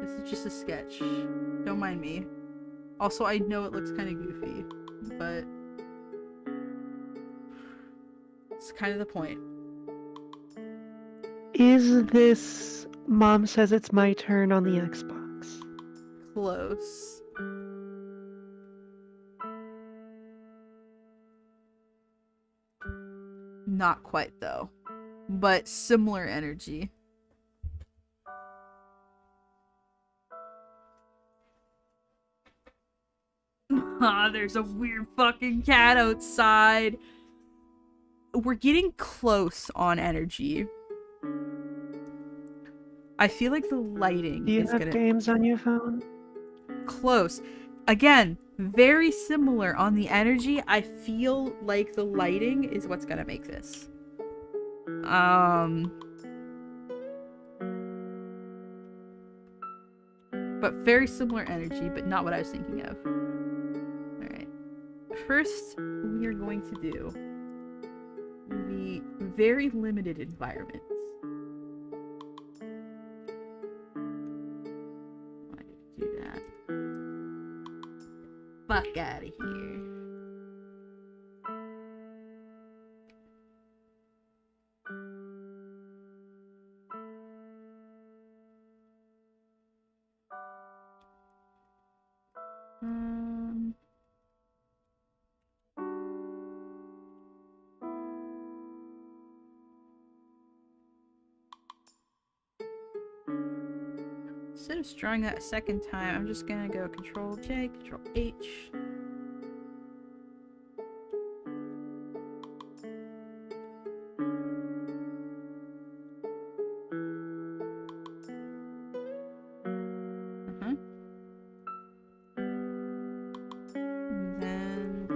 S1: This is just a sketch. Don't mind me. Also, I know it looks kind of goofy, but it's kind of the point.
S2: Is this Mom Says It's My Turn on the Xbox?
S1: Close. Not quite, though. But similar energy. Ah, there's a weird fucking cat outside. We're getting close on energy. I feel like the lighting
S2: Do you
S1: is
S2: have
S1: gonna...
S2: games on your phone?
S1: Close. Again, very similar on the energy. I feel like the lighting is what's gonna make this. But very similar energy, but not what I was thinking of. Alright. First, we are going to do the very limited environments. Why did it do that? Fuck out of here. Instead of drawing that a second time, I'm just gonna go Control J, Control H. And then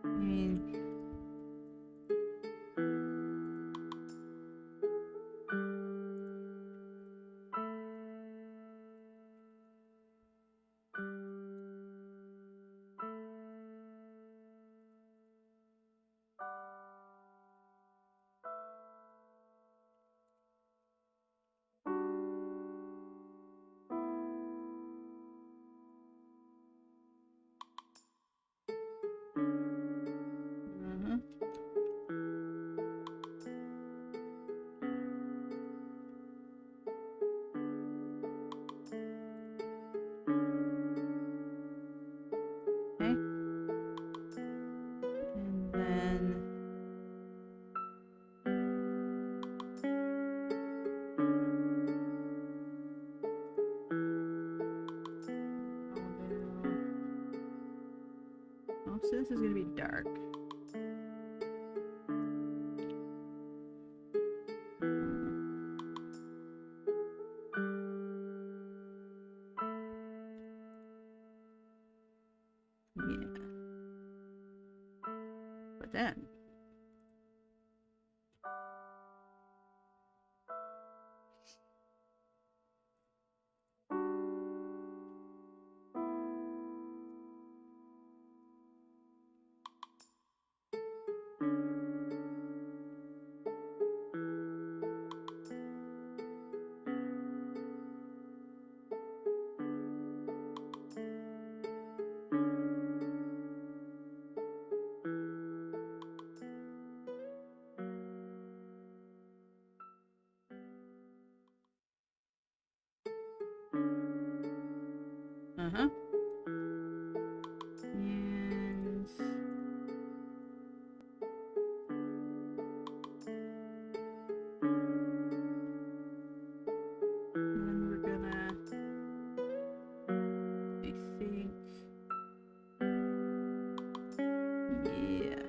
S1: I mean, okay. And then oh, so this is gonna be dark. Yeah. But then and then we're gonna, I think, yeah.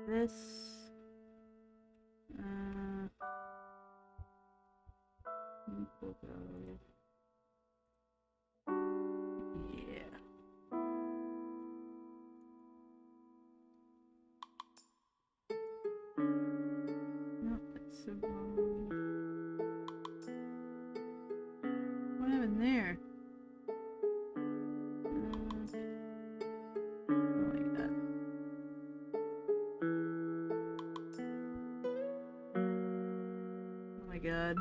S1: This, we'll go, yeah. Nope, that's so wrong. What happened there? Oh my god. Oh my god.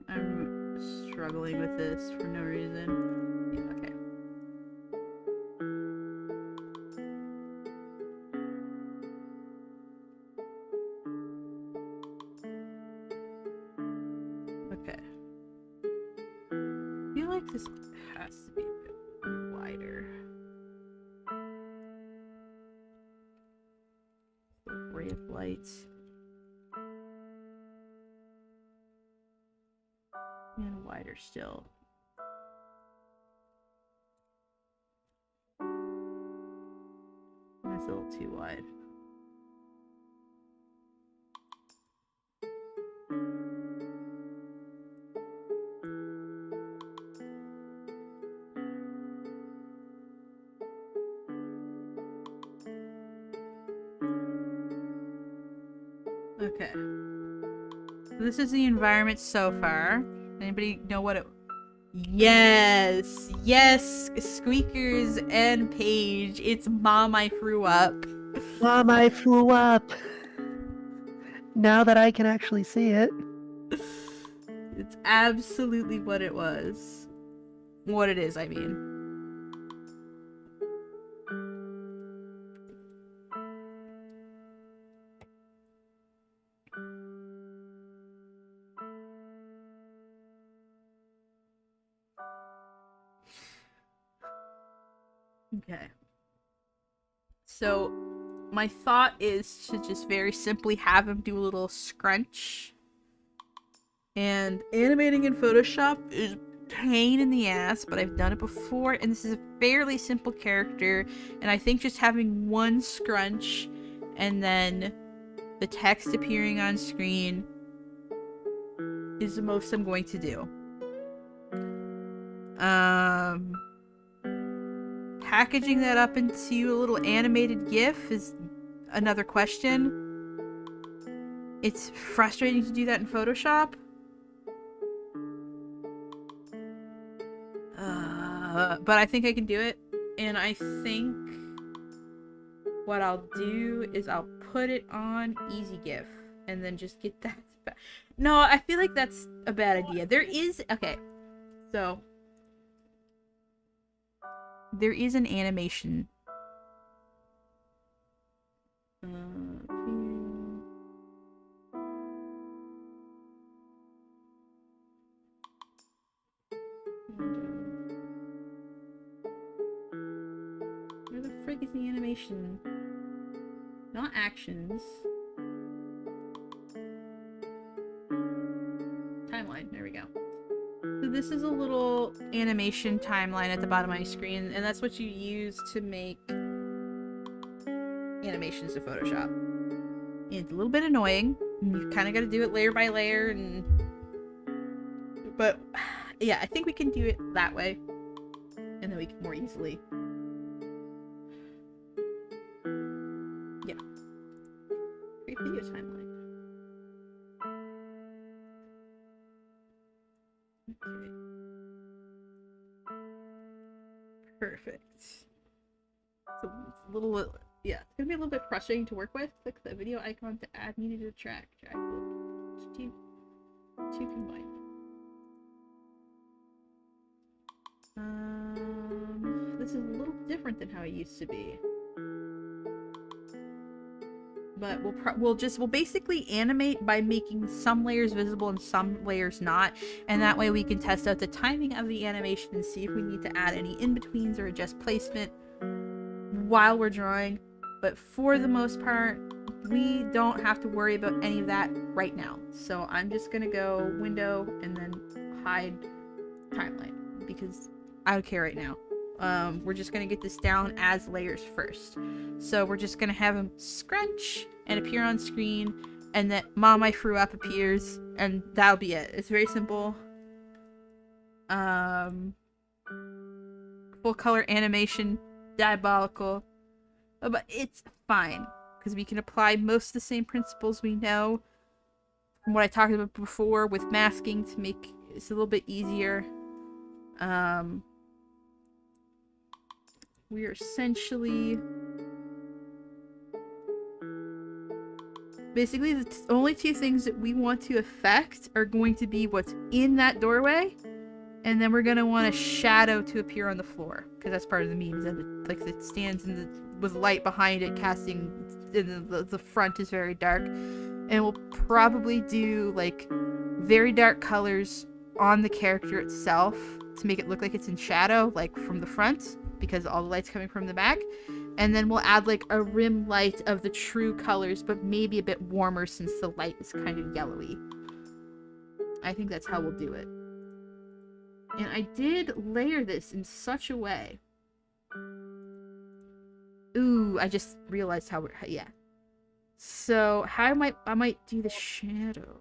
S1: I'm struggling with this for no reason. Yeah, okay. Okay. I feel This has to be a bit wider. The ray of light. And wider still. That's a little too wide. Okay. This is the environment so far. Anybody know what it... Yes! Yes! Squeakers and Paige. It's Mom, I Threw Up.
S2: Mom, I flew up. Now that I can actually see it.
S1: It's absolutely what it was. What it is, I mean. Okay. So, my thought is to just very simply have him do a little scrunch. And animating in Photoshop is pain in the ass, but I've done it before, and this is a fairly simple character, and I think just having one scrunch and then the text appearing on screen is the most I'm going to do. Packaging that up into a little animated GIF is another question. It's frustrating to do that in Photoshop. But I think I can do it, and I think what I'll do is I'll put it on Easy GIF, and then just get that back. No, I feel like that's a bad idea. There is... Okay, so... There is an animation. Where the frick is the animation? Not actions. Timeline, there we go. So this is a little animation timeline at the bottom of my screen, and that's what you use to make animations to Photoshop. And it's a little bit annoying. You kind of got to do it layer by layer, but yeah, I think we can do it that way, and then we can more easily. Yeah. Create video timeline. Okay. Perfect. So it's a little, yeah, it's gonna be a little bit frustrating to work with. Click the video icon to add media to track. Drag two combined. This is a little different than how it used to be. But we'll basically animate by making some layers visible and some layers not, and that way we can test out the timing of the animation and see if we need to add any in-betweens or adjust placement while we're drawing. But for the most part, we don't have to worry about any of that right now. So I'm just gonna go window and then hide timeline because I don't care right now. We're just gonna get this down as layers first. So we're just gonna have him scrunch and appear on screen, and then Mom, I Threw Up appears, and that'll be it. It's very simple. Full color animation, diabolical, but it's fine because we can apply most of the same principles we know from what I talked about before with masking to make it a little bit easier. We are essentially... Basically, the only two things that we want to affect are going to be what's in that doorway, and then we're going to want a shadow to appear on the floor, because that's part of the memes, and it stands with light behind it casting, and the front is very dark. And we'll probably do, like, very dark colors on the character itself, to make it look like it's in shadow, like from the front, because all the light's coming from the back. And then we'll add like a rim light of the true colors, but maybe a bit warmer since the light is kind of yellowy. I think that's how we'll do it. And I did layer this in such a way. Ooh, I just realized how yeah. So how I might do the shadow.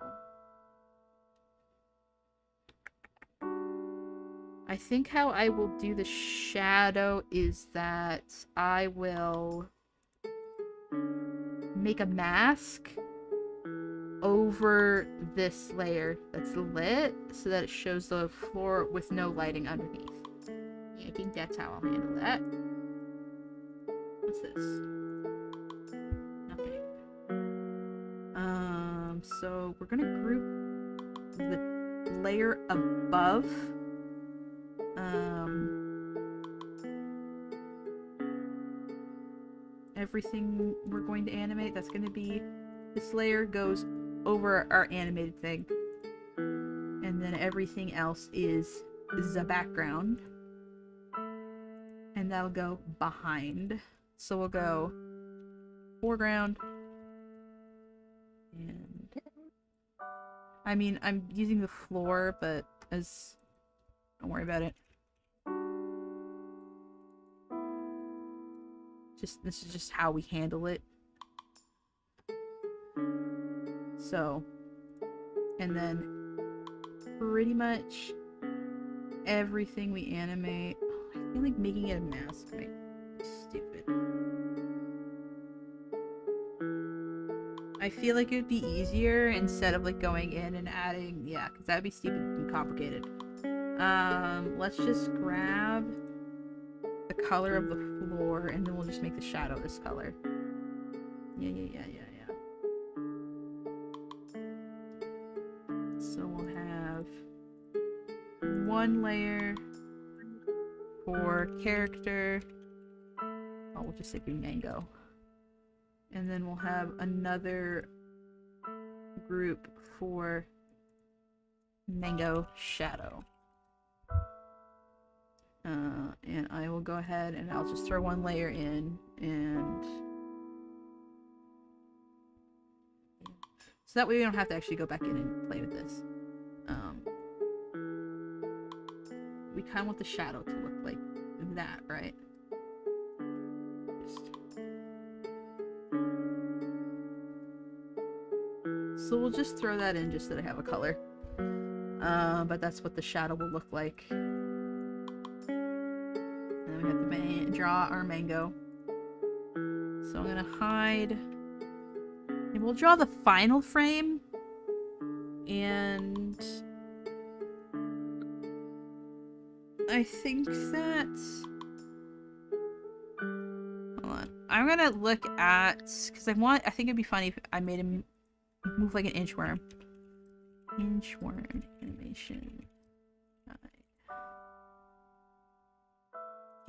S1: I think how I will do the shadow is that I will make a mask over this layer that's lit so that it shows the floor with no lighting underneath. Yeah, I think that's how I'll handle that. What's this? Nothing. So we're gonna group the layer above everything we're going to animate. That's going to be, this layer goes over our animated thing, and then everything else is the background, and that'll go behind. So we'll go foreground, and I mean, I'm using the floor, but don't worry about it. This is just how we handle it. So, and then pretty much everything we animate. Oh, I feel like making it a mask might be stupid. I feel like it would be easier instead of like going in and adding, yeah, because that would be stupid and complicated. Let's just grab the color of the floor, and then we'll just make the shadow this color. Yeah. So we'll have one layer for character. Oh, we'll just say mango. And then we'll have another group for mango shadow. And I will go ahead and I'll just throw one layer in, and so that way we don't have to actually go back in and play with this. We kind of want the shadow to look like that, right? So we'll just throw that in just so that I have a color. But that's what the shadow will look like. We have to draw our mango. So I'm gonna hide. And we'll draw the final frame. And I think that... Hold on. I'm gonna look at... Because I think it'd be funny if I made him move like an inchworm. Inchworm animation.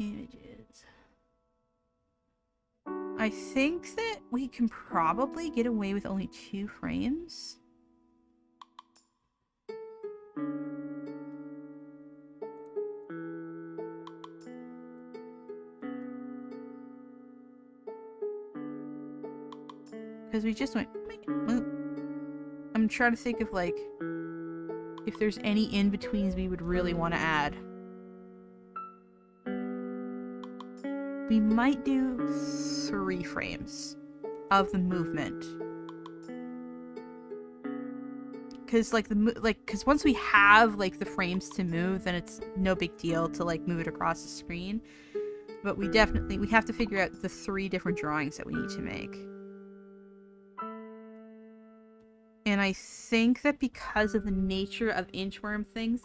S1: Images. I think that we can probably get away with only 2 frames. Because we just went... I'm trying to think of like if there's any in-betweens we would really want to add. We might do 3 frames of the movement, because because once we have like the frames to move, then it's no big deal to like move it across the screen. But we have to figure out the 3 different drawings that we need to make. And I think that because of the nature of inchworm things,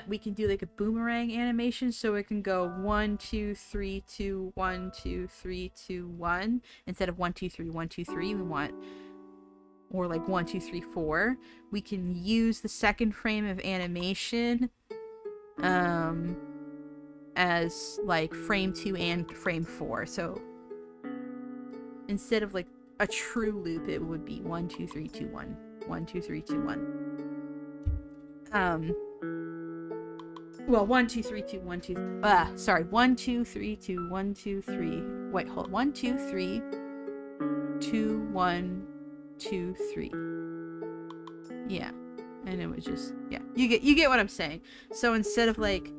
S1: we can do like a boomerang animation, so it can go 1 2 3 2 1 2 3 2 1 instead of 1 2 3 1 2 3. We want, or like 1 2 3 4. We can use the second frame of animation as like frame 2 and frame 4. So instead of like a true loop, it would be 1 2 3 2 1 1 2 3 2 1. Well, 1, 2, 3, 2, 1, 2. Sorry. 1, 2, 3, 2, 1, 2, 3. Wait, hold. 1, 2, 3, 2, 1, 2, 3. Yeah. And it was just, yeah. You get what I'm saying. So instead of like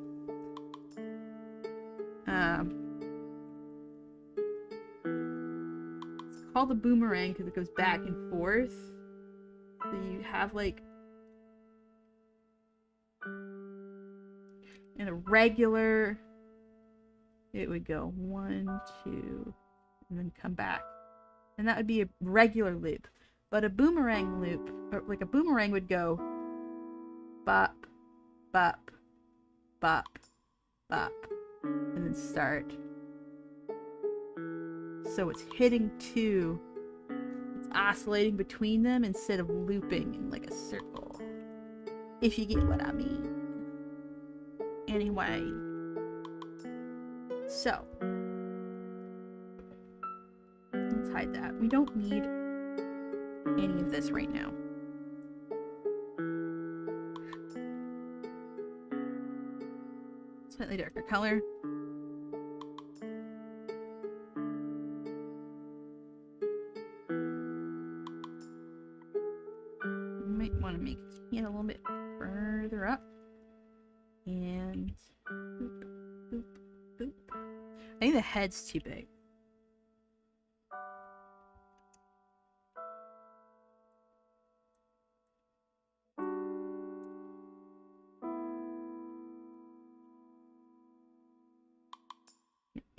S1: it's called a boomerang because it goes back and forth. So you have like in a regular, it would go 1, 2, and then come back. And that would be a regular loop. But a boomerang loop, or like a boomerang would go bop, bop, bop, bop, and then start. So it's hitting two, it's oscillating between them instead of looping in like a circle. If you get what I mean. Anyway. So. Let's hide that. We don't need any of this right now. Slightly darker color. You might want to make his hand a little bit further up. And boop, boop, boop. I think the head's too big.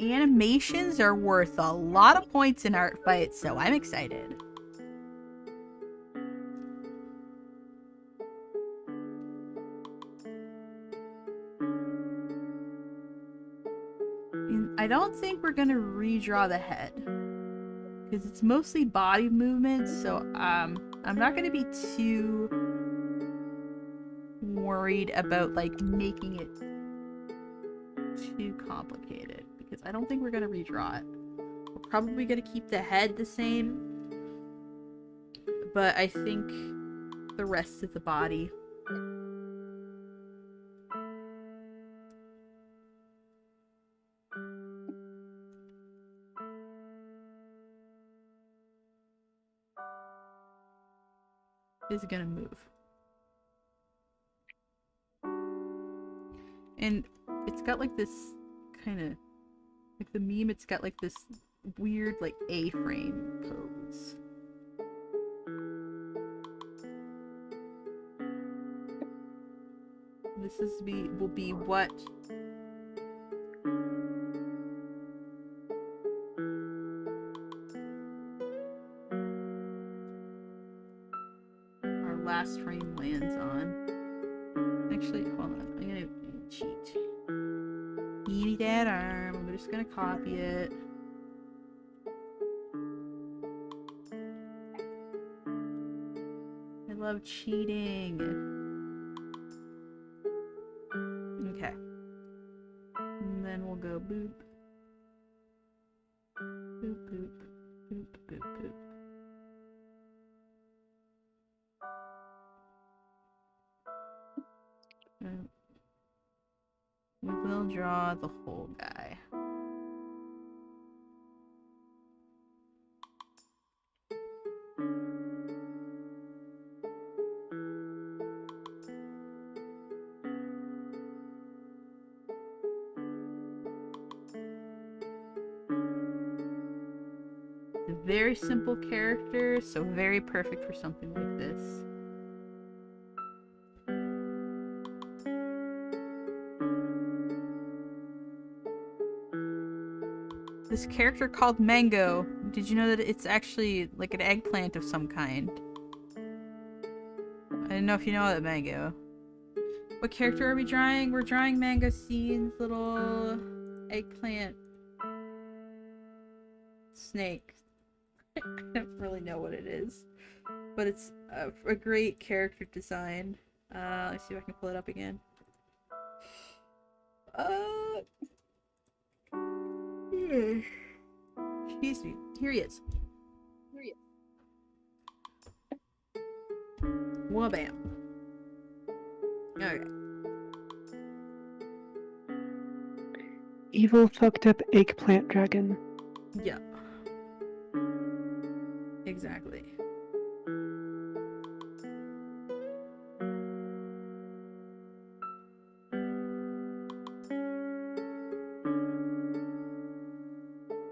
S1: Animations are worth a lot of points in art fights, so I'm excited. And I don't think we're gonna redraw the head because it's mostly body movement, so I'm not gonna be too worried about like making it too complicated because I don't think we're gonna redraw it. We're probably gonna keep the head the same, but I think the rest of the body is gonna move. And it's got like this kind of like the meme, it's got like this weird like A-frame pose. This will be what our last frame lands on. Actually, hold on. I'm gonna cheat. Need that arm. I'm just gonna copy it. I love cheating. Okay. And then we'll go boop. Boop, boop, boop, boop, boop. We will draw the whole guy. It's a very simple character, so very perfect for something like this. This character called Mango, did you know that it's actually like an eggplant of some kind? I didn't know if you know that, Mango. What character are we drawing? We're drawing Mango Seed's little eggplant snake. I don't really know what it is, but it's a great character design. Let's see if I can pull it up again. Excuse me. Here he is. Wabam. Okay.
S2: Evil fucked up eggplant dragon.
S1: Yeah. Exactly.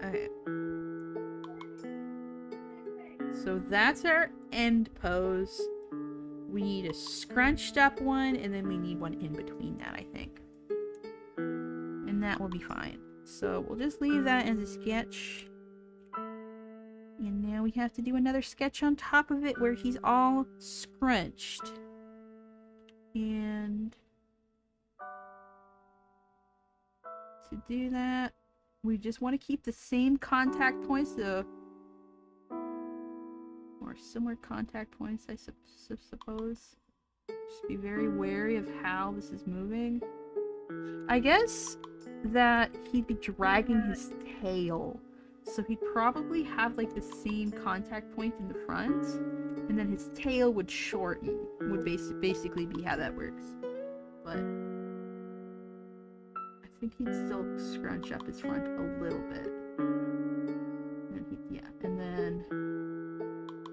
S1: Okay. So that's our end pose. We need a scrunched up one, and then we need one in between that, I think. And that will be fine. So we'll just leave that as a sketch. And now we have to do another sketch on top of it where he's all scrunched. And to do that, we just want to keep the same contact points, or similar contact points, I suppose. Just be very wary of how this is moving. I guess that he'd be dragging his tail, so he'd probably have like the same contact point in the front, and then his tail would shorten, would basically be how that works. But I think he'd still scrunch up his front a little bit. And then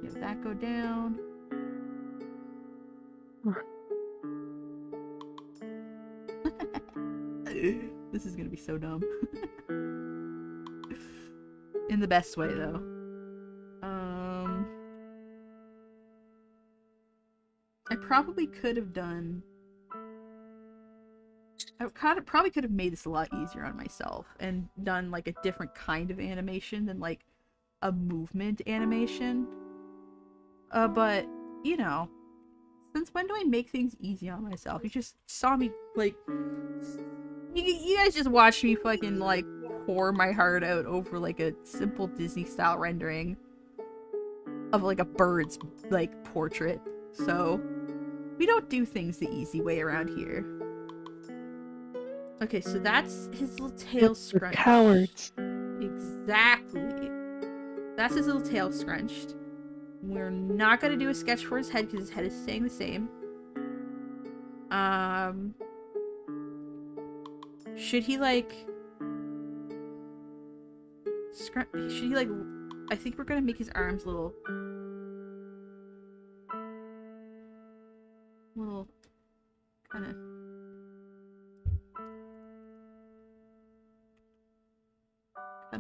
S1: have that go down. This is gonna be so dumb. In the best way, though. I probably could have done... probably could have made this a lot easier on myself and done, like, a different kind of animation than, like, a movement animation. But, you know, since when do I make things easy on myself? You just saw me, like... You guys just watched me fucking, like, pour my heart out over, like, a simple Disney-style rendering of, like, a bird's, like, portrait. So, we don't do things the easy way around here. Okay, so that's his little tail scrunch.
S2: Cowards.
S1: Exactly. That's his little tail scrunched. We're not gonna do a sketch for his head because his head is staying the same. Should he like... should he like... I think we're gonna make his arms little kind of...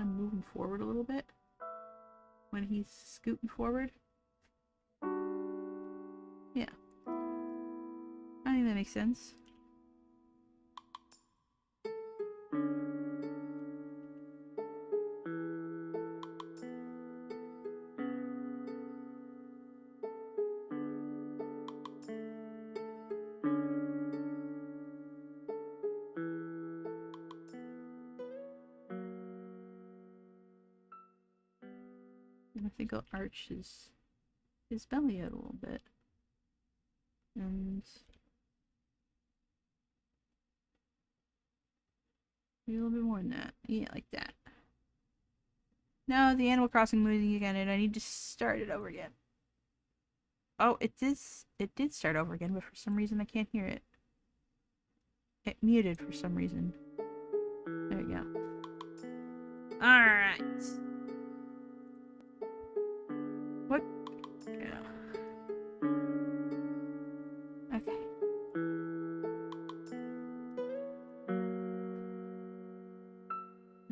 S1: moving forward a little bit when he's scooting forward. Yeah. I think that makes sense. And I think I'll arch his belly out a little bit. And maybe a little bit more than that. Yeah, like that. No, the Animal Crossing moving again, and I need to start it over again. Oh, it did start over again, but for some reason I can't hear it. It muted for some reason. There we go. Alright. What? Yeah. Okay.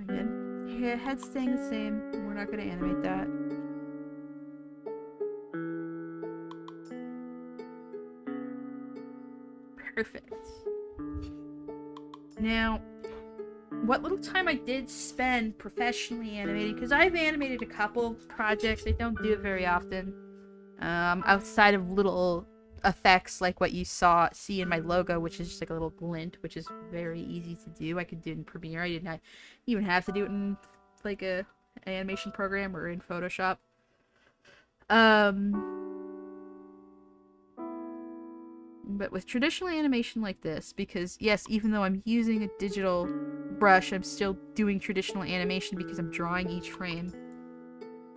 S1: Again, yeah, head's staying the same. We're not going to animate that. Perfect. Now, what little time I did spend professionally animating, because I've animated a couple projects, I don't do it very often, outside of little effects like what you see in my logo, which is just like a little glint, which is very easy to do. I could do it in Premiere. I didn't even have to do it in like an animation program or in Photoshop. But with traditional animation like this, because yes, even though I'm using a digital brush, I'm still doing traditional animation because I'm drawing each frame.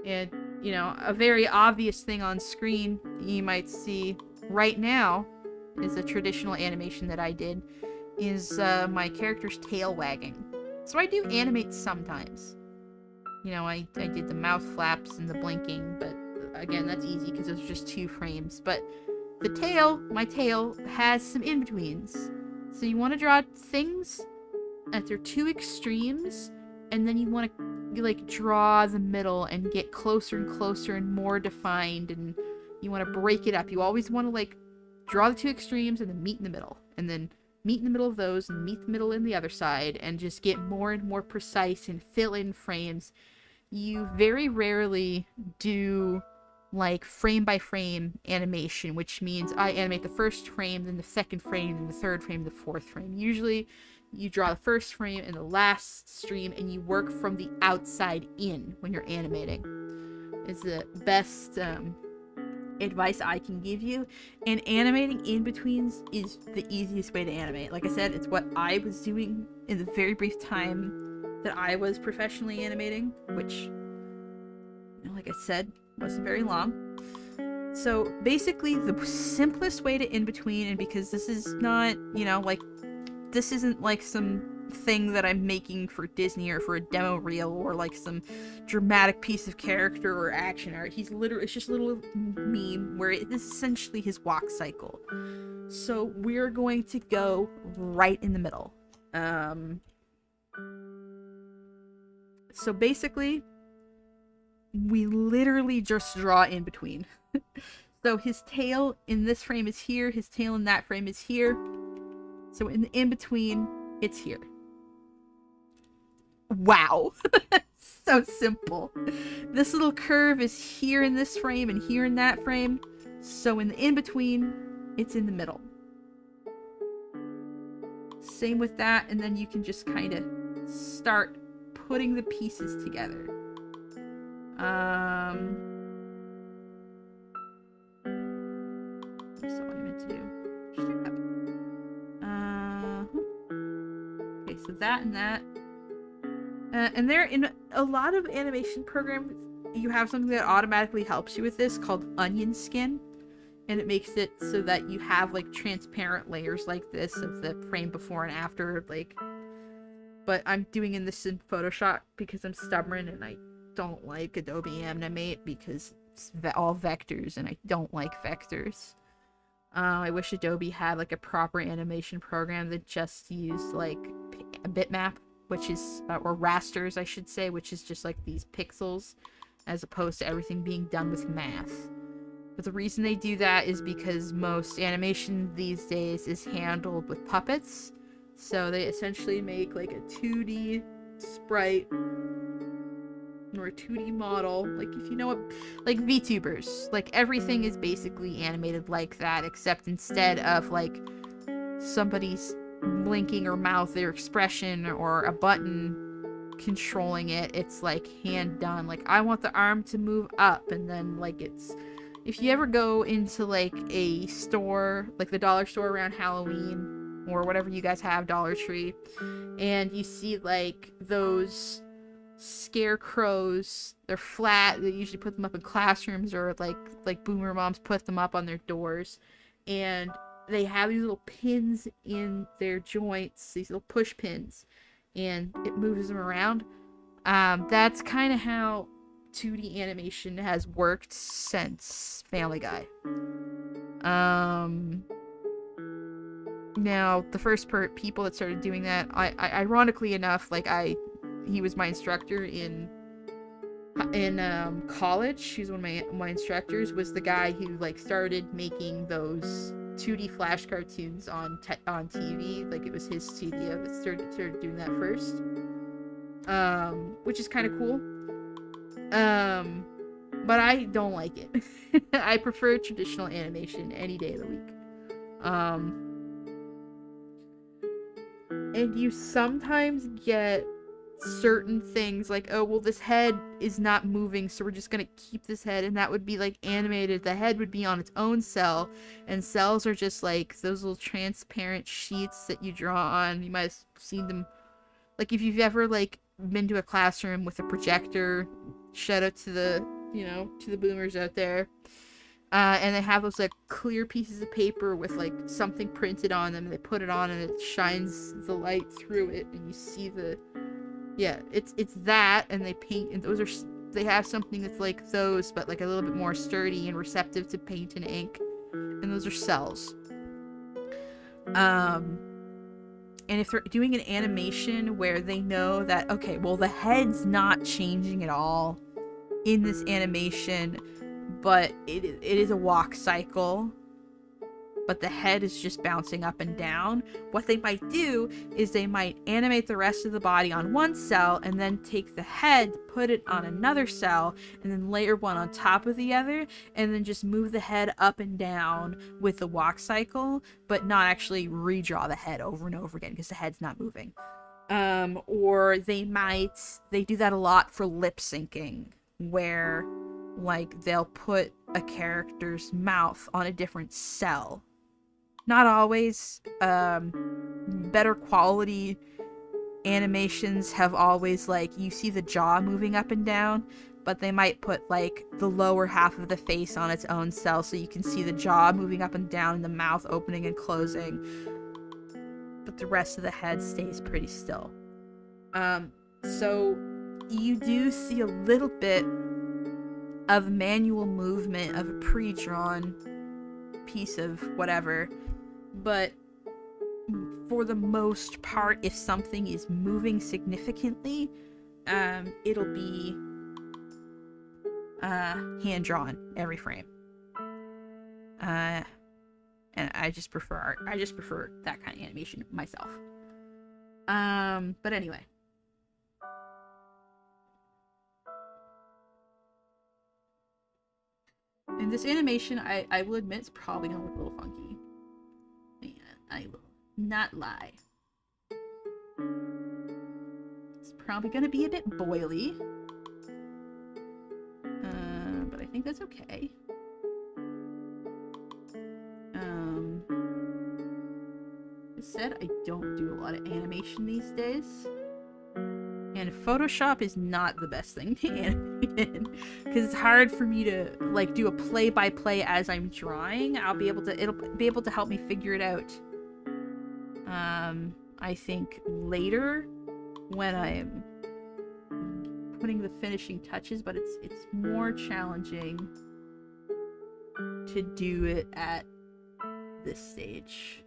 S1: And, you know, a very obvious thing on screen you might see right now is a traditional animation that I did, is my character's tail wagging. So I do animate sometimes. You know, I did the mouth flaps and the blinking, but again, that's easy because those are just 2 frames. But the tail, my tail, has some in-betweens. So you want to draw things at their 2 extremes, and then you want to like draw the middle and get closer and closer and more defined, and you want to break it up. You always want to like draw the 2 extremes and then meet in the middle, and then meet in the middle of those and meet the middle in the other side, and just get more and more precise and fill in frames. You very rarely do like frame by frame animation, which means I animate the first frame, then the second frame, then the third frame, the fourth frame. Usually you draw the first frame and the last stream, and you work from the outside in when you're animating. Is the best advice I can give you. And animating in-betweens is the easiest way to animate. Like I said, it's what I was doing in the very brief time that I was professionally animating, which, you know, like I said, wasn't very long. So basically the simplest way to in-between, and because this is not, you know, like, this isn't like some thing that I'm making for Disney or for a demo reel or like some dramatic piece of character or action art. He's literally, it's just a little meme where it is essentially his walk cycle. So we're going to go right in the middle. So basically, we literally just draw in between. So his tail in this frame is here, his tail in that frame is here. So in the in-between, it's here. Wow. So simple. This little curve is here in this frame and here in that frame. So in the in-between, it's in the middle. Same with that, and then you can just kind of start putting the pieces together. That's not what I meant to do. Okay, so that and that. And there, in a lot of animation programs, you have something that automatically helps you with this called onion skin. And it makes it so that you have like transparent layers like this of the frame before and after, like. But I'm doing this in Photoshop because I'm stubborn and I don't like Adobe Animate because it's all vectors and I don't like vectors. I wish Adobe had like a proper animation program that just used like a bitmap, which is, or rasters I should say, which is just like these pixels, as opposed to everything being done with math. But the reason they do that is because most animation these days is handled with puppets. So they essentially make like a 2D sprite or a 2D model, like if you know what, like VTubers, like everything is basically animated like that, except instead of like somebody's blinking or mouth or expression or a button controlling it, it's like hand done. Like I want the arm to move up, and then like it's, if you ever go into like a store, like the dollar store around Halloween or whatever you guys have, Dollar Tree, and you see like those scarecrows, they're flat, they usually put them up in classrooms, or like boomer moms put them up on their doors, and they have these little pins in their joints, these little push pins, and it moves them around. That's kind of how 2D animation has worked since Family Guy. Now the first people that started doing that, I ironically enough, like he was my instructor in college. He was one of my instructors, was the guy who like started making those 2D flash cartoons on TV. Like it was his studio that started doing that first, which is kind of cool. But I don't like it. I prefer traditional animation any day of the week. And you sometimes get certain things like, oh, well, this head is not moving, so we're just gonna keep this head, and that would be like animated. The head would be on its own cell, and cells are just like those little transparent sheets that you draw on. You might have seen them, like if you've ever like been to a classroom with a projector. Shout out to the, you know, to the boomers out there. And they have those like clear pieces of paper with like something printed on them, and they put it on and it shines the light through it, and you see the Yeah, it's that, and they paint, and those are they have something that's like those, but like a little bit more sturdy and receptive to paint and ink, and those are cells. And if they're doing an animation where they know that, okay, well, the head's not changing at all in this animation, but it is a walk cycle, but the head is just bouncing up and down, what they might do is they might animate the rest of the body on one cell and then take the head, put it on another cell, and then layer one on top of the other, and then just move the head up and down with the walk cycle, but not actually redraw the head over and over again because the head's not moving. Or they do that a lot for lip syncing, where like they'll put a character's mouth on a different cell. Not always. Better quality animations have always, like, you see the jaw moving up and down, but they might put like the lower half of the face on its own cell so you can see the jaw moving up and down and the mouth opening and closing, but the rest of the head stays pretty still. So you do see a little bit of manual movement of a pre-drawn piece of whatever, but for the most part, if something is moving significantly, it'll be hand-drawn every frame. And I just prefer that kind of animation myself. But anyway. And this animation, I will admit, it's probably gonna look a little funky. Man, I will not lie. It's probably gonna be a bit boily. But I think that's okay. As said, I don't do a lot of animation these days. And Photoshop is not the best thing to animate in, because it's hard for me to like do a play-by-play as I'm drawing. It'll be able to help me figure it out. I think later when I'm putting the finishing touches, but it's more challenging to do it at this stage.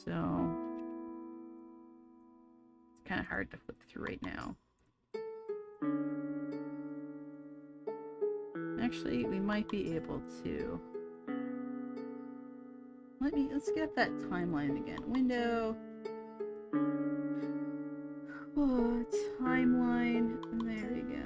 S1: So it's kind of hard to flip through right now. Actually, we might be able to. Let's get up that timeline again. Window. Oh, timeline. There we go.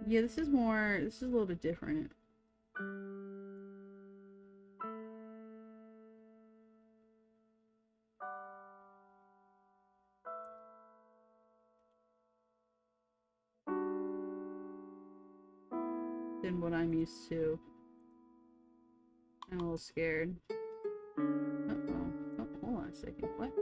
S1: Yeah, this is a little bit different. Than what I'm used to. I'm a little scared. Uh-oh. Oh, hold on a second. What?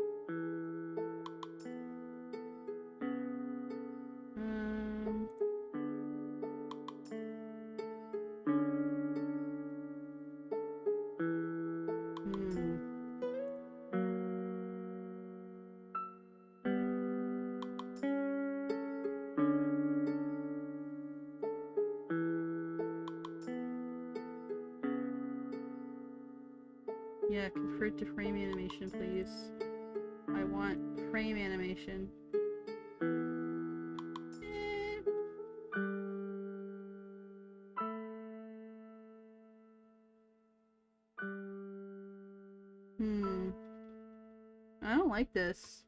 S1: Yeah, convert to frame animation, please. I want frame animation. I don't like this.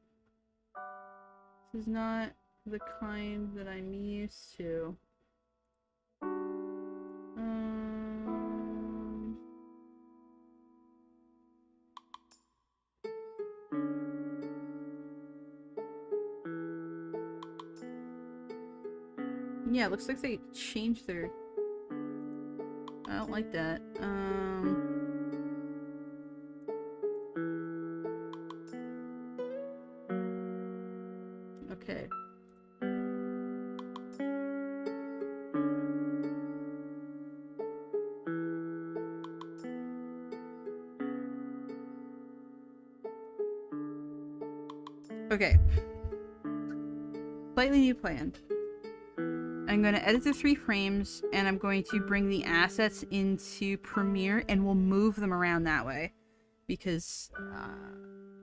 S1: This is not the kind that I'm used to. Yeah, it looks like they changed their... I don't like that. Okay. Okay. Slightly new plan. I'm going to edit the 3 frames, and I'm going to bring the assets into Premiere, and we'll move them around that way. Because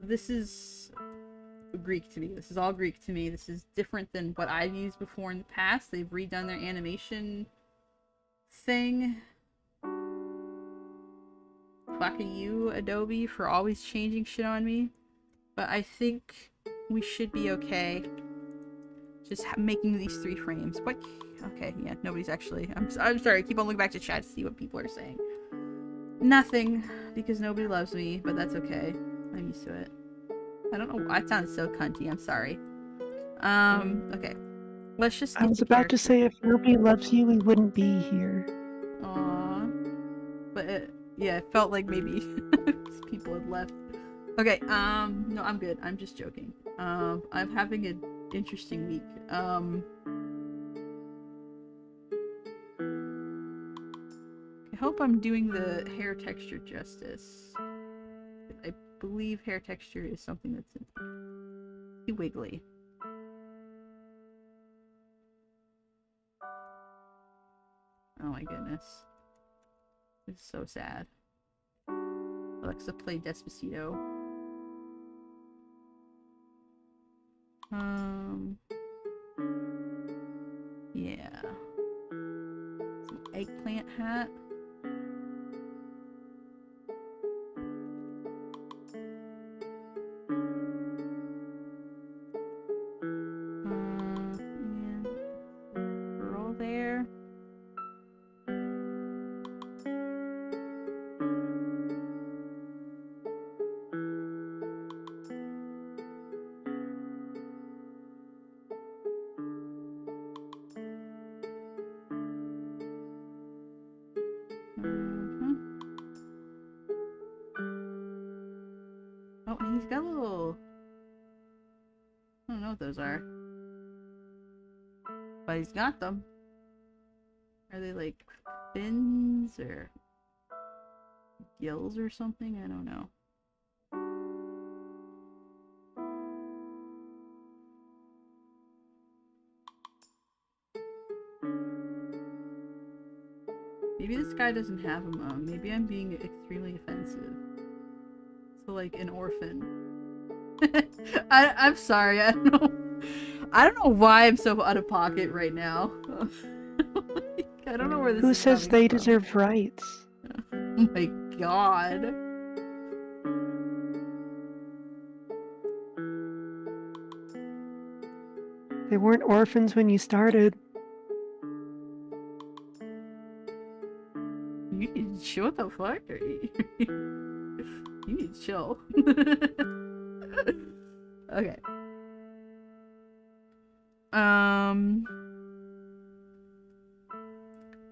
S1: this is Greek to me. This is all Greek to me. This is different than what I've used before in the past. They've redone their animation thing. Fuck you, Adobe, for always changing shit on me. But I think we should be okay. Just making these 3 frames. What? Okay, yeah, nobody's actually... I'm sorry, I keep on looking back to chat to see what people are saying. Nothing, because nobody loves me, but that's okay. I'm used to it. I don't know, I sounded so cunty, I'm sorry. Okay. Let's just get
S2: I was about to say, if nobody loves you, we wouldn't be here.
S1: Aww. But yeah, it felt like maybe people had left. Okay, no, I'm good. I'm just joking. I'm having an interesting week. I hope I'm doing the hair texture justice. I believe hair texture is something that's wiggly. Oh my goodness. It's so sad. Alexa, play Despacito. Yeah. Some eggplant hat. Yeah. Girl there. Oh, he's got a little... I don't know what those are. But he's got them. Are they like fins or gills or something? I don't know. Maybe this guy doesn't have a mom. Maybe I'm being extremely offensive. So like an orphan. I'm sorry. I don't know why I'm so out of pocket right now. Like, I don't know where this
S2: Who
S1: is
S2: says
S1: coming
S2: they
S1: from.
S2: deserve rights?
S1: Oh my god.
S2: They weren't orphans when you started.
S1: You need to chill. What the fuck? You need to chill. Okay.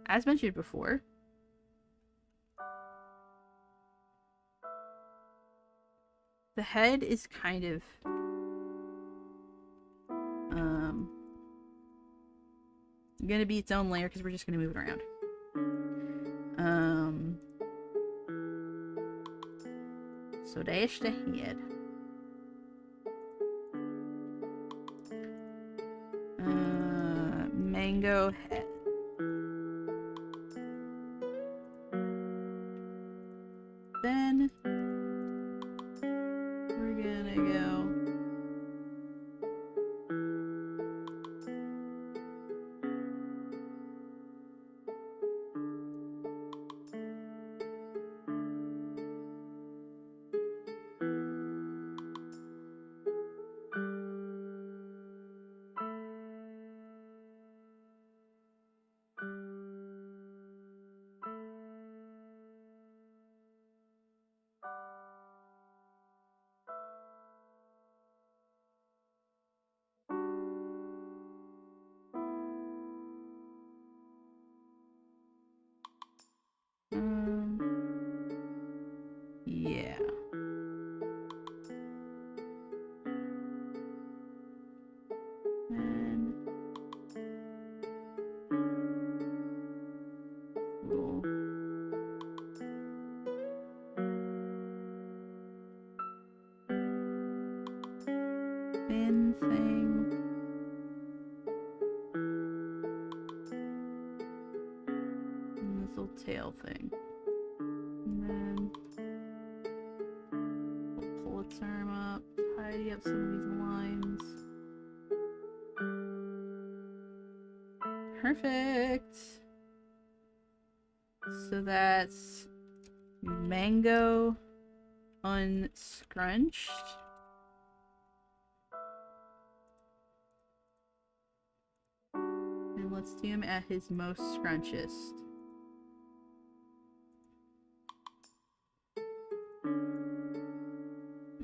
S1: As mentioned before, the head is kind of gonna be its own layer because we're just gonna move it around. So that's the head. Mango head. Then we're gonna go thing. And this little tail thing. And then we'll pull its arm up, tidy up some of these lines. Perfect. So that's mango unscrunched. And let's do him at his most scrunchiest.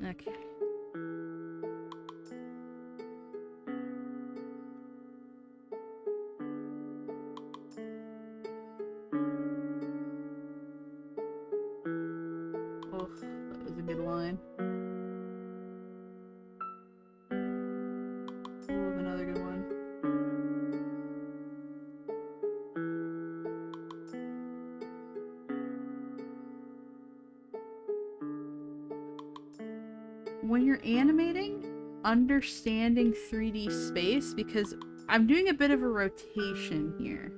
S1: Okay. Oh, that was a good line. Oh, another good one. When you're animating, understanding 3D space, because I'm doing a bit of a rotation here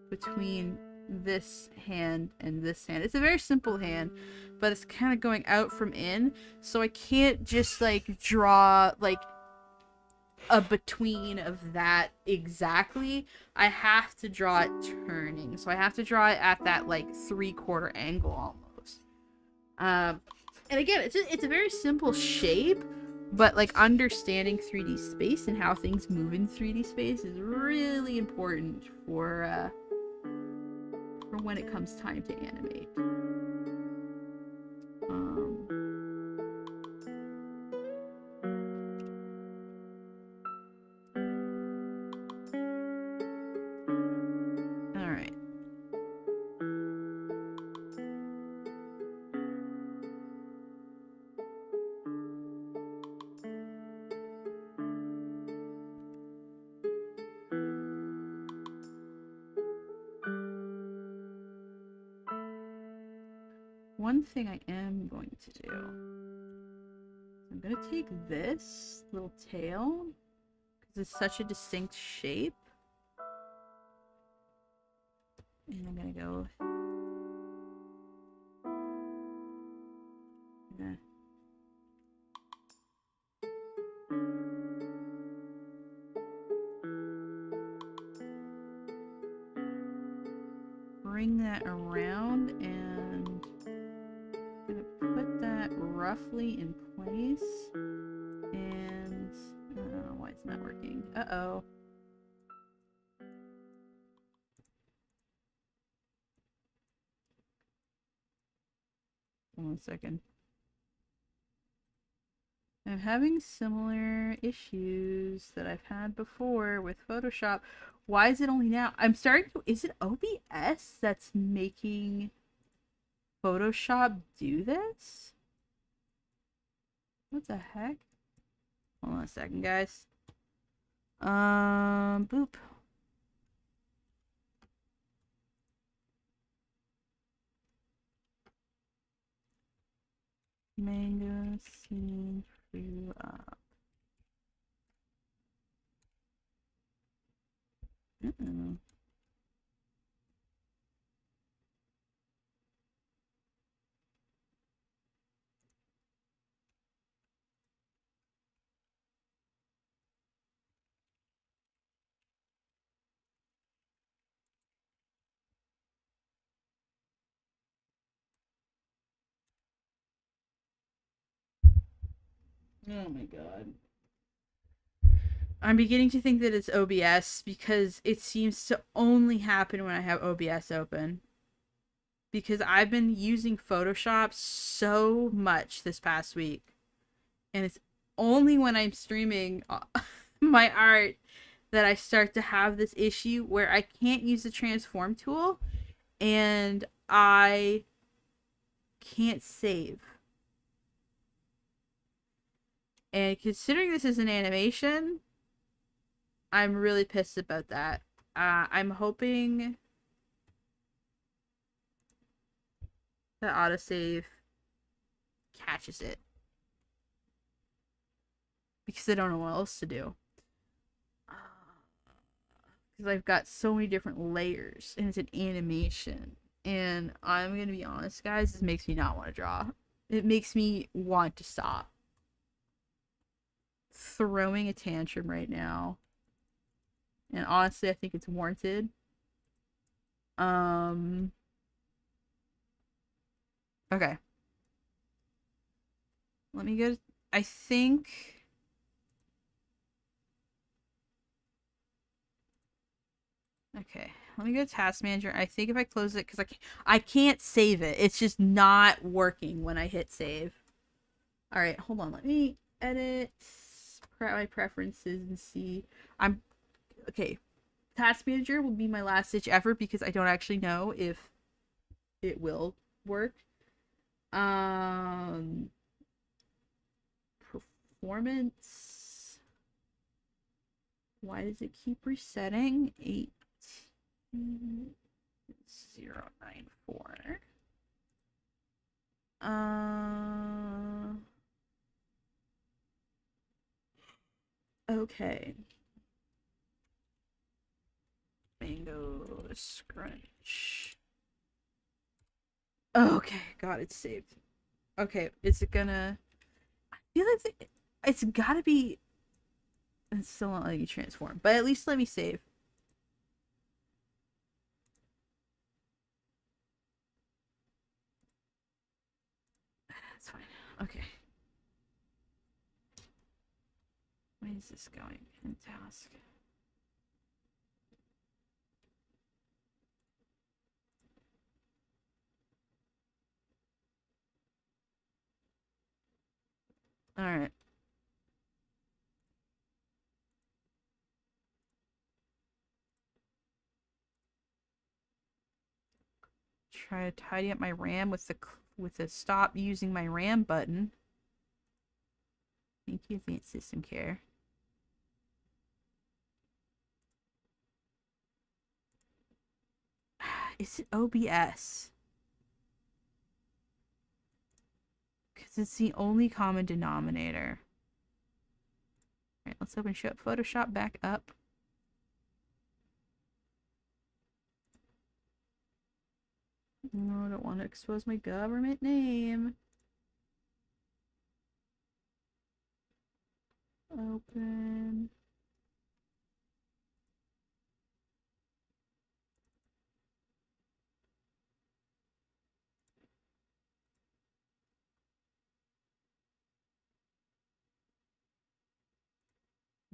S1: between this hand and this hand. It's a very simple hand, but it's kind of going out from in, so I can't just like draw like a between of that exactly. I have to draw it turning, so I have to draw it at that like 3/4 angle almost. And again, it's a very simple shape, but like understanding 3D space and how things move in 3D space is really important for when it comes time to animate. All right. One thing I am going to do, I'm going to take this little tail, because it's such a distinct shape, and I'm going to go, bring that around, and I'm going to put that roughly in place, and I don't know why it's not working. Uh-oh. One second. I'm having similar issues that I've had before with Photoshop. Why is it only now? I'm starting to... Is it OBS that's making Photoshop do this? What the heck? Hold on a second, guys. Boop. Mango scene flew up. Uh-oh. Oh my god. I'm beginning to think that it's OBS because it seems to only happen when I have OBS open. Because I've been using Photoshop so much this past week. And it's only when I'm streaming my art that I start to have this issue where I can't use the transform tool and I can't save. And considering this is an animation, I'm really pissed about that. I'm hoping that autosave catches it. because I don't know what else to do. Because I've got so many different layers, and it's an animation. And I'm gonna be honest, guys, this makes me not want to draw. It makes me want to stop. Throwing a tantrum right now. And honestly, I think it's warranted. Okay. Let me go. I think. Okay. Let me go to Task Manager. I think if I close it, because I can't save it. It's just not working when I hit save. Alright, hold on. Let me edit my preferences and see. Okay. Task Manager will be my last ditch effort because I don't actually know if it will work. Performance. Why does it keep resetting? 18094. Okay. Mango Scrunch. Okay, got it saved. Okay, is it gonna... I feel like it's gotta be... It's still not letting you transform, but at least let me save. That's fine. Okay. Where is this going? In task. Alright. Try to tidy up my RAM with the stop using my RAM button. Thank you, Advanced System Care. Is it OBS? Because it's the only common denominator. Alright, let's open Photoshop back up. No, I don't want to expose my government name. Open.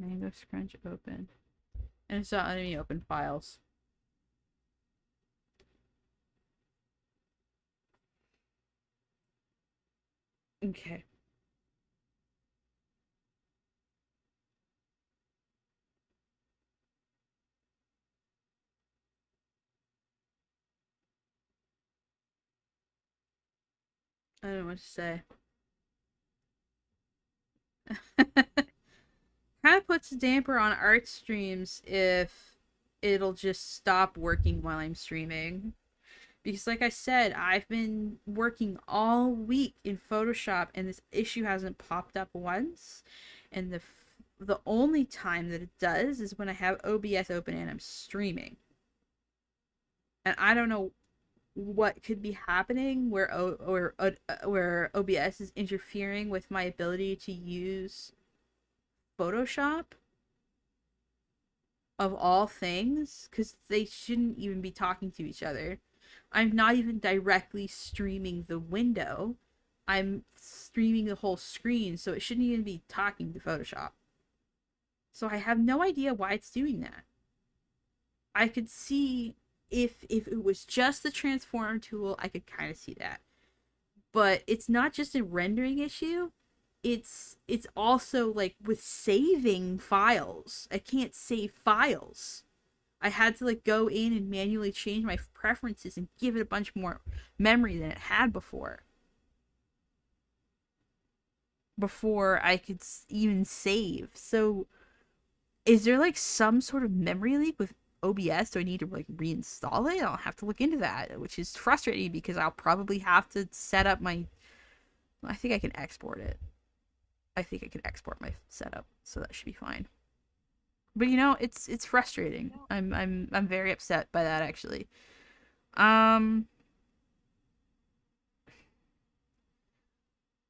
S1: Mango Scrunch open. And it's not letting me open files. Okay. I don't know what to say. Kind of puts a damper on art streams if it'll just stop working while I'm streaming. Because like I said, I've been working all week in Photoshop and this issue hasn't popped up once. And the only time that it does is when I have OBS open and I'm streaming. And I don't know what could be happening where OBS is interfering with my ability to use Photoshop of all things, because they shouldn't even be talking to each other. I'm not even directly streaming the window. I'm streaming the whole screen, so it shouldn't even be talking to Photoshop. So I have no idea why it's doing that. I could see if it was just the transform tool, I could kind of see that. But it's not just a rendering issue. It's also like with saving files. I can't save files. I had to like go in and manually change my preferences and give it a bunch more memory than it had before I could even save. So is there like some sort of memory leak with OBS? Do I need to like reinstall it? I'll have to look into that, which is frustrating because I'll probably have to set up my... I think I can export it. I think I can export my setup, so that should be fine. But you know, it's frustrating. I'm very upset by that actually. I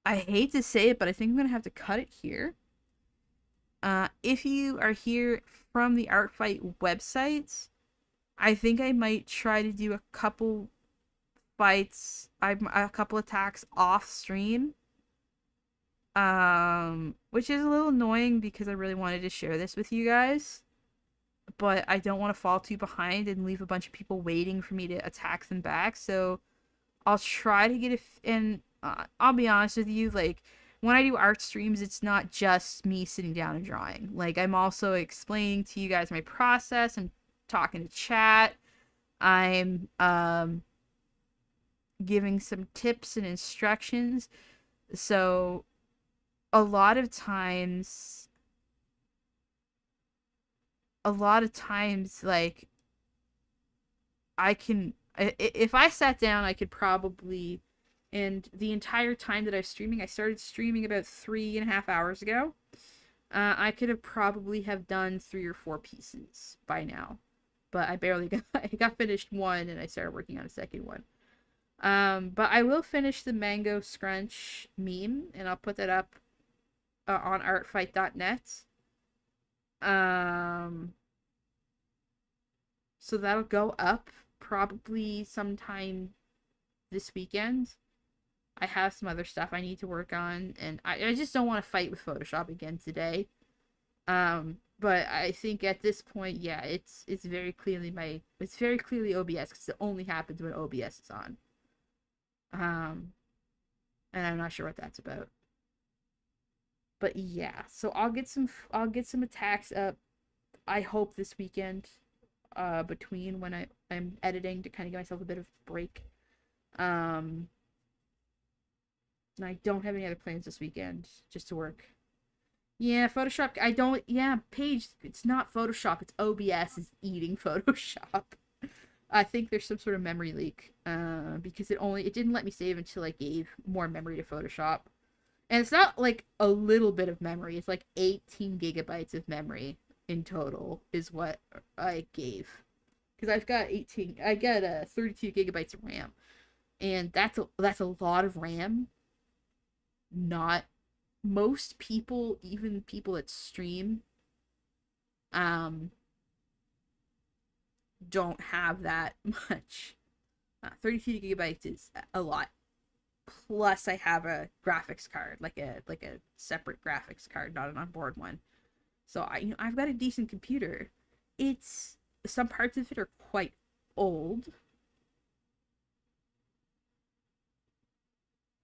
S1: hate to say it, but I think I'm gonna have to cut it here. If you are here from the Art Fight website, I think I might try to do a couple fights, a couple attacks off stream. Which is a little annoying because I really wanted to share this with you guys, but I don't want to fall too behind and leave a bunch of people waiting for me to attack them back. So I'll try to get it, and I'll be honest with you, like when I do art streams, it's not just me sitting down and drawing. Like I'm also explaining to you guys my process. I'm talking to chat. I'm giving some tips and instructions. So a lot of times like if I sat down, I could probably, and the entire time that I was streaming, I started streaming about 3.5 hours ago. I could have probably have done 3 or 4 pieces by now, but I got finished one, and I started working on a second one. But I will finish the mango scrunch meme, and I'll put that up on artfight.net. So that'll go up probably sometime this weekend. I have some other stuff I need to work on, and I just don't want to fight with Photoshop again today. But I think at this point, yeah, it's very clearly OBS, because it only happens when OBS is on. And I'm not sure what that's about. But yeah, so I'll get some attacks up, I hope this weekend, between when I'm editing, to kind of give myself a bit of a break. And I don't have any other plans this weekend, just to work. Yeah, Photoshop, Paige, it's not Photoshop, it's OBS is eating Photoshop. I think there's some sort of memory leak, because it didn't let me save until I gave more memory to Photoshop. And it's not like a little bit of memory. It's like 18 gigabytes of memory in total is what I gave. Because I got 32 gigabytes of RAM. And that's a lot of RAM. Not most people, even people that stream, don't have that much. 32 gigabytes is a lot. Plus, I have a graphics card, like a separate graphics card, not an onboard one. So I've got a decent computer. It's some parts of it are quite old.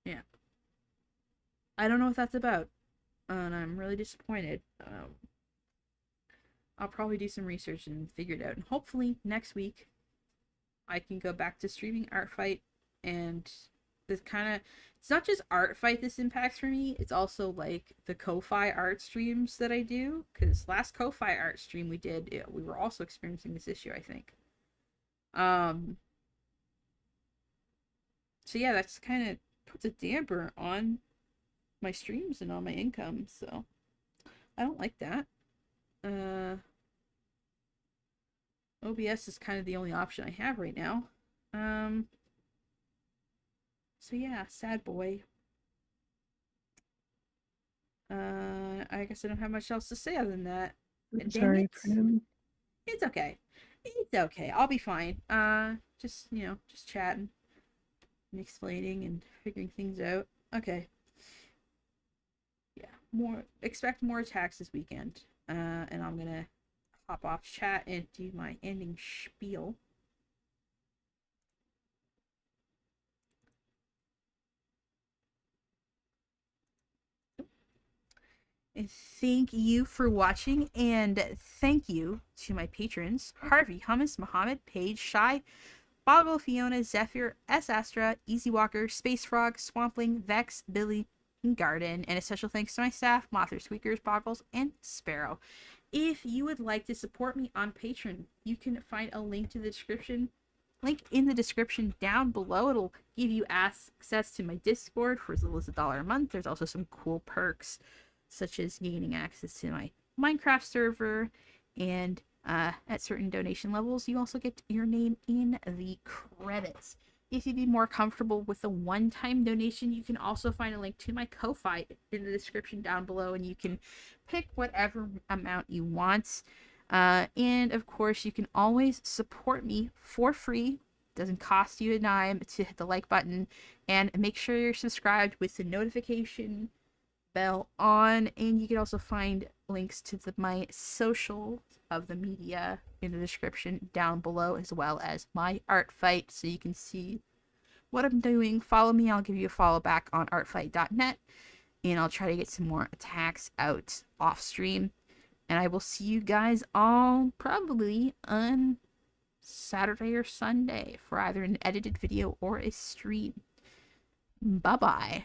S1: Yeah, I don't know what that's about, and I'm really disappointed. I'll probably do some research and figure it out, and hopefully next week I can go back to streaming Art Fight. And this it's not just Art Fight this impacts for me, it's also like the Ko-Fi art streams that I do, because last Ko-Fi art stream we did, we were also experiencing this issue, I think. So yeah, that's kind of puts a damper on my streams and on my income, so I don't like that. OBS is kind of the only option I have right now. So yeah, sad boy. I guess I don't have much else to say other than that.
S2: I'm sorry for him.
S1: It's okay. It's okay. I'll be fine. Just chatting and explaining and figuring things out. Okay. Yeah, expect more attacks this weekend. And I'm gonna hop off chat and do my ending spiel. Thank you for watching, and thank you to my patrons: Harvey, Hummus, Mohammed, Paige, Shy, Boggle, Fiona, Zephyr, S. Astra, Easy Walker, Space Frog, Swampling, Vex, Billy, and Garden. And a special thanks to my staff: Mother, Squeakers, Boggles, and Sparrow. If you would like to support me on Patreon, you can find a link in the description down below. It'll give you access to my Discord for as little as $1 a month. There's also some cool perks such as gaining access to my Minecraft server, and at certain donation levels, you also get your name in the credits. If you'd be more comfortable with a one-time donation, you can also find a link to my Ko-Fi in the description down below, and you can pick whatever amount you want. And of course, you can always support me for free. Doesn't cost you a dime to hit the like button, and make sure you're subscribed with the notification bell on. And you can also find links to my social of the media in the description down below, as well as my art fight, so you can see what I'm doing. Follow me, I'll give you a follow back on artfight.net, and I'll try to get some more attacks out off stream. And I will see you guys all probably on Saturday or Sunday for either an edited video or a stream. Bye bye.